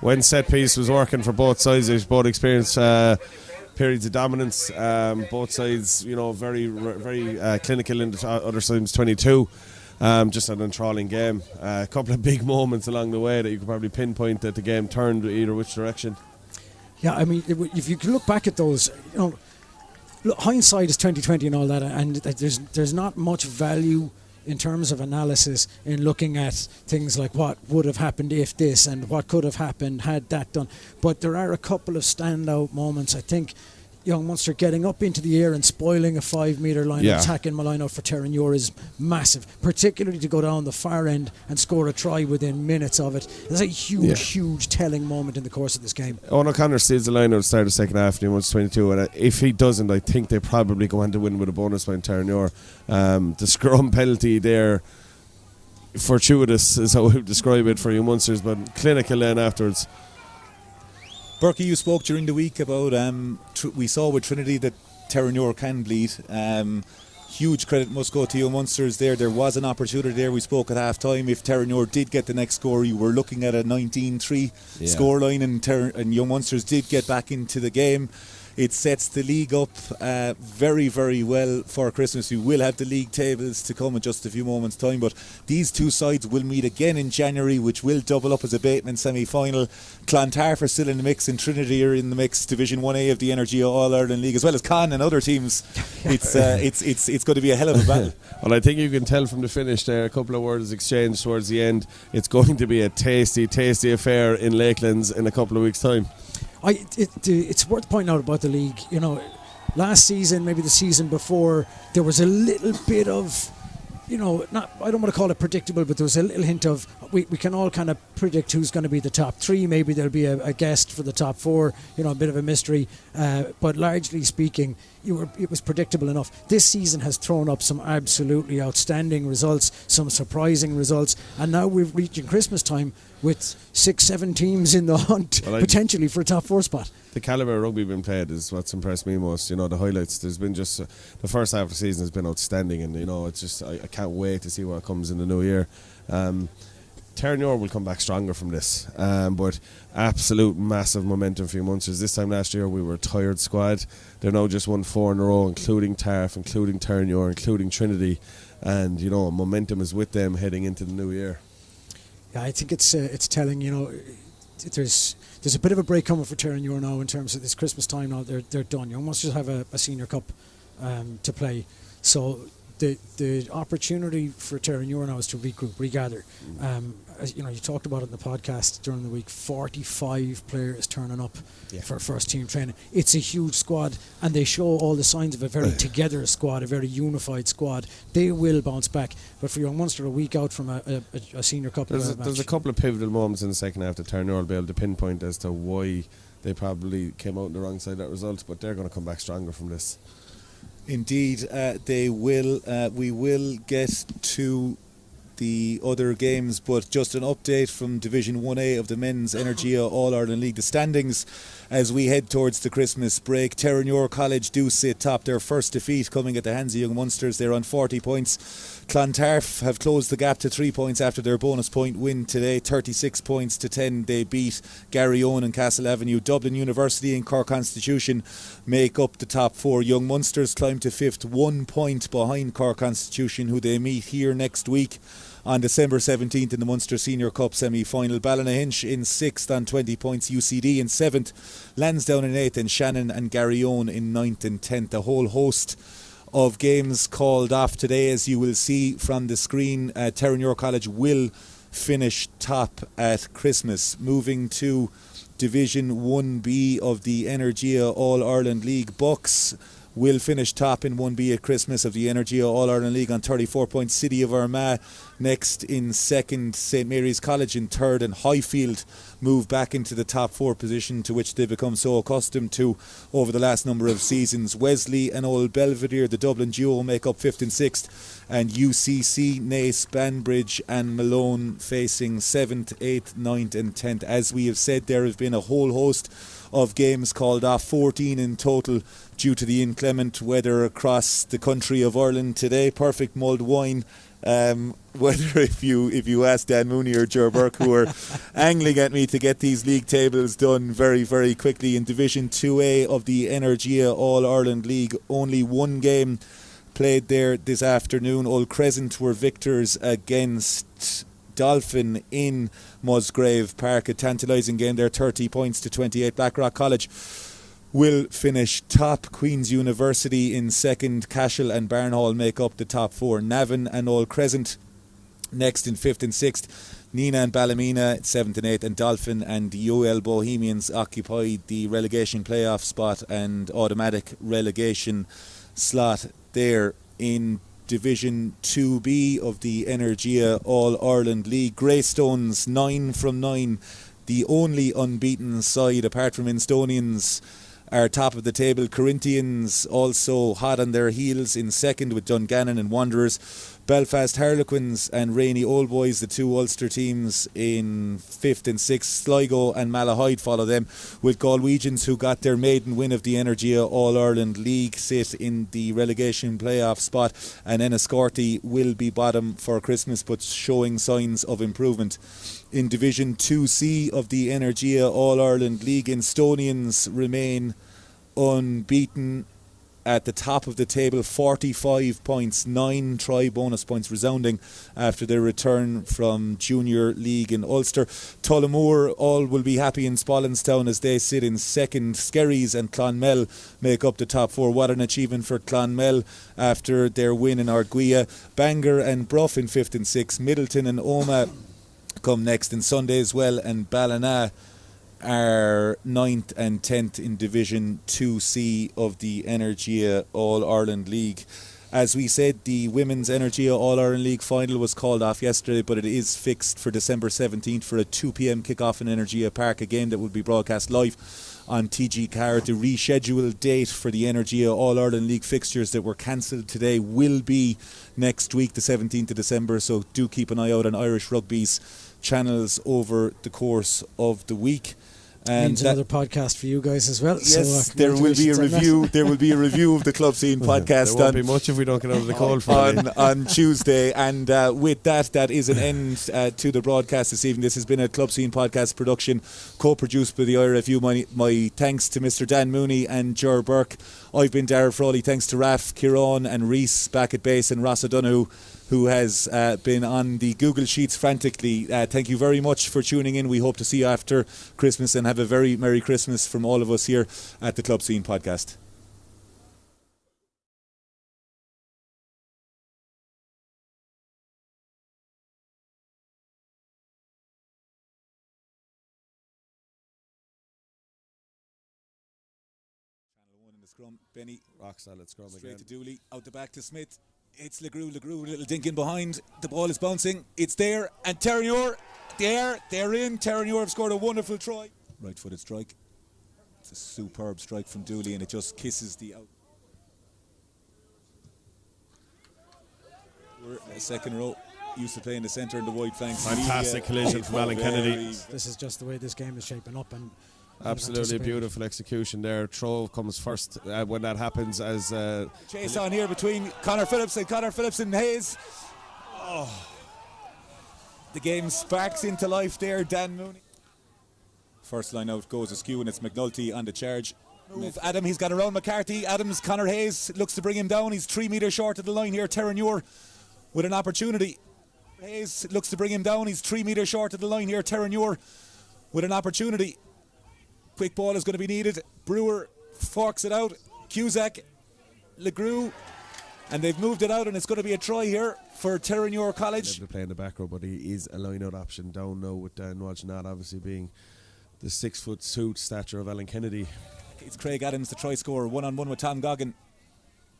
when set piece was working for both sides, they both experienced periods of dominance. Both sides, very very clinical in the other side's 22. Just an enthralling game. A couple of big moments along the way that you could probably pinpoint that the game turned either which direction. Yeah, I mean, if you can look back at those, hindsight is 20/20 and all that, and there's not much value in terms of analysis in looking at things like what would have happened if this and what could have happened had that done. But there are a couple of standout moments. I think Young Munster getting up into the air and spoiling a 5 metre line, attacking my line out for Terenure is massive, particularly to go down the far end and score a try within minutes of it. There's a huge telling moment in the course of this game. Owen O'Connor steals the line out at the start of the second half and he wants 22, and if he doesn't, I think they probably go on to win with a bonus by Terenure. The scrum penalty there, fortuitous is how I would describe it for Young Munsters, but clinical then afterwards. Burke, you spoke during the week about we saw with Trinity that Terenure can bleed. Huge credit must go to Young Munsters there. There was an opportunity there. We spoke at half time. If Terenure did get the next score, you were looking at a 19-3 scoreline, and Young Munsters did get back into the game. It sets the league up very, very well for Christmas. We will have the league tables to come in just a few moments' time, but these two sides will meet again in January, which will double up as a Bateman semi-final. Clontarf are still in the mix, and Trinity are in the mix. Division 1A of the Energia All-Ireland League, as well as Con and other teams. It's going to be a hell of a battle. Well, I think you can tell from the finish there, a couple of words exchanged towards the end. It's going to be a tasty affair in Lakelands in a couple of weeks' time. It's worth pointing out about the league. Last season, maybe the season before, there was a little bit of, I don't want to call it predictable, but there was a little hint of we can all kind of predict who's going to be the top three. Maybe there'll be a guest for the top four. A bit of a mystery. But largely speaking, it was predictable enough. This season has thrown up some absolutely outstanding results, some surprising results, and now we're reaching Christmas time with 6-7 teams in the hunt, potentially for a top four spot. The calibre of rugby being played is what's impressed me most. The highlights. There's been just the first half of the season has been outstanding, and it's just I can't wait to see what comes in the new year. Terenure will come back stronger from this, but absolute massive momentum for Young Munsters. This time last year we were a tired squad. They're now just won 4 in a row, including Tarf, including Terenure, including Trinity, and momentum is with them heading into the new year. Yeah, I think it's telling. There's a bit of a break coming for Terenure now in terms of this Christmas time. Now they're done. Young Munsters have a senior cup to play, so the opportunity for Terenure now is to regroup, regather. As you know, you talked about it in the podcast during the week. 45 players turning up for first team training. It's a huge squad, and they show all the signs of a very together squad, a very unified squad. They will bounce back. But for Young Munster, a week out from a senior cup match, there's a couple of pivotal moments in the second half that Terenure will be able to pinpoint as to why they probably came out on the wrong side of that result, but they're going to come back stronger from this. Indeed, they will. We will get to the other games, but just an update from Division 1A of the Men's Energia All-Ireland League. The standings as we head towards the Christmas break. Terenure College do sit top, their first defeat coming at the hands of Young Munsters. They're on 40 points. Clontarf have closed the gap to 3 points after their bonus point win today. 36 points to 10. They beat Garryowen and Castle Avenue. Dublin University and Cork Constitution make up the top 4. Young Munsters climb to 5th, 1 point behind Cork Constitution, who they meet here next week on December 17th in the Munster Senior Cup semi-final. Ballynahinch in 6th on 20 points, UCD in 7th, Lansdowne in 8th, and Shannon and Garryowen in 9th and 10th. A whole host of games called off today, as you will see from the screen. Terenure College will finish top at Christmas. Moving to Division 1B of the Energia All-Ireland League, Bucks will finish top in 1B at Christmas of the Energia All-Ireland League on 34 points. City of Armagh next in second, St Mary's College in third, and Highfield move back into the top 4 position to which they've become so accustomed to over the last number of seasons. Wesley and Old Belvedere, the Dublin duo, make up 5th and 6th, and UCC, Naas, Banbridge and Malone facing 7th, 8th, 9th and 10th. As we have said, there have been a whole host of games called off, 14 in total due to the inclement weather across the country of Ireland today. Perfect mulled wine. Whether if you ask Dan Mooney or Joe Burke, who are angling at me to get these league tables done very, very quickly. In Division 2A of the Energia All-Ireland League, only one game played there this afternoon. Old Crescent were victors against Dolphin in Musgrave Park. A tantalising game there, 30 points to 28. Blackrock College will finish top. Queen's University in second. Cashel and Barnhall make up the top 4. Navan and Old Crescent next in 5th and 6th. Nina and Ballymena 7th and 8th, and Dolphin and UL Bohemians occupy the relegation playoff spot and automatic relegation slot there. In Division 2B of the Energia All-Ireland League, Greystones 9 from 9, the only unbeaten side apart from Instonians, are top of the table. Corinthians also hot on their heels in second with Dungannon and Wanderers. Belfast Harlequins and Rainey Old Boys, the two Ulster teams, in 5th and 6th. Sligo and Malahide follow them, with Galwegians, who got their maiden win of the Energia All-Ireland League, sit in the relegation playoff spot, and Enniscorthy will be bottom for Christmas but showing signs of improvement. In Division 2C of the Energia All-Ireland League, Instonians remain unbeaten at the top of the table, 45 points, 9 try bonus points resounding after their return from Junior League in Ulster. Tullamore all will be happy in Spallinstown as they sit in second. Skerries and Clonmel make up the top 4. What an achievement for Clonmel after their win in Ardguia. Bangor and Bruff in 5th and 6th. Middleton and Omagh come next, and Sunday as well, and Ballina are 9th and 10th in Division 2C of the Energia All-Ireland League. As we said, the Women's Energia All-Ireland League final was called off yesterday, but it is fixed for December 17th for a 2 p.m. kick-off in Energia Park, a game that will be broadcast live on TG Car. The rescheduled date for the Energia All-Ireland League fixtures that were cancelled today will be next week, the 17th of December, so do keep an eye out on Irish Rugby's channels over the course of the week. And means another podcast for you guys as well. Yes, so, there will be a review. There will be a review of the Club Scene podcast. There won't be much if we don't get out of the cold on Tuesday. And with that is an end to the broadcast this evening. This has been a Club Scene podcast production, co-produced by the IRFU. My thanks to Mr. Dan Mooney and Ger Burke. I've been Daragh Frawley. Thanks to Raf, Kieran and Reese back at base, and Ross O'Donoghue, who has been on the Google Sheets frantically. Thank you very much for tuning in. We hope to see you after Christmas, and have a very Merry Christmas from all of us here at the Club Scene podcast. the scrum. Benny Rock solid scrum straight again. to Dooley, out the back to Smith. It's Legrue, a little dink in behind. The ball is bouncing, it's there, and Terenure, they're in. Terenure have scored a wonderful try. Right footed strike. It's a superb strike from Dooley, and it just kisses the out. We're a second row, used to play in the centre and the wide flanks. Fantastic collision from Alan Kennedy. This is just the way this game is shaping up, and Absolutely beautiful execution there. Throw comes first when that happens. As chase on here between Connor Phillips and Hayes. The game sparks into life there. Dan Mooney. First line out goes askew, and it's McNulty on the charge. Move Adam, he's got around McCarthy. Adams, Connor Hayes looks to bring him down. He's 3 metres short of the line here. Terenure with an opportunity. Hayes looks to bring him down. He's 3 metres short of the line here. Terenure with an opportunity. Quick ball is going to be needed. Brewer forks it out. Cusack, Legrue, and they've moved it out, and it's going to be a try here for Terenure College. Able to play in the back row, but he is a line-out option down now with Dan Walsh not obviously being the 6 foot suit stature of Alan Kennedy. It's Craig Adams, the try scorer, 1-on-1 with Tom Goggin.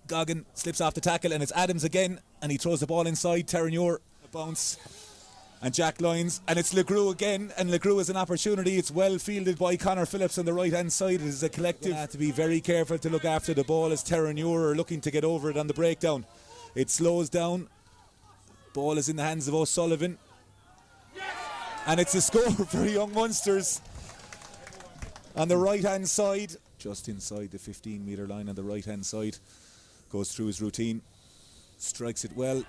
Goggin slips off the tackle, and it's Adams again, and he throws the ball inside. Terenure, a bounce. And Jack Lyons, and it's Legrue again, and Legrue is an opportunity. It's well fielded by Connor Phillips on the right hand side. It is a collective. Have to be very careful to look after the ball as Terenure are looking to get over it on the breakdown. It slows down. Ball is in the hands of O'Sullivan, and it's a score for Young Munsters on the right hand side, just inside the 15 metre line on the right hand side. Goes through his routine, strikes it well.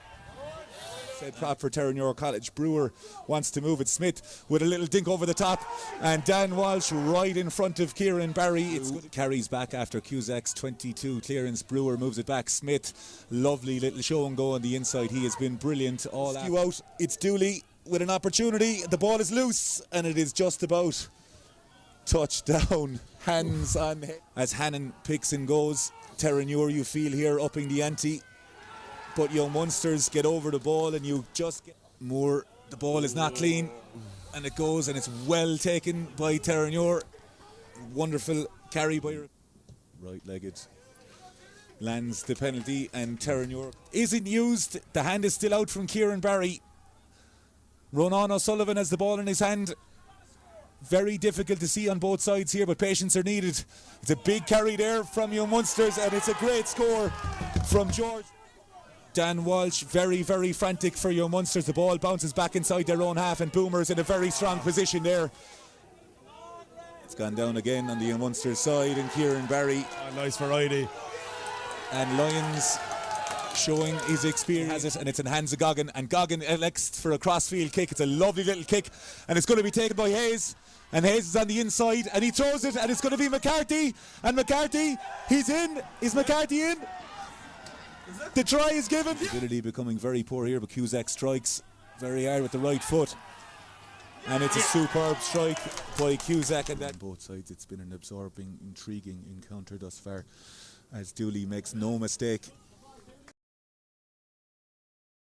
Said prop for Terenure College. Brewer wants to move it. Smith with a little dink over the top, and Dan Walsh right in front of Kieran Barry. It's good. Carries back after Cusack's 22 clearance. Brewer moves it back. Smith, lovely little show and go on the inside. He has been brilliant all out. It's Dooley with an opportunity. The ball is loose, and it is just about touchdown. Hands on head as Hannon picks and goes. Terenure, you feel here, upping the ante. But Young Munsters get over the ball, and you just get more. The ball is not clean, and it goes, and it's well taken by Terenure. Wonderful carry by right-legged. Lands the penalty, and Terenure isn't used. The hand is still out from Kieran Barry. Ronan O'Sullivan has the ball in his hand. Very difficult to see on both sides here, but patience are needed. It's a big carry there from Young Munsters, and it's a great score from George. Dan Walsh, very, very frantic for Young Munsters. The ball bounces back inside their own half, and Boomer's in a very strong position there. It's gone down again on the Young Munsters side, and Kieran Barry. Nice variety. And Lyons showing his experience has it, and it's in hands of Goggin, and Goggin elects for a crossfield kick. It's a lovely little kick, and it's going to be taken by Hayes, and Hayes is on the inside, and he throws it, and it's going to be McCarthy, and McCarthy, he's in. Is McCarthy in? The try is given. Ability becoming very poor here, but Cusack strikes very hard with the right foot, and it's a superb strike by Cusack. And that both sides, it's been an absorbing, intriguing encounter thus far, as Dooley makes no mistake.